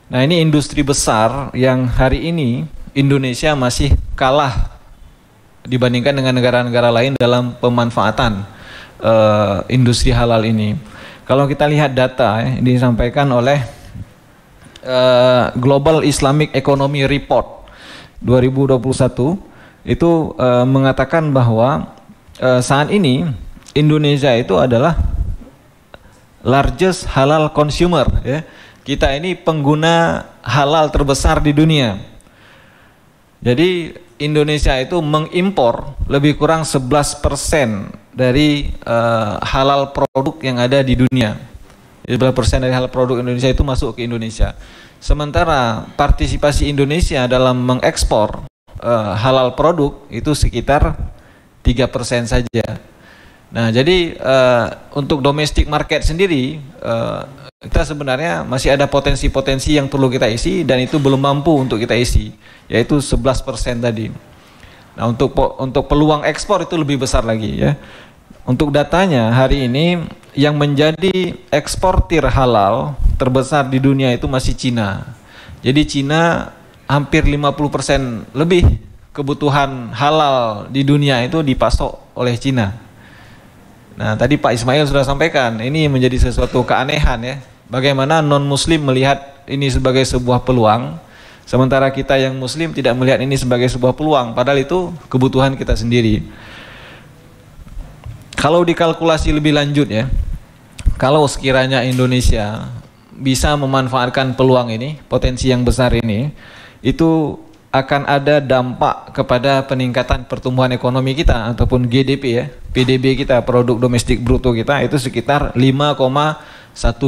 Nah, ini industri besar yang hari ini Indonesia masih kalah dibandingkan dengan negara-negara lain dalam pemanfaatan industri halal ini. Kalau kita lihat data ya, disampaikan oleh Global Islamic Economy Report 2021 itu mengatakan bahwa saat ini Indonesia itu adalah largest halal consumer ya. Kita ini pengguna halal terbesar di dunia. Jadi Indonesia itu mengimpor lebih kurang 11% dari halal produk yang ada di dunia. 11% dari halal produk Indonesia itu masuk ke Indonesia. Sementara partisipasi Indonesia dalam mengekspor halal produk itu sekitar 3% saja. Nah, jadi untuk domestic market sendiri kita sebenarnya masih ada potensi-potensi yang perlu kita isi dan itu belum mampu untuk kita isi, yaitu 11% tadi. Nah, untuk peluang ekspor itu lebih besar lagi ya. Untuk datanya hari ini yang menjadi eksportir halal terbesar di dunia itu masih Cina. Jadi Cina hampir 50% lebih kebutuhan halal di dunia itu dipasok oleh Cina. Nah, tadi Pak Ismail sudah sampaikan, ini menjadi sesuatu keanehan ya. Bagaimana non-muslim melihat ini sebagai sebuah peluang, sementara kita yang muslim tidak melihat ini sebagai sebuah peluang, padahal itu kebutuhan kita sendiri. Kalau dikalkulasi lebih lanjut ya, kalau sekiranya Indonesia bisa memanfaatkan peluang ini, potensi yang besar ini, itu akan ada dampak kepada peningkatan pertumbuhan ekonomi kita ataupun GDP ya, PDB kita, produk domestik bruto kita itu sekitar 5,1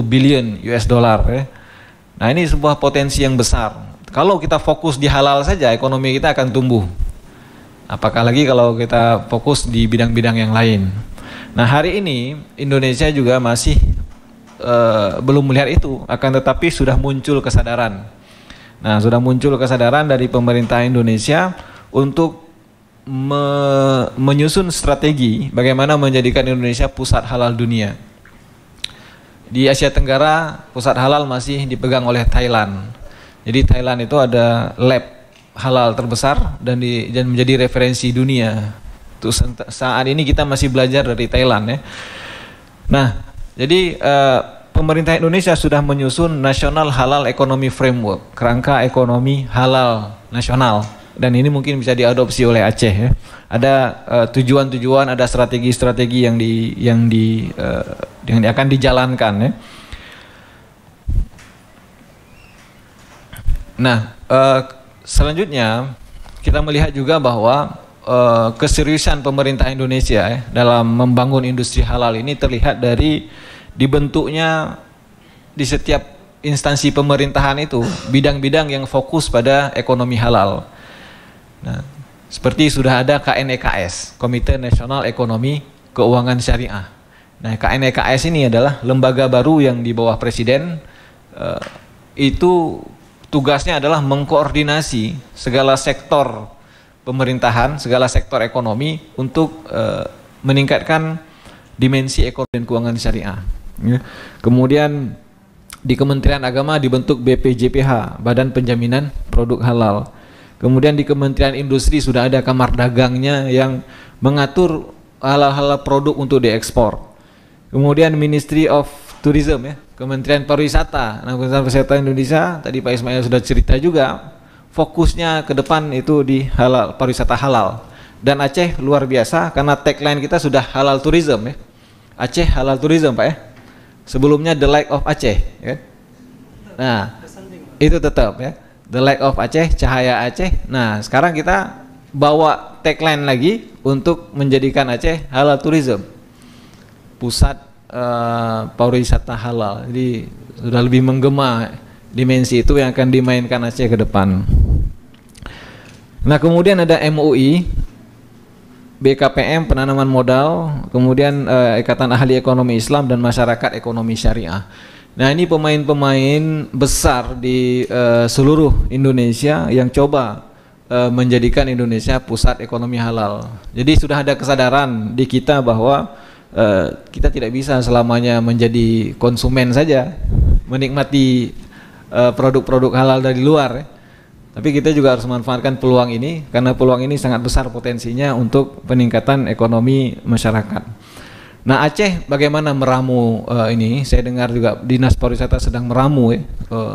billion US dollar ya. Nah, ini sebuah potensi yang besar. Kalau kita fokus di halal saja, ekonomi kita akan tumbuh. Apakah lagi kalau kita fokus di bidang-bidang yang lain. Nah, hari ini Indonesia juga masih belum melihat itu, akan tetapi sudah muncul kesadaran. Nah, sudah muncul kesadaran dari pemerintah Indonesia untuk menyusun strategi bagaimana menjadikan Indonesia pusat halal dunia. Di Asia Tenggara, pusat halal masih dipegang oleh Thailand. Jadi Thailand itu ada lab halal terbesar dan menjadi referensi dunia. Terus saat ini kita masih belajar dari Thailand ya. Nah, jadi pemerintah Indonesia sudah menyusun National Halal Economy Framework, kerangka ekonomi halal nasional, dan ini mungkin bisa diadopsi oleh Aceh ya. Ada tujuan-tujuan, ada strategi-strategi yang akan dijalankan ya. Nah, selanjutnya kita melihat juga bahwa keseriusan pemerintah Indonesia ya, dalam membangun industri halal ini terlihat dari dibentuknya di setiap instansi pemerintahan itu bidang-bidang yang fokus pada ekonomi halal. Nah, seperti sudah ada KNEKS, Komite Nasional Ekonomi Keuangan Syariah. Nah, KNEKS ini adalah lembaga baru yang di bawah Presiden, itu tugasnya adalah mengkoordinasi segala sektor pemerintahan, segala sektor ekonomi untuk meningkatkan dimensi ekonomi dan keuangan syariah. Ya. Kemudian di Kementerian Agama dibentuk BPJPH, Badan Penjaminan Produk Halal. Kemudian di Kementerian Industri sudah ada kamar dagangnya yang mengatur halal-halal produk untuk diekspor. Kemudian Ministry of Tourism ya, Kementerian Pariwisata. Nah, Kementerian Pariwisata Indonesia tadi Pak Ismail sudah cerita juga, fokusnya ke depan itu di halal, pariwisata halal. Dan Aceh luar biasa karena tagline kita sudah halal tourism ya. Aceh halal tourism Pak ya. Sebelumnya The Light of Aceh ya. Nah, itu tetap ya. The Light of Aceh, cahaya Aceh. Nah, sekarang kita bawa tagline lagi untuk menjadikan Aceh halal tourism, pusat pariwisata halal. Jadi sudah lebih menggema dimensi itu yang akan dimainkan Aceh ke depan. Nah, kemudian ada MUI, BKPM penanaman modal, kemudian Ikatan Ahli Ekonomi Islam dan Masyarakat Ekonomi Syariah. Nah, ini pemain-pemain besar di seluruh Indonesia yang coba menjadikan Indonesia pusat ekonomi halal. Jadi sudah ada kesadaran di kita bahwa kita tidak bisa selamanya menjadi konsumen saja, menikmati produk-produk halal dari luar ya. Tapi kita juga harus memanfaatkan peluang ini karena peluang ini sangat besar potensinya untuk peningkatan ekonomi masyarakat. Nah, Aceh bagaimana meramu ini? Saya dengar juga Dinas Pariwisata sedang meramu ya,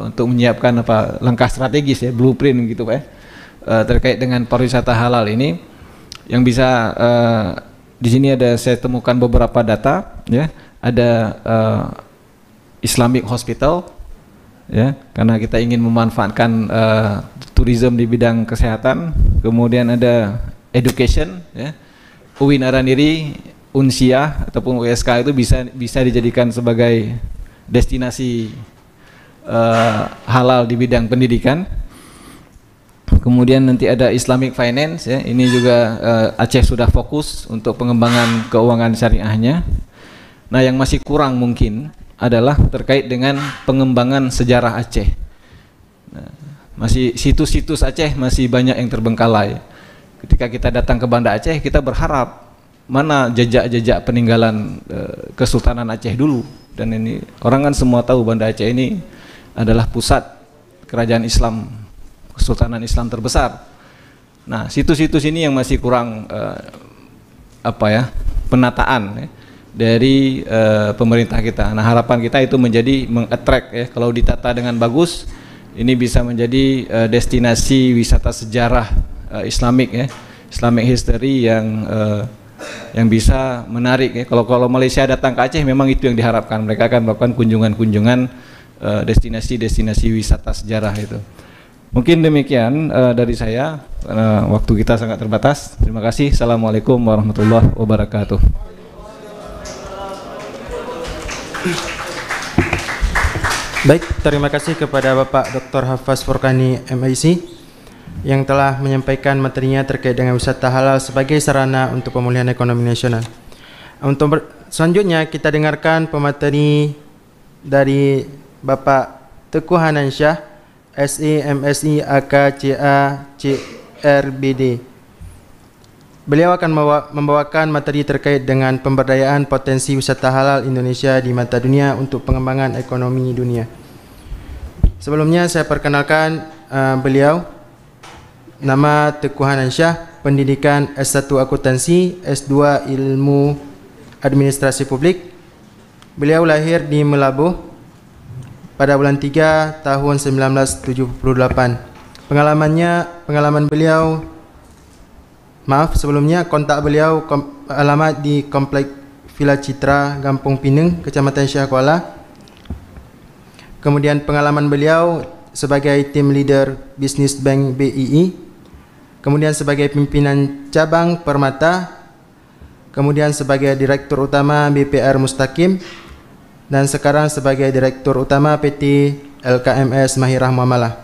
untuk menyiapkan langkah strategis ya, blueprint gitu Pak ya, terkait dengan pariwisata halal ini. Yang bisa di sini ada saya temukan beberapa data ya, ada Islamic Hospital ya, karena kita ingin memanfaatkan tourism di bidang kesehatan. Kemudian ada education ya, UIN Araniri, Unsiah ataupun USK itu bisa dijadikan sebagai destinasi halal di bidang pendidikan. Kemudian nanti ada Islamic Finance ya. Ini juga Aceh sudah fokus untuk pengembangan keuangan syariahnya. Nah, yang masih kurang mungkin adalah terkait dengan pengembangan sejarah Aceh. Nah, masih situs-situs Aceh masih banyak yang terbengkalai. Ketika kita datang ke Banda Aceh, kita berharap mana jejak-jejak peninggalan Kesultanan Aceh dulu. Dan ini orang kan semua tahu Banda Aceh ini adalah pusat kerajaan Islam, Kesultanan Islam terbesar. Nah, situs-situs ini yang masih kurang penataan ya, dari pemerintah kita. Nah, harapan kita itu menjadi meng-attract ya, kalau ditata dengan bagus, ini bisa menjadi destinasi wisata sejarah Islamik ya, Islamic history yang bisa menarik ya. Kalau Malaysia datang ke Aceh, memang itu yang diharapkan. Mereka akan melakukan kunjungan-kunjungan destinasi-destinasi wisata sejarah itu. Mungkin demikian dari saya, waktu kita sangat terbatas. Terima kasih. Assalamualaikum warahmatullahi wabarakatuh. Baik, terima kasih kepada Bapak Dr. Hafaz Furqani MIC yang telah menyampaikan materinya terkait dengan wisata halal sebagai sarana untuk pemulihan ekonomi nasional. Untuk selanjutnya kita dengarkan pemateri dari Bapak Teguh Hanansyah, SE, MSI, AK, CA, CRBD. Beliau akan membawakan materi terkait dengan pemberdayaan potensi wisata halal Indonesia di mata dunia untuk pengembangan ekonomi dunia. Sebelumnya saya perkenalkan beliau. Nama Teguh Hanansyah, pendidikan S1 Akuntansi, S2 Ilmu Administrasi Publik. Beliau lahir di Melabuh pada bulan 3 tahun 1978. Kontak beliau alamat di Komplek Villa Citra, Kampung Pinang, Kecamatan Shah Kuala. Kemudian pengalaman beliau sebagai team leader Business Bank BII, kemudian sebagai pimpinan cabang Permata, kemudian sebagai direktur utama BPR Mustaqim, dan sekarang sebagai Direktur Utama PT LKMS Mahirah Muamalah.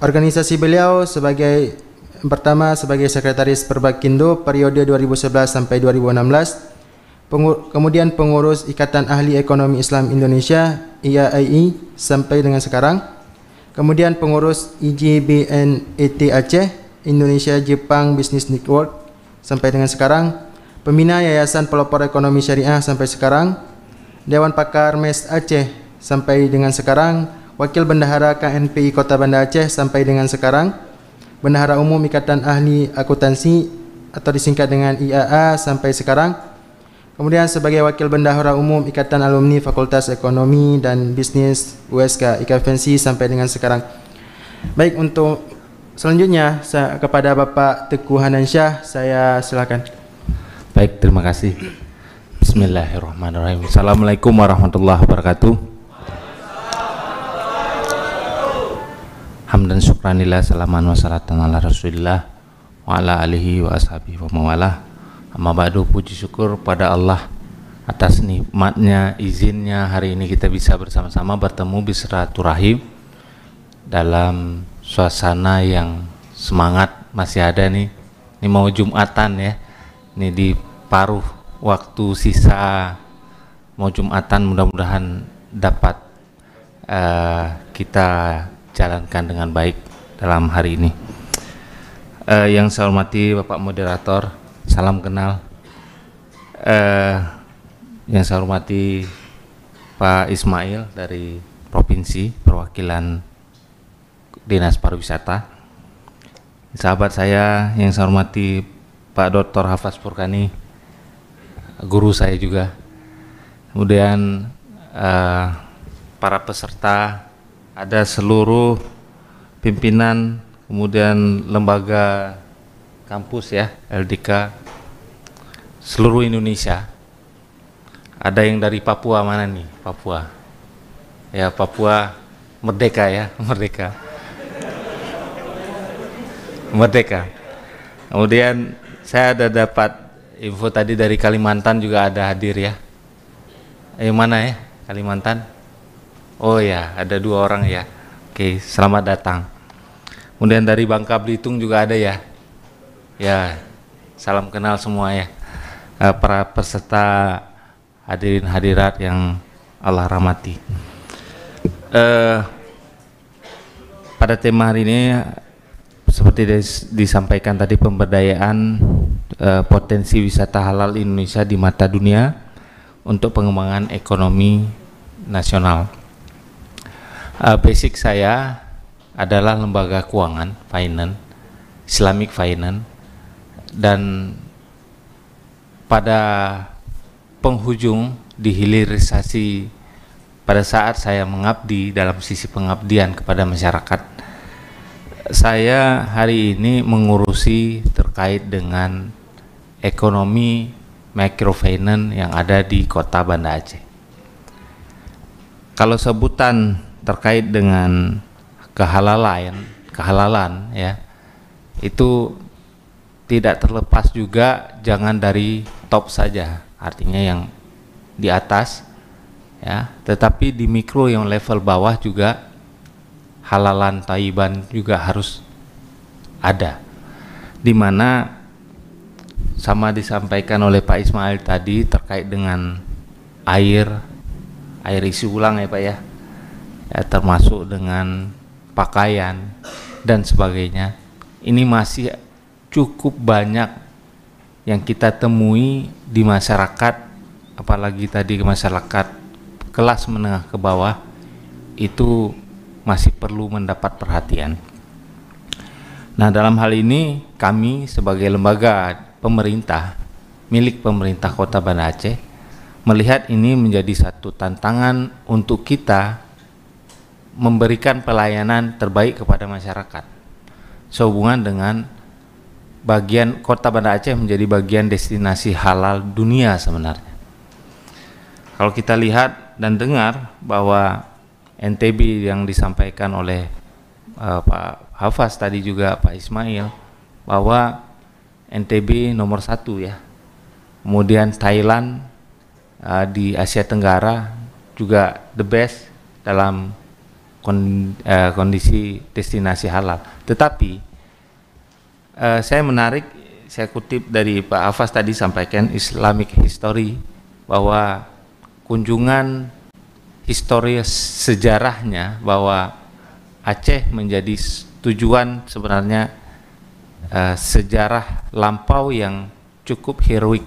Organisasi beliau pertama sebagai Sekretaris Perbakindo periode 2011 sampai 2016, kemudian pengurus Ikatan Ahli Ekonomi Islam Indonesia IAII sampai dengan sekarang, kemudian pengurus IJBNET Aceh Indonesia Jepang Business Network sampai dengan sekarang, pembina Yayasan Pelopor Ekonomi Syariah sampai sekarang, Dewan Pakar MES Aceh sampai dengan sekarang, Wakil Bendahara KNPI Kota Banda Aceh sampai dengan sekarang, Bendahara Umum Ikatan Ahli Akuntansi atau disingkat dengan IAA sampai sekarang, kemudian sebagai Wakil Bendahara Umum Ikatan Alumni Fakultas Ekonomi dan Bisnis USK IKFNC sampai dengan sekarang. Baik, untuk selanjutnya kepada Bapak Teguh Hanansyah, saya silakan. Baik, terima kasih. Bismillahirrahmanirrahim. Assalamualaikum warahmatullahi wabarakatuh. Hamdan syukranillah, salaman wa salatan ala rasulillah wa ala alihi wa ashabihi wa mawalah. Amma ba'du, puji syukur pada Allah atas nikmatnya, izinnya hari ini kita bisa bersama-sama bertemu bersilaturahim dalam suasana yang semangat masih ada nih. Ini mau Jumatan ya. Ini di paruh waktu sisa mau Jumatan, mudah-mudahan dapat kita jalankan dengan baik dalam hari ini. Yang saya hormati Bapak Moderator, salam kenal. Yang saya hormati Pak Ismail dari Provinsi Perwakilan Dinas Pariwisata. Sahabat saya yang saya hormati Pak Dr. Hafaz Furqani, guru saya juga. Kemudian para peserta, ada seluruh pimpinan, kemudian lembaga kampus ya, LDK seluruh Indonesia. Ada yang dari Papua, mana nih Papua? Ya, Papua merdeka ya, merdeka. Merdeka. Kemudian saya ada dapat info tadi dari Kalimantan juga ada hadir ya. Mana ya Kalimantan? Oh ya, ada 2 orang ya. Oke, selamat datang. Kemudian dari Bangka Belitung juga ada ya. Ya, salam kenal semua ya. Para peserta hadirin hadirat yang Allah rahmati. Pada tema hari ini seperti disampaikan tadi, pemberdayaan potensi wisata halal Indonesia di mata dunia untuk pengembangan ekonomi nasional. Basic saya adalah lembaga keuangan, finance, Islamic finance, dan pada penghujung dihilirisasi pada saat saya mengabdi dalam sisi pengabdian kepada masyarakat, saya hari ini mengurusi terkait dengan ekonomi microfinance yang ada di Kota Banda Aceh. Kalau sebutan terkait dengan kehalalan ya, itu tidak terlepas juga jangan dari top saja, artinya yang di atas ya, tetapi di mikro yang level bawah juga halalan thayyiban juga harus ada, di mana sama disampaikan oleh Pak Ismail tadi terkait dengan air isi ulang ya Pak ya, termasuk dengan pakaian dan sebagainya. Ini masih cukup banyak yang kita temui di masyarakat, apalagi tadi masyarakat kelas menengah ke bawah, itu masih perlu mendapat perhatian. Nah, dalam hal ini kami sebagai lembaga pemerintah milik pemerintah Kota Banda Aceh melihat ini menjadi satu tantangan untuk kita memberikan pelayanan terbaik kepada masyarakat sehubungan dengan bagian Kota Banda Aceh menjadi bagian destinasi halal dunia sebenarnya. Kalau kita lihat dan dengar bahwa NTB yang disampaikan oleh Pak Hafaz tadi juga Pak Ismail, bahwa NTB nomor 1 ya, kemudian Thailand di Asia Tenggara juga the best dalam kondisi destinasi halal. Tetapi saya menarik, saya kutip dari Pak Hafaz tadi sampaikan Islamic history, bahwa kunjungan historis sejarahnya bahwa Aceh menjadi tujuan sebenarnya sejarah lampau yang cukup heroik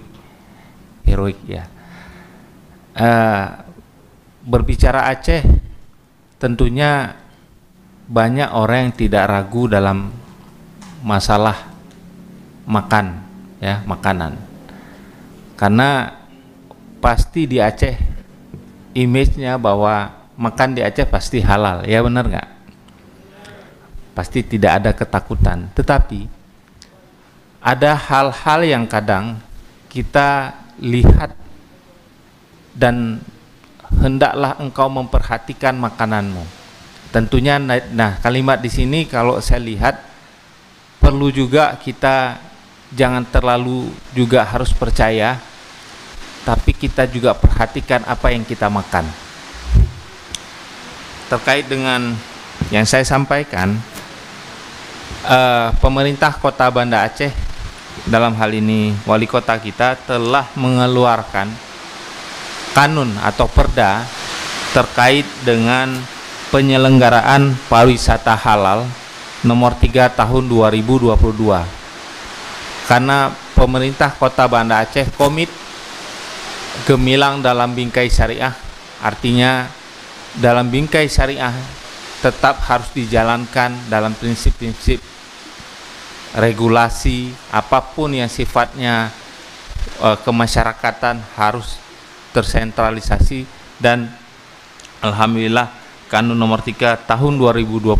ya. Berbicara Aceh, tentunya banyak orang yang tidak ragu dalam masalah makan ya, makanan, karena pasti di Aceh image-nya bahwa makan di Aceh pasti halal, ya benar nggak? Pasti tidak ada ketakutan. Tetapi ada hal-hal yang kadang kita lihat dan hendaklah engkau memperhatikan makananmu. Tentunya, nah kalimat di sini kalau saya lihat perlu juga kita jangan terlalu juga harus percaya, tapi kita juga perhatikan apa yang kita makan. Terkait dengan yang saya sampaikan, pemerintah Kota Banda Aceh, dalam hal ini wali kota kita, telah mengeluarkan kanun atau perda terkait dengan penyelenggaraan pariwisata halal nomor 3 tahun 2022. Karena pemerintah Kota Banda Aceh komit gemilang dalam bingkai syariah, artinya dalam bingkai syariah tetap harus dijalankan dalam prinsip-prinsip regulasi apapun yang sifatnya kemasyarakatan harus tersentralisasi, dan alhamdulillah kanun nomor 3 tahun 2022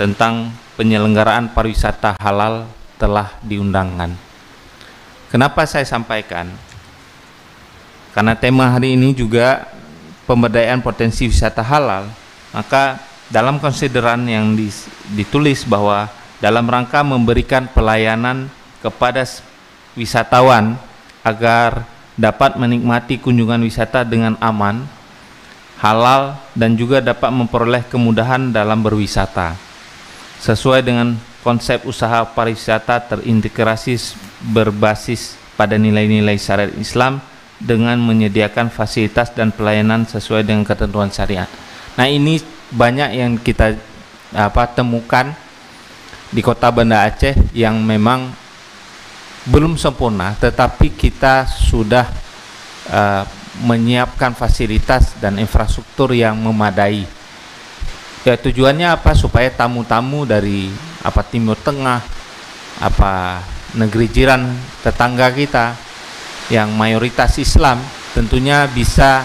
tentang penyelenggaraan pariwisata halal telah diundangkan. Kenapa saya sampaikan? Karena tema hari ini juga pemberdayaan potensi wisata halal, maka dalam konsideran yang ditulis bahwa dalam rangka memberikan pelayanan kepada wisatawan agar dapat menikmati kunjungan wisata dengan aman, halal, dan juga dapat memperoleh kemudahan dalam berwisata. sesuai dengan konsep usaha pariwisata terintegrasi berbasis pada nilai-nilai syariat Islam dengan menyediakan fasilitas dan pelayanan sesuai dengan ketentuan syariat. Nah, ini banyak yang kita temukan di Kota Banda Aceh yang memang belum sempurna, tetapi kita sudah menyiapkan fasilitas dan infrastruktur yang memadai. Ya, tujuannya apa? Supaya tamu-tamu dari Timur Tengah, negeri jiran tetangga kita yang mayoritas Islam tentunya bisa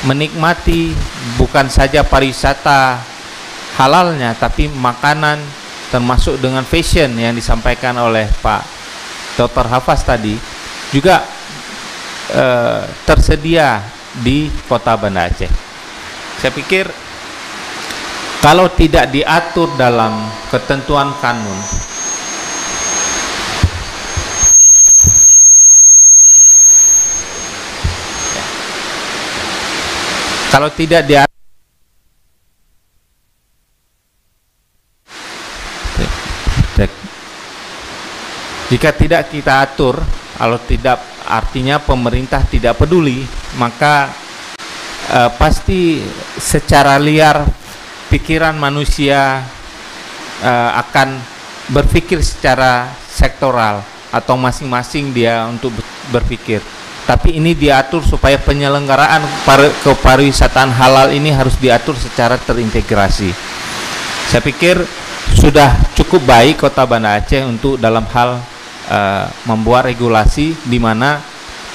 menikmati bukan saja pariwisata halalnya, tapi makanan termasuk dengan fashion yang disampaikan oleh Pak Dr. Hafaz tadi juga tersedia di Kota Banda Aceh. Saya pikir kalau tidak diatur dalam ketentuan kanun, kalau tidak diatur, jika tidak kita atur, kalau tidak artinya pemerintah tidak peduli, maka pasti secara liar pikiran manusia akan berpikir secara sektoral atau masing-masing dia untuk berpikir. Tapi ini diatur supaya penyelenggaraan kepariwisataan halal ini harus diatur secara terintegrasi. Saya pikir sudah cukup baik Kota Banda Aceh untuk dalam hal membuat regulasi di mana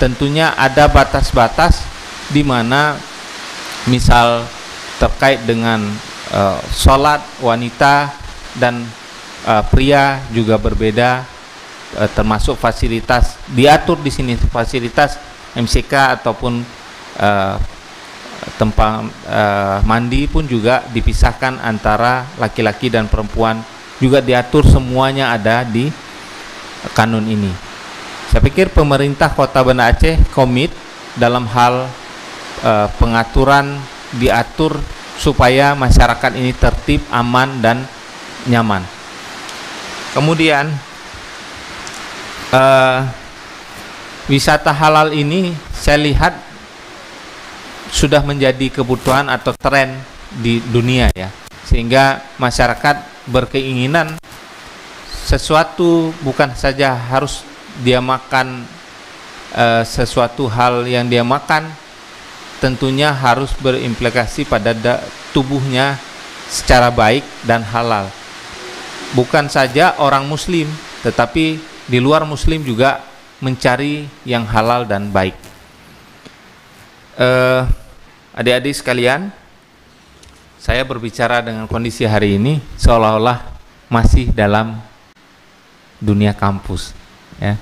tentunya ada batas-batas di mana misal terkait dengan sholat wanita dan pria juga berbeda, termasuk fasilitas diatur di sini, fasilitas MCK ataupun tempat mandi pun juga dipisahkan antara laki-laki dan perempuan, juga diatur, semuanya ada di kanun ini. Saya pikir pemerintah Kota Banda Aceh komit dalam hal pengaturan, diatur supaya masyarakat ini tertib, aman dan nyaman. Kemudian wisata halal ini saya lihat sudah menjadi kebutuhan atau tren di dunia ya, sehingga masyarakat berkeinginan sesuatu bukan saja harus dia makan sesuatu hal yang dia makan, tentunya harus berimplikasi pada tubuhnya secara baik dan halal. Bukan saja orang muslim, tetapi di luar muslim juga mencari yang halal dan baik. Adik-adik sekalian, saya berbicara dengan kondisi hari ini seolah-olah masih dalam dunia kampus ya.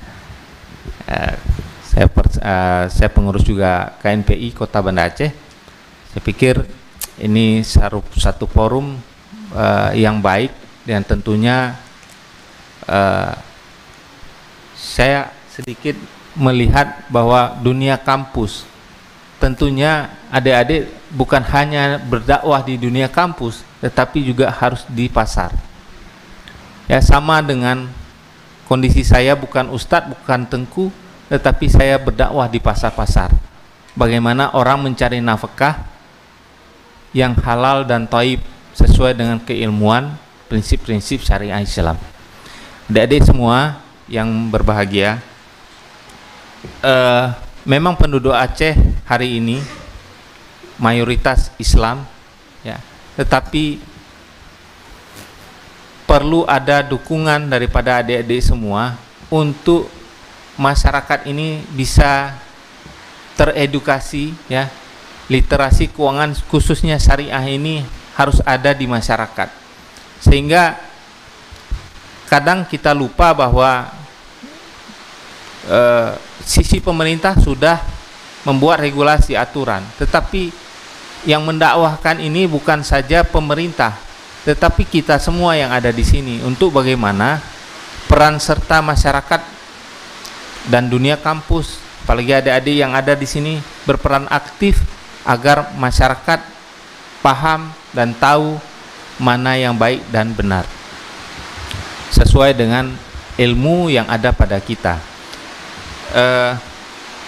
Saya pengurus juga KNPI Kota Banda Aceh. Saya pikir ini satu forum yang baik, dan tentunya saya sedikit melihat bahwa dunia kampus tentunya adik-adik bukan hanya berdakwah di dunia kampus, tetapi juga harus di pasar ya. Sama dengan kondisi saya, bukan ustadz, bukan tengku, tetapi saya berdakwah di pasar-pasar. Bagaimana orang mencari nafkah yang halal dan thayyib sesuai dengan keilmuan prinsip-prinsip syariah Islam. Adik-adik semua yang berbahagia, memang penduduk Aceh hari ini mayoritas Islam ya, tetapi perlu ada dukungan daripada adik-adik semua untuk masyarakat ini bisa teredukasi ya. Literasi keuangan khususnya syariah ini harus ada di masyarakat, sehingga kadang kita lupa bahwa sisi pemerintah sudah membuat regulasi aturan, tetapi yang mendakwahkan ini bukan saja pemerintah, tetapi kita semua yang ada di sini, untuk bagaimana peran serta masyarakat dan dunia kampus, apalagi adik-adik yang ada di sini, berperan aktif agar masyarakat paham dan tahu mana yang baik dan benar. sesuai dengan ilmu yang ada pada kita.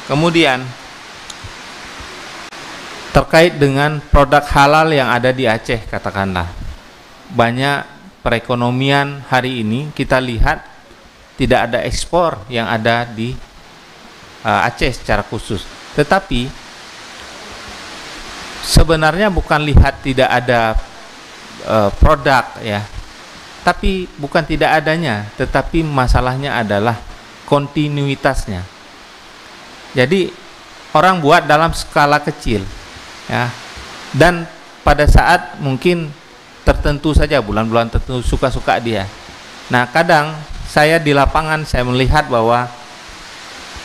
Kemudian terkait dengan produk halal yang ada di Aceh, katakanlah banyak perekonomian hari ini kita lihat tidak ada ekspor yang ada di Aceh secara khusus, tetapi sebenarnya bukan lihat tidak ada produk ya, tapi bukan tidak adanya, tetapi masalahnya adalah kontinuitasnya. Jadi orang buat dalam skala kecil ya, dan pada saat mungkin tertentu saja, bulan-bulan tertentu suka-suka dia. Nah, kadang saya di lapangan saya melihat bahwa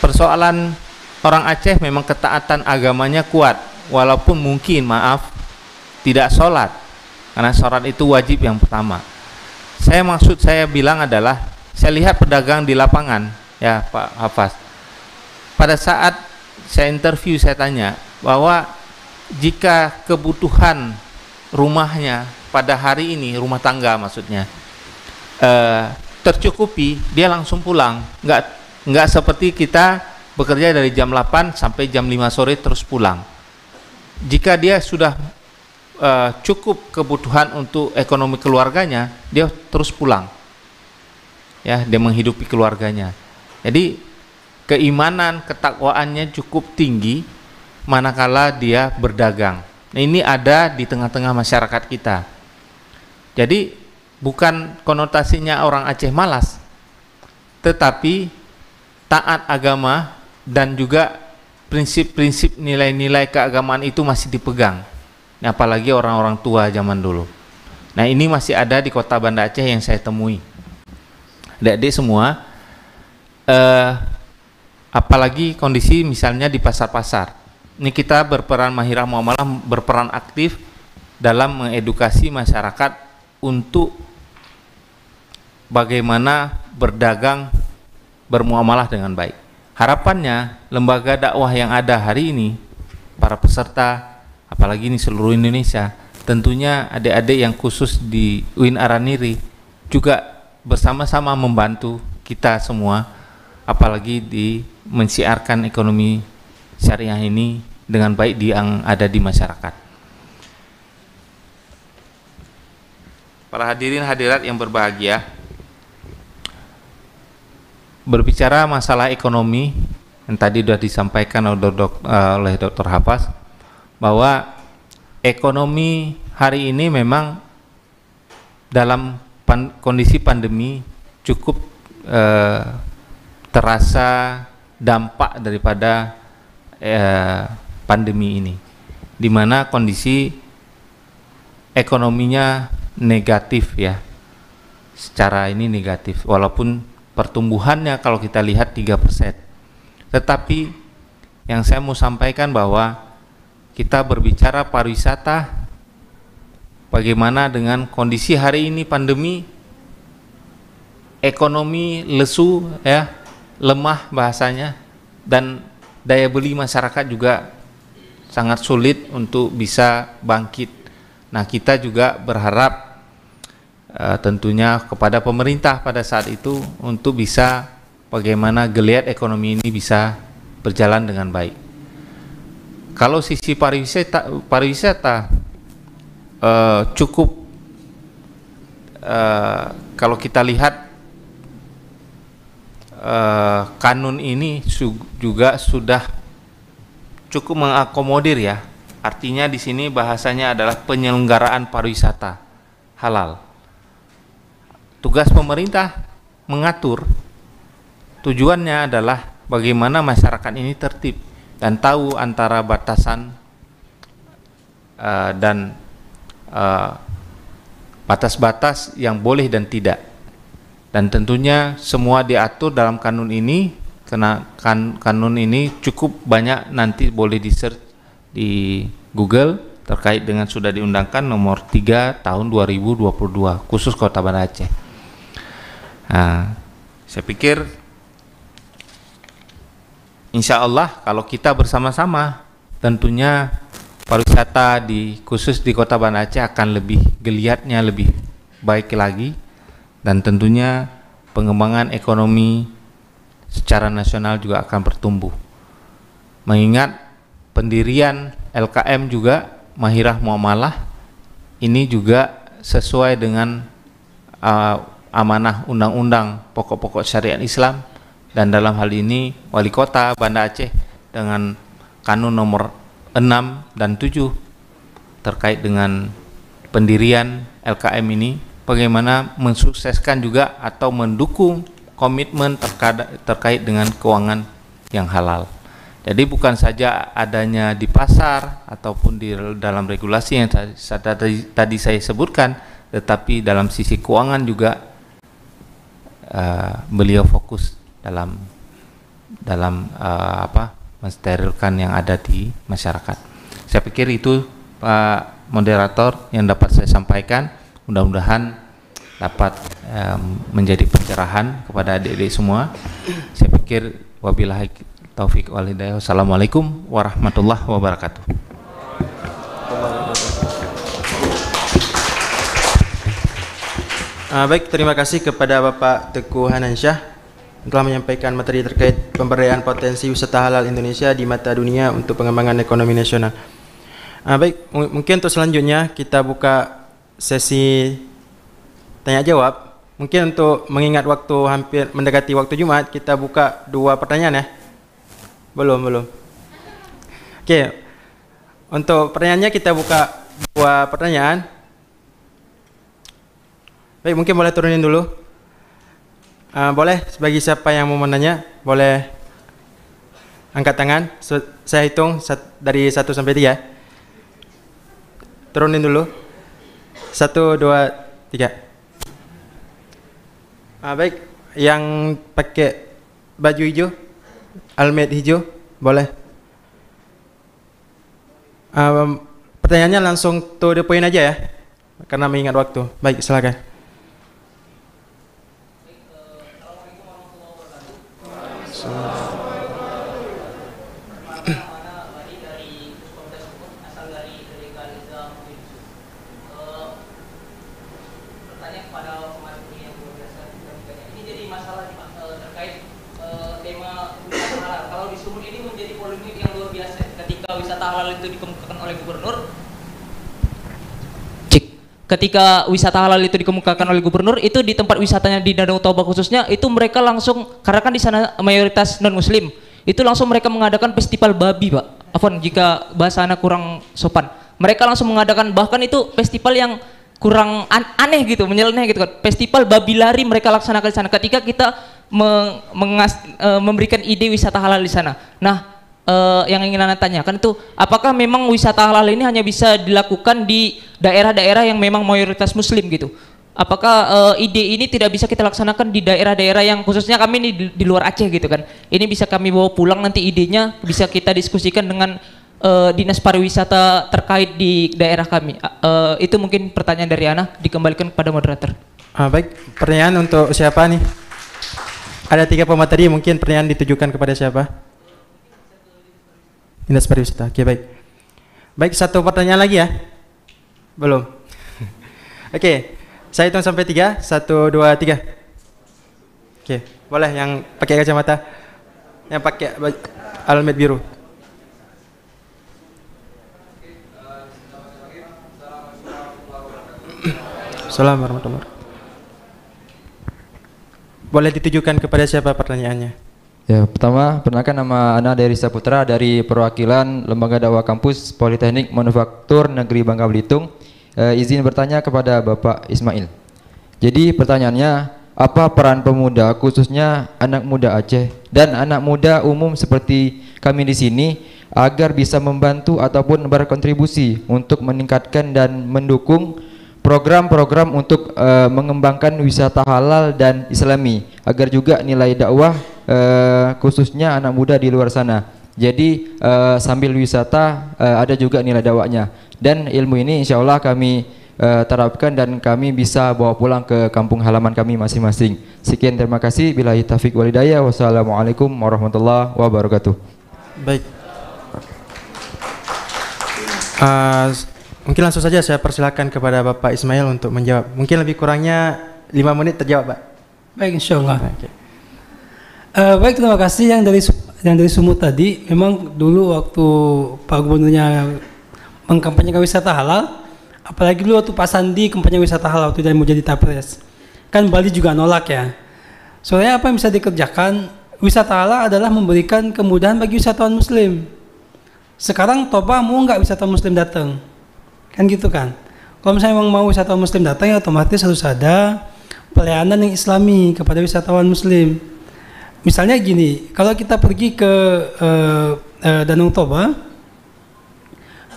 persoalan orang Aceh memang ketaatan agamanya kuat, walaupun mungkin maaf tidak sholat, karena sholat itu wajib yang pertama. Maksud saya bilang adalah, saya lihat pedagang di lapangan ya Pak Hafaz, pada saat saya interview saya tanya bahwa jika kebutuhan rumahnya pada hari ini, rumah tangga maksudnya, tercukupi, dia langsung pulang, nggak seperti kita bekerja dari jam 8 sampai jam 5 sore terus pulang. Jika dia sudah cukup kebutuhan untuk ekonomi keluarganya, dia terus pulang ya, dia menghidupi keluarganya. Jadi keimanan, ketakwaannya cukup tinggi manakala dia berdagang. Nah, ini ada di tengah-tengah masyarakat kita. Jadi bukan konotasinya orang Aceh malas, tetapi taat agama dan juga prinsip-prinsip nilai-nilai keagamaan itu masih dipegang. Nah, apalagi orang-orang tua zaman dulu. Nah, ini masih ada di kota Banda Aceh yang saya temui. Adik-adik semua, apalagi kondisi misalnya di pasar-pasar. Ini kita berperan, Mahirah Muamalah berperan aktif dalam mengedukasi masyarakat untuk bagaimana berdagang, bermuamalah dengan baik. Harapannya lembaga dakwah yang ada hari ini, para peserta, apalagi ini seluruh Indonesia, tentunya adik-adik yang khusus di UIN Araniri juga bersama-sama membantu kita semua, apalagi di mensiarkan ekonomi syariah ini dengan baik yang ada di masyarakat. Para hadirin hadirat yang berbahagia, berbicara masalah ekonomi yang tadi sudah disampaikan oleh Dr. Hafaz, bahwa ekonomi hari ini memang dalam kondisi pandemi cukup terasa dampak daripada pandemi ini, di mana kondisi ekonominya negatif ya, secara ini negatif, walaupun pertumbuhannya kalau kita lihat 3%. Tetapi yang saya mau sampaikan bahwa kita berbicara pariwisata, bagaimana dengan kondisi hari ini pandemi, ekonomi lesu ya, lemah bahasanya, dan daya beli masyarakat juga sangat sulit untuk bisa bangkit. Nah, kita juga berharap tentunya kepada pemerintah pada saat itu untuk bisa bagaimana geliat ekonomi ini bisa berjalan dengan baik. Kalau sisi pariwisata cukup, kalau kita lihat kanun ini juga sudah cukup mengakomodir ya. Artinya di sini bahasanya adalah penyelenggaraan pariwisata halal. Tugas pemerintah mengatur, tujuannya adalah bagaimana masyarakat ini tertib dan tahu antara batasan dan batas-batas yang boleh dan tidak. Dan tentunya semua diatur dalam kanun ini, karena kanun ini cukup banyak, nanti boleh di-search di Google terkait dengan sudah diundangkan nomor 3 tahun 2022 khusus Kota Banda Aceh. Nah, saya pikir insya Allah kalau kita bersama-sama, tentunya pariwisata khusus di Kota Banda Aceh akan lebih geliatnya, lebih baik lagi. dan tentunya pengembangan ekonomi secara nasional juga akan bertumbuh. Mengingat pendirian LKM juga Mahirah Muamalah ini juga sesuai dengan amanah undang-undang pokok-pokok syariat Islam, dan dalam hal ini Wali Kota Banda Aceh dengan Kanun nomor 6 dan 7 terkait dengan pendirian LKM ini, bagaimana mensukseskan juga atau mendukung komitmen terkait dengan keuangan yang halal. Jadi bukan saja adanya di pasar ataupun di dalam regulasi yang tadi saya sebutkan, tetapi dalam sisi keuangan juga beliau fokus dalam mensterilkan yang ada di masyarakat. Saya pikir itu Pak Moderator yang dapat saya sampaikan. Mudah-mudahan dapat menjadi pencerahan kepada adik-adik semua. Saya pikir wabillahi taufik wal hidayah. Wassalamualaikum warahmatullahi wabarakatuh. Baik, terima kasih kepada Bapak Teguh Hanansyah telah menyampaikan materi terkait pemberdayaan potensi wisata halal Indonesia di mata dunia untuk pengembangan ekonomi nasional. Baik, mungkin untuk selanjutnya kita buka sesi tanya jawab. Mungkin untuk mengingat waktu hampir mendekati waktu Jumat, kita buka 2 pertanyaan ya. Belum. Oke. Untuk pertanyaannya kita buka 2 pertanyaan. Baik, mungkin boleh turunin dulu. Boleh bagi siapa yang mau menanya, boleh angkat tangan. Saya hitung dari 1 sampai 3. Turunin dulu. 1, 2, 3. Baik, yang pakai baju hijau, almet hijau, boleh. Pertanyaannya langsung to the point aja ya, karena mengingat waktu. Baik, silakan. Ketika wisata halal itu dikemukakan oleh gubernur, itu di tempat wisatanya di Danau Toba khususnya, itu mereka langsung, karena kan di sana mayoritas non muslim, itu langsung mereka mengadakan festival babi, Pak. Afwan jika bahasa anak kurang sopan. Mereka langsung mengadakan, bahkan itu festival yang kurang aneh gitu, menyeleneh gitu kan. Festival babi lari mereka laksanakan di sana ketika kita memberikan ide wisata halal di sana. Nah, yang ingin Anda tanyakan itu, apakah memang wisata halal ini hanya bisa dilakukan di daerah-daerah yang memang mayoritas muslim gitu? Apakah ide ini tidak bisa kita laksanakan di daerah-daerah yang khususnya kami ini di luar Aceh gitu kan? Ini bisa kami bawa pulang nanti idenya, bisa kita diskusikan dengan dinas pariwisata terkait di daerah kami. Itu mungkin pertanyaan dari Ana, dikembalikan kepada moderator. Baik, pertanyaan untuk siapa nih? Ada 3 pemateri, mungkin pertanyaan ditujukan kepada siapa? Dinas pariwisata. Oke, baik. Baik, 1 pertanyaan lagi ya. Belum. Oke, saya hitung sampai 3. 1, 2, 3. Oke, boleh yang pakai kacamata, yang pakai almet biru. Assalamualaikum warahmatullahi wabarakatuh. Boleh ditujukan kepada siapa pertanyaannya? Ya, pertama, perkenalkan nama Ana dari Saputra dari perwakilan Lembaga Dakwah Kampus Politeknik Manufaktur Negeri Bangka Belitung. Izin bertanya kepada Bapak Ismail. Jadi pertanyaannya, apa peran pemuda khususnya anak muda Aceh dan anak muda umum seperti kami di sini agar bisa membantu ataupun berkontribusi untuk meningkatkan dan mendukung program-program untuk mengembangkan wisata halal dan islami agar juga nilai dakwah khususnya anak muda di luar sana. Jadi sambil wisata ada juga nilai dakwahnya, dan ilmu ini insya Allah kami terapkan dan kami bisa bawa pulang ke kampung halaman kami masing-masing. Sekian, terima kasih. Billahi taufiq wal hidayah. Wassalamualaikum warahmatullahi wabarakatuh. Baik. Mungkin langsung saja saya persilakan kepada Bapak Ismail untuk menjawab. Mungkin lebih kurangnya 5 menit terjawab, Pak. Baik, insyaallah. Baik, terima kasih yang dari Sumut tadi. Memang dulu waktu Pak Gubernurnya mengkampanyekan wisata halal, apalagi dulu waktu Pak Sandi kampanye wisata halal waktu dia mau jadi Tapres, kan Bali juga nolak ya. Soalnya apa yang bisa dikerjakan? Wisata halal adalah memberikan kemudahan bagi wisatawan Muslim. Sekarang Toba mau nggak wisatawan Muslim datang? Kan gitu kan? Kalau misalnya memang mau wisatawan Muslim datang, ya otomatis harus ada pelayanan yang Islami kepada wisatawan Muslim. Misalnya gini, kalau kita pergi ke Danau Toba,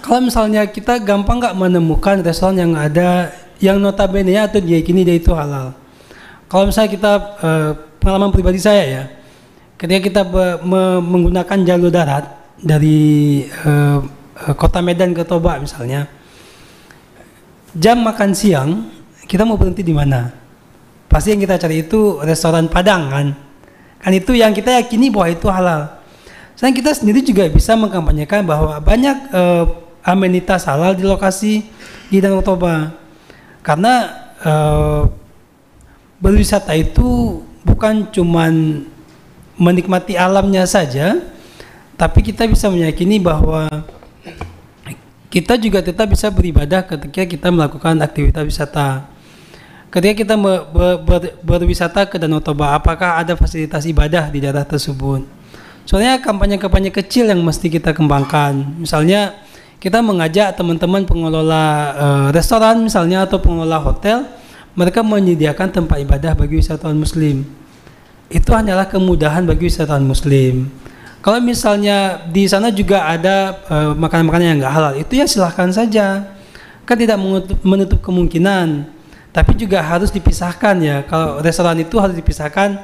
kalau misalnya kita gampang nggak menemukan restoran yang ada yang notabene atau diyakini dia itu halal. Kalau misalnya kita pengalaman pribadi saya ya, ketika kita menggunakan jalur darat dari kota Medan ke Toba misalnya, jam makan siang kita mau berhenti di mana? Pasti yang kita cari itu restoran Padang kan itu yang kita yakini bahwa itu halal. Selain kita sendiri juga bisa mengkampanyekan bahwa banyak amenitas halal di lokasi di Danau Toba, karena berwisata itu bukan cuman menikmati alamnya saja, tapi kita bisa meyakini bahwa kita juga tetap bisa beribadah ketika kita melakukan aktivitas wisata. Ketika kita berwisata ke Danau Toba, apakah ada fasilitas ibadah di daerah tersebut? Soalnya kampanye-kampanye kecil yang mesti kita kembangkan. Misalnya kita mengajak teman-teman pengelola restoran misalnya atau pengelola hotel, mereka menyediakan tempat ibadah bagi wisatawan Muslim. Itu hanyalah kemudahan bagi wisatawan Muslim. Kalau misalnya di sana juga ada makanan-makanan yang nggak halal, itu ya silahkan saja. Kan tidak menutup kemungkinan, tapi juga harus dipisahkan ya. Kalau restoran itu harus dipisahkan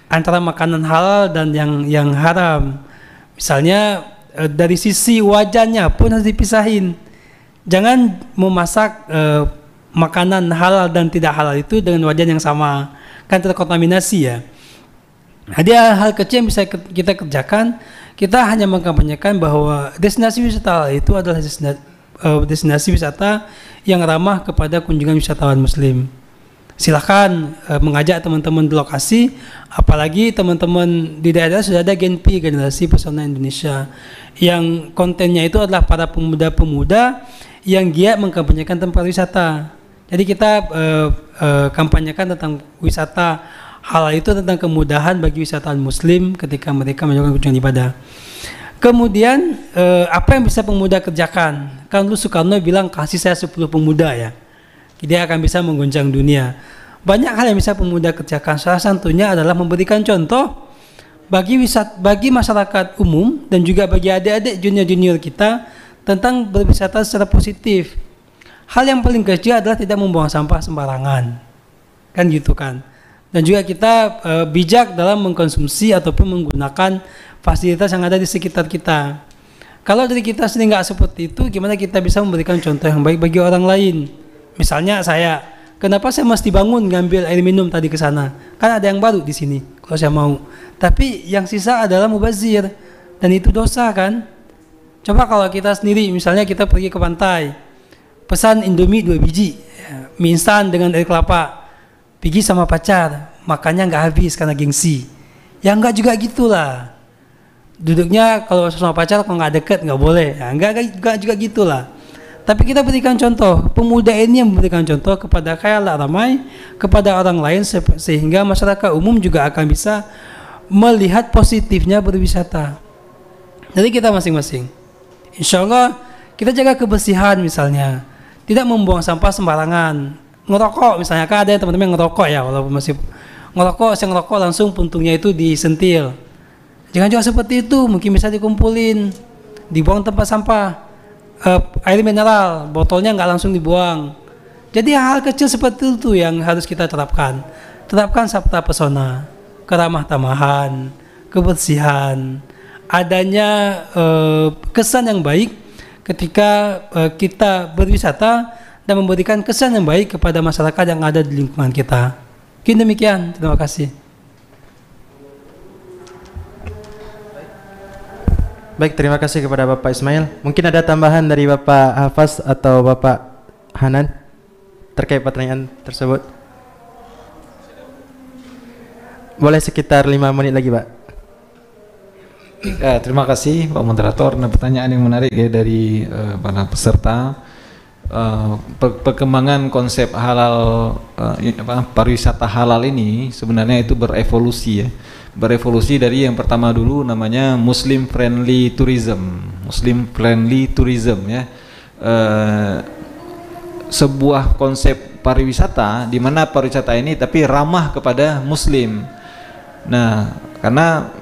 antara makanan halal dan yang haram. Misalnya dari sisi wajannya pun harus dipisahin. Jangan memasak makanan halal dan tidak halal itu dengan wajan yang sama, kan terkontaminasi ya. Ada hal kecil yang bisa kita kerjakan. Kita hanya mengkampanyekan bahwa destinasi wisata itu adalah destinasi wisata yang ramah kepada kunjungan wisatawan Muslim. Silahkan mengajak teman-teman di lokasi, apalagi teman-teman di daerah sudah ada GENPI, Generasi Pesona Indonesia, yang kontennya itu adalah para pemuda-pemuda yang giat mengkampanyekan tempat wisata. Jadi kita kampanyekan tentang wisata halal itu, tentang kemudahan bagi wisatawan Muslim ketika mereka melakukan kunjungan ibadah. Kemudian apa yang bisa pemuda kerjakan? Kan dulu Soekarno bilang kasih saya 10 pemuda ya, dia akan bisa mengguncang dunia. Banyak hal yang bisa pemuda kerjakan. Salah satunya adalah memberikan contoh bagi masyarakat umum dan juga bagi adik-adik junior-junior kita tentang berwisata secara positif. Hal yang paling kecil adalah tidak membuang sampah sembarangan, kan gitu kan. Dan juga kita bijak dalam mengkonsumsi ataupun menggunakan fasilitas yang ada di sekitar kita. Kalau dari kita sendiri nggak seperti itu, gimana kita bisa memberikan contoh yang baik bagi orang lain? Misalnya saya, kenapa saya mesti bangun ngambil air minum tadi ke sana? Kan ada yang baru di sini kalau saya mau. Tapi yang sisa adalah mubazir, dan itu dosa kan? Coba kalau kita sendiri, misalnya kita pergi ke pantai, pesan Indomie 2 biji, mie instan dengan air kelapa, pergi sama pacar, makannya nggak habis karena gengsi. Ya nggak juga gitulah. Duduknya kalau sama pacar kalau nggak deket nggak boleh. Ya, nggak juga gitulah. Tapi kita berikan contoh. Pemuda ini yang memberikan contoh kepada khayalak ramai, kepada orang lain, sehingga masyarakat umum juga akan bisa melihat positifnya berwisata. Jadi kita masing-masing, insya Allah kita jaga kebersihan misalnya, tidak membuang sampah sembarangan. Ngerokok misalnya, kan ada yang teman-teman yang ngerokok ya, walaupun masih ngerokok, saya ngerokok langsung puntungnya itu disentil. Jangan juga seperti itu, mungkin bisa dikumpulin, dibuang tempat sampah. Air mineral, botolnya nggak langsung dibuang. Jadi hal kecil seperti itu yang harus kita terapkan. Terapkan sabta pesona, keramah tamahan, kebersihan, adanya kesan yang baik ketika kita berwisata, dan memberikan kesan yang baik kepada masyarakat yang ada di lingkungan kita. Mungkin demikian, terima kasih. Baik, terima kasih kepada Bapak Ismail. Mungkin ada tambahan dari Bapak Hafaz atau Bapak Hanan terkait pertanyaan tersebut. Boleh sekitar 5 menit lagi, Pak. Terima kasih Pak Moderator. Nah, pertanyaan yang menarik ya dari para peserta. Perkembangan konsep halal pariwisata halal ini sebenarnya itu berevolusi ya. Berevolusi dari yang pertama dulu namanya Muslim friendly tourism. Muslim friendly tourism ya. Sebuah konsep pariwisata di mana pariwisata ini tapi ramah kepada muslim. Nah, karena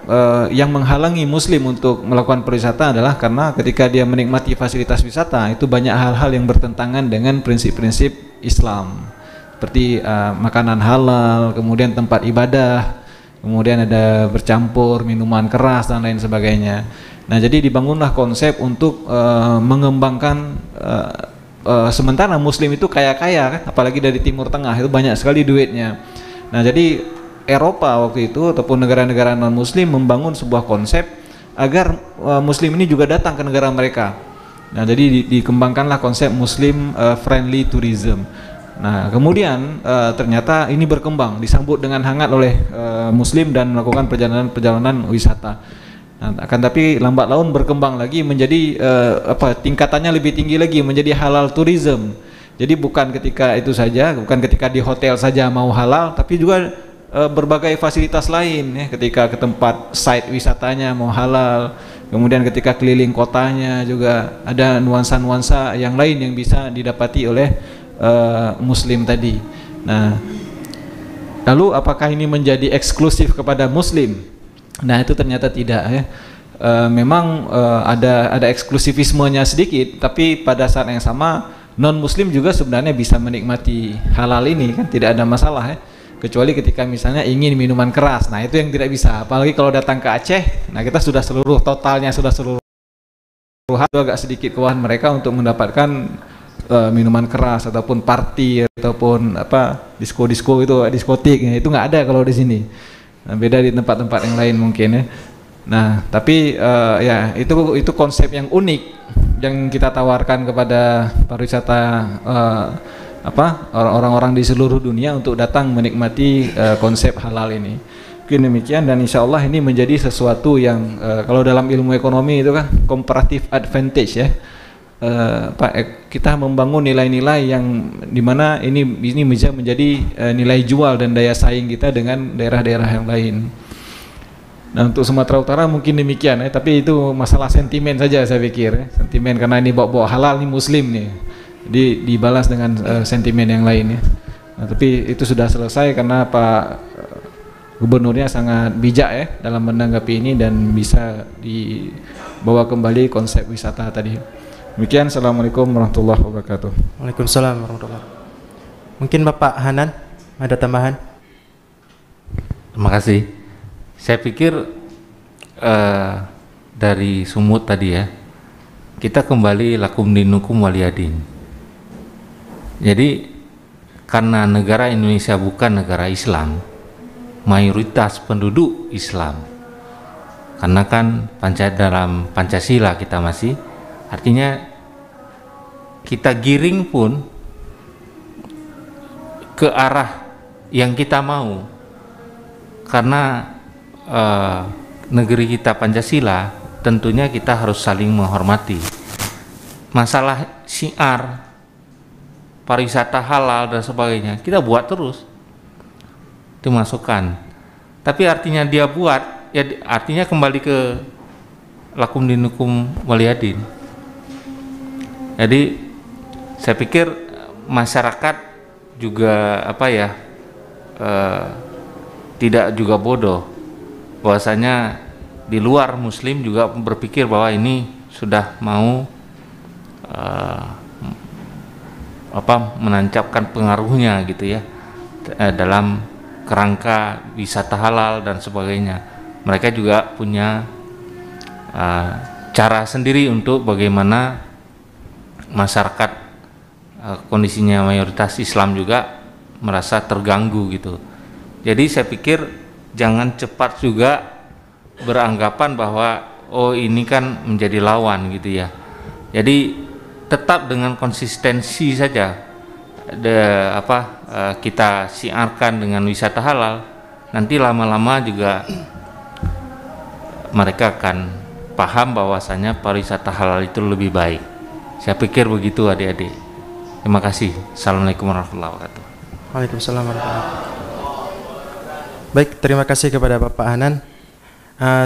yang menghalangi muslim untuk melakukan pariwisata adalah karena ketika dia menikmati fasilitas wisata itu banyak hal-hal yang bertentangan dengan prinsip-prinsip Islam seperti makanan halal, kemudian tempat ibadah, kemudian ada bercampur minuman keras dan lain sebagainya. Nah, jadi dibangunlah konsep untuk mengembangkan sementara muslim itu kaya-kaya kan, apalagi dari Timur Tengah itu banyak sekali duitnya. Nah, jadi Eropa waktu itu ataupun negara-negara non-muslim membangun sebuah konsep agar muslim ini juga datang ke negara mereka. Nah, jadi dikembangkanlah konsep Muslim friendly tourism. Nah, kemudian ternyata ini berkembang, disambut dengan hangat oleh muslim dan melakukan perjalanan wisata. Nah, akan tapi lambat laun berkembang lagi menjadi tingkatannya lebih tinggi lagi menjadi halal tourism. Jadi bukan ketika itu saja, bukan ketika di hotel saja mau halal, tapi juga berbagai fasilitas lain ya, ketika ke tempat site wisatanya mau halal, kemudian ketika keliling kotanya juga ada nuansa-nuansa yang lain yang bisa didapati oleh muslim tadi. Nah, lalu apakah ini menjadi eksklusif kepada muslim? Nah, itu ternyata tidak ya. Memang ada eksklusivismenya sedikit, tapi pada saat yang sama non muslim juga sebenarnya bisa menikmati halal ini kan, tidak ada masalah ya. Kecuali ketika misalnya ingin minuman keras, nah itu yang tidak bisa. Apalagi kalau datang ke Aceh, nah kita sudah seluruh agak sedikit kewahan mereka untuk mendapatkan minuman keras ataupun party ataupun disko-disko itu, diskotik, itu nggak ada kalau di sini. Nah, beda di tempat-tempat yang lain mungkin ya. Nah, tapi ya itu konsep yang unik yang kita tawarkan kepada pariwisata orang-orang di seluruh dunia untuk datang menikmati konsep halal ini. Mungkin demikian, dan insya Allah ini menjadi sesuatu yang kalau dalam ilmu ekonomi itu kan comparative advantage ya. Kita membangun nilai-nilai yang dimana ini bisa menjadi nilai jual dan daya saing kita dengan daerah-daerah yang lain. Nah, untuk Sumatera Utara mungkin demikian ya, tapi itu masalah sentimen saja saya pikir ya. Sentimen karena ini bawa halal ini muslim nih. Dibalas dengan sentimen yang lain ya. Nah, tapi itu sudah selesai karena Pak Gubernurnya sangat bijak ya dalam menanggapi ini dan bisa dibawa kembali konsep wisata tadi. Demikian, assalamualaikum warahmatullahi wabarakatuh. Waalaikumsalam warahmatullahi wabarakatuh. Mungkin Bapak Hanan ada tambahan? Terima kasih. Saya pikir dari Sumut tadi ya, kita kembali lakum dinukum waliyadin. Jadi karena negara Indonesia bukan negara Islam, mayoritas penduduk Islam, karena kan dalam Pancasila kita masih, artinya kita giring pun ke arah yang kita mau, karena negeri kita Pancasila, tentunya kita harus saling menghormati. Masalah syiar pariwisata halal dan sebagainya kita buat terus, dimasukkan, tapi artinya dia buat ya artinya kembali ke lakum dinukum waliyadin. Jadi saya pikir masyarakat juga tidak juga bodoh, bahwasanya di luar muslim juga berpikir bahwa ini sudah mau menancapkan pengaruhnya gitu ya dalam kerangka wisata halal dan sebagainya. Mereka juga punya cara sendiri untuk bagaimana masyarakat kondisinya mayoritas Islam juga merasa terganggu gitu. Jadi saya pikir jangan cepat juga beranggapan bahwa oh ini kan menjadi lawan gitu ya. Jadi tetap dengan konsistensi saja kita siarkan dengan wisata halal, nanti lama-lama juga mereka akan paham bahwasanya pariwisata halal itu lebih baik. Saya pikir begitu adik-adik. Terima kasih. Assalamualaikum warahmatullahi wabarakatuh. Waalaikumsalam warahmatullahi wabarakatuh. Baik, terima kasih kepada Bapak Hanan.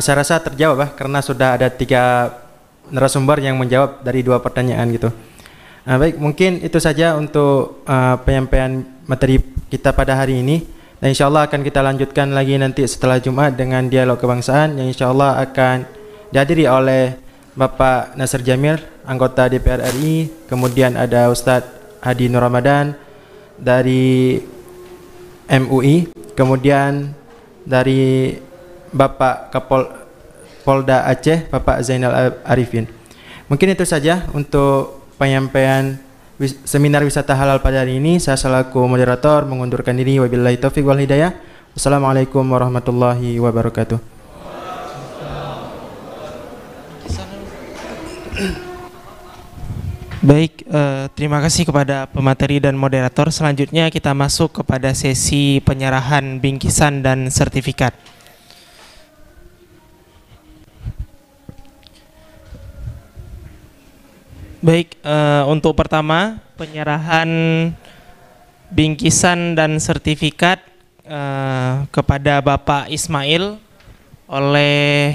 Saya rasa terjawab karena sudah ada 3 narasumber yang menjawab dari 2 pertanyaan gitu. Baik, mungkin itu saja untuk penyampaian materi kita pada hari ini. Dan insya Allah akan kita lanjutkan lagi nanti setelah Jumat dengan dialog kebangsaan yang insya Allah akan dihadiri oleh Bapak Nasir Jamil, anggota DPR RI, kemudian ada Ustadz Hadi Nur Ramadan dari MUI, kemudian dari Bapak Kapolda Aceh, Bapak Zainal Arifin. Mungkin itu saja untuk penyampaian seminar wisata halal pada hari ini. Saya selaku moderator mengundurkan diri. Wabillahi taufiq wal hidayah. Wassalamualaikum warahmatullahi wabarakatuh. Baik, terima kasih kepada pemateri dan moderator. Selanjutnya kita masuk kepada sesi penyerahan bingkisan dan sertifikat. Baik, untuk pertama penyerahan bingkisan dan sertifikat kepada Bapak Ismail oleh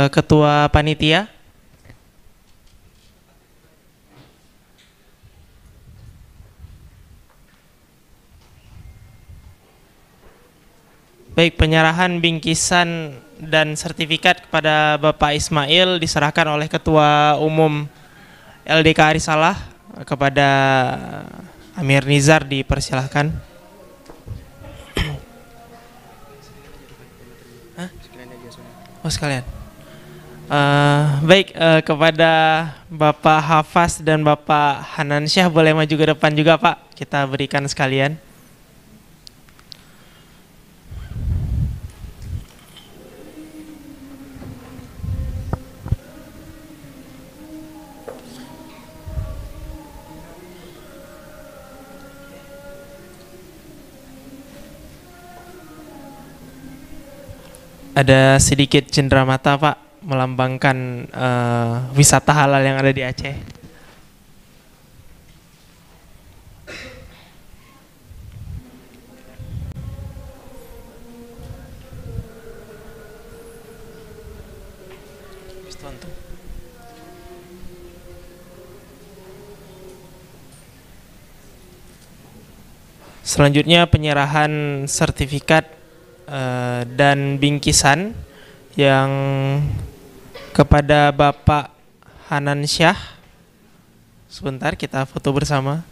Ketua Panitia. Baik, penyerahan bingkisan dan sertifikat kepada Bapak Ismail diserahkan oleh Ketua Umum LDK Arisalah kepada Amir Nizar, dipersilahkan. Oh sekalian. Baik, kepada Bapak Hafaz dan Bapak Hanansyah boleh maju ke depan juga Pak, kita berikan sekalian. Ada sedikit cenderamata Pak, melambangkan wisata halal yang ada di Aceh. Selanjutnya penyerahan sertifikat dan bingkisan yang kepada Bapak Hanansyah. Sebentar kita foto bersama.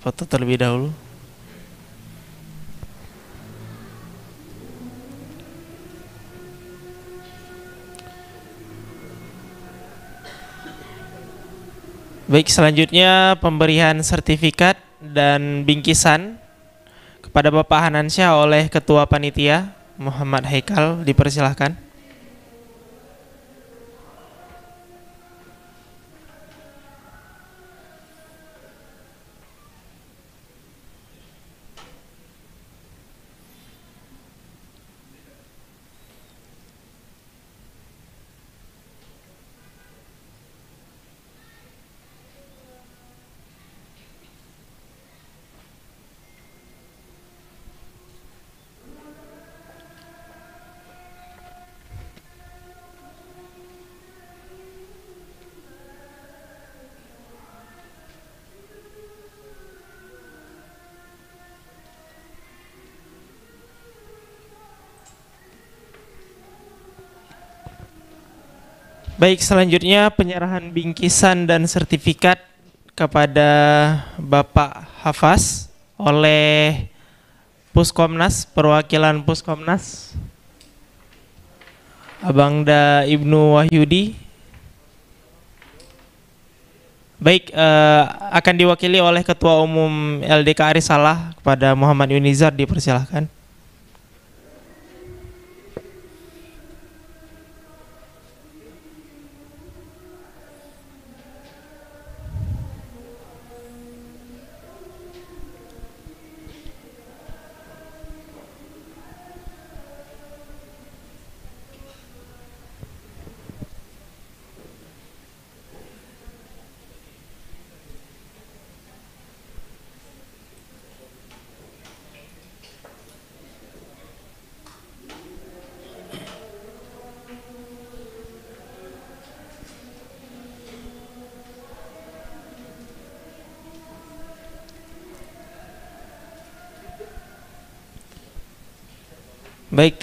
Foto terlebih dahulu. Baik, selanjutnya pemberian sertifikat dan bingkisan kepada Bapak Hanansyah oleh Ketua Panitia Muhammad Haikal, dipersilahkan. Baik, selanjutnya penyerahan bingkisan dan sertifikat kepada Bapak Hafaz oleh Puskomnas, perwakilan Puskomnas, Abangda Ibnu Wahyudi. Baik, akan diwakili oleh Ketua Umum LDK Arisalah kepada Muhammad Yunizar, dipersilahkan. Baik,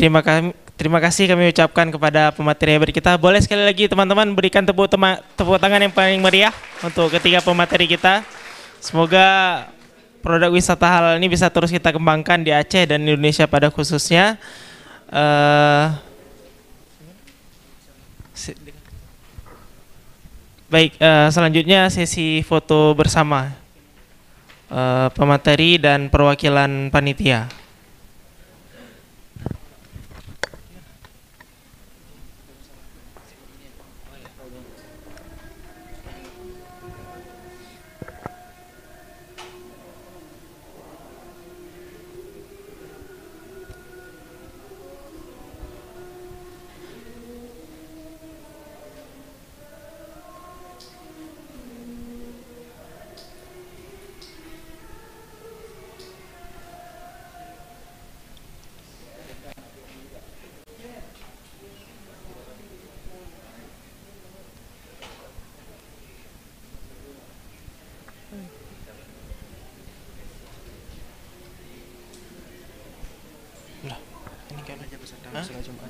terima kasih kami ucapkan kepada pemateri hebat kita. Boleh sekali lagi teman-teman berikan tepuk tangan yang paling meriah untuk ketiga pemateri kita. Semoga produk wisata halal ini bisa terus kita kembangkan di Aceh dan Indonesia pada khususnya. Baik, selanjutnya sesi foto bersama pemateri dan perwakilan panitia.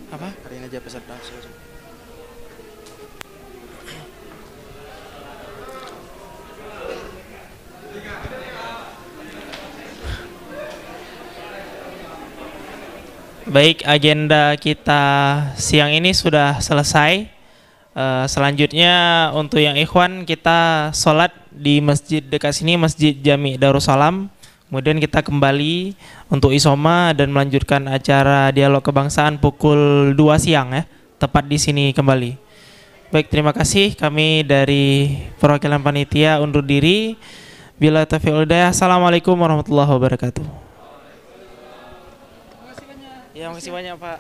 Apa? Hari ini aja peserta sholat Jumat. Baik, agenda kita siang ini sudah selesai. Selanjutnya untuk yang ikhwan, kita sholat di masjid dekat sini, Masjid Jami Darussalam. Kemudian kita kembali untuk isoma dan melanjutkan acara dialog kebangsaan pukul 2 siang ya, tepat di sini kembali. Baik, terima kasih. Kami dari perwakilan panitia undur diri. Bila taufiq wal hidayah. Assalamualaikum warahmatullahi wabarakatuh. Ya, makasih banyak Pak.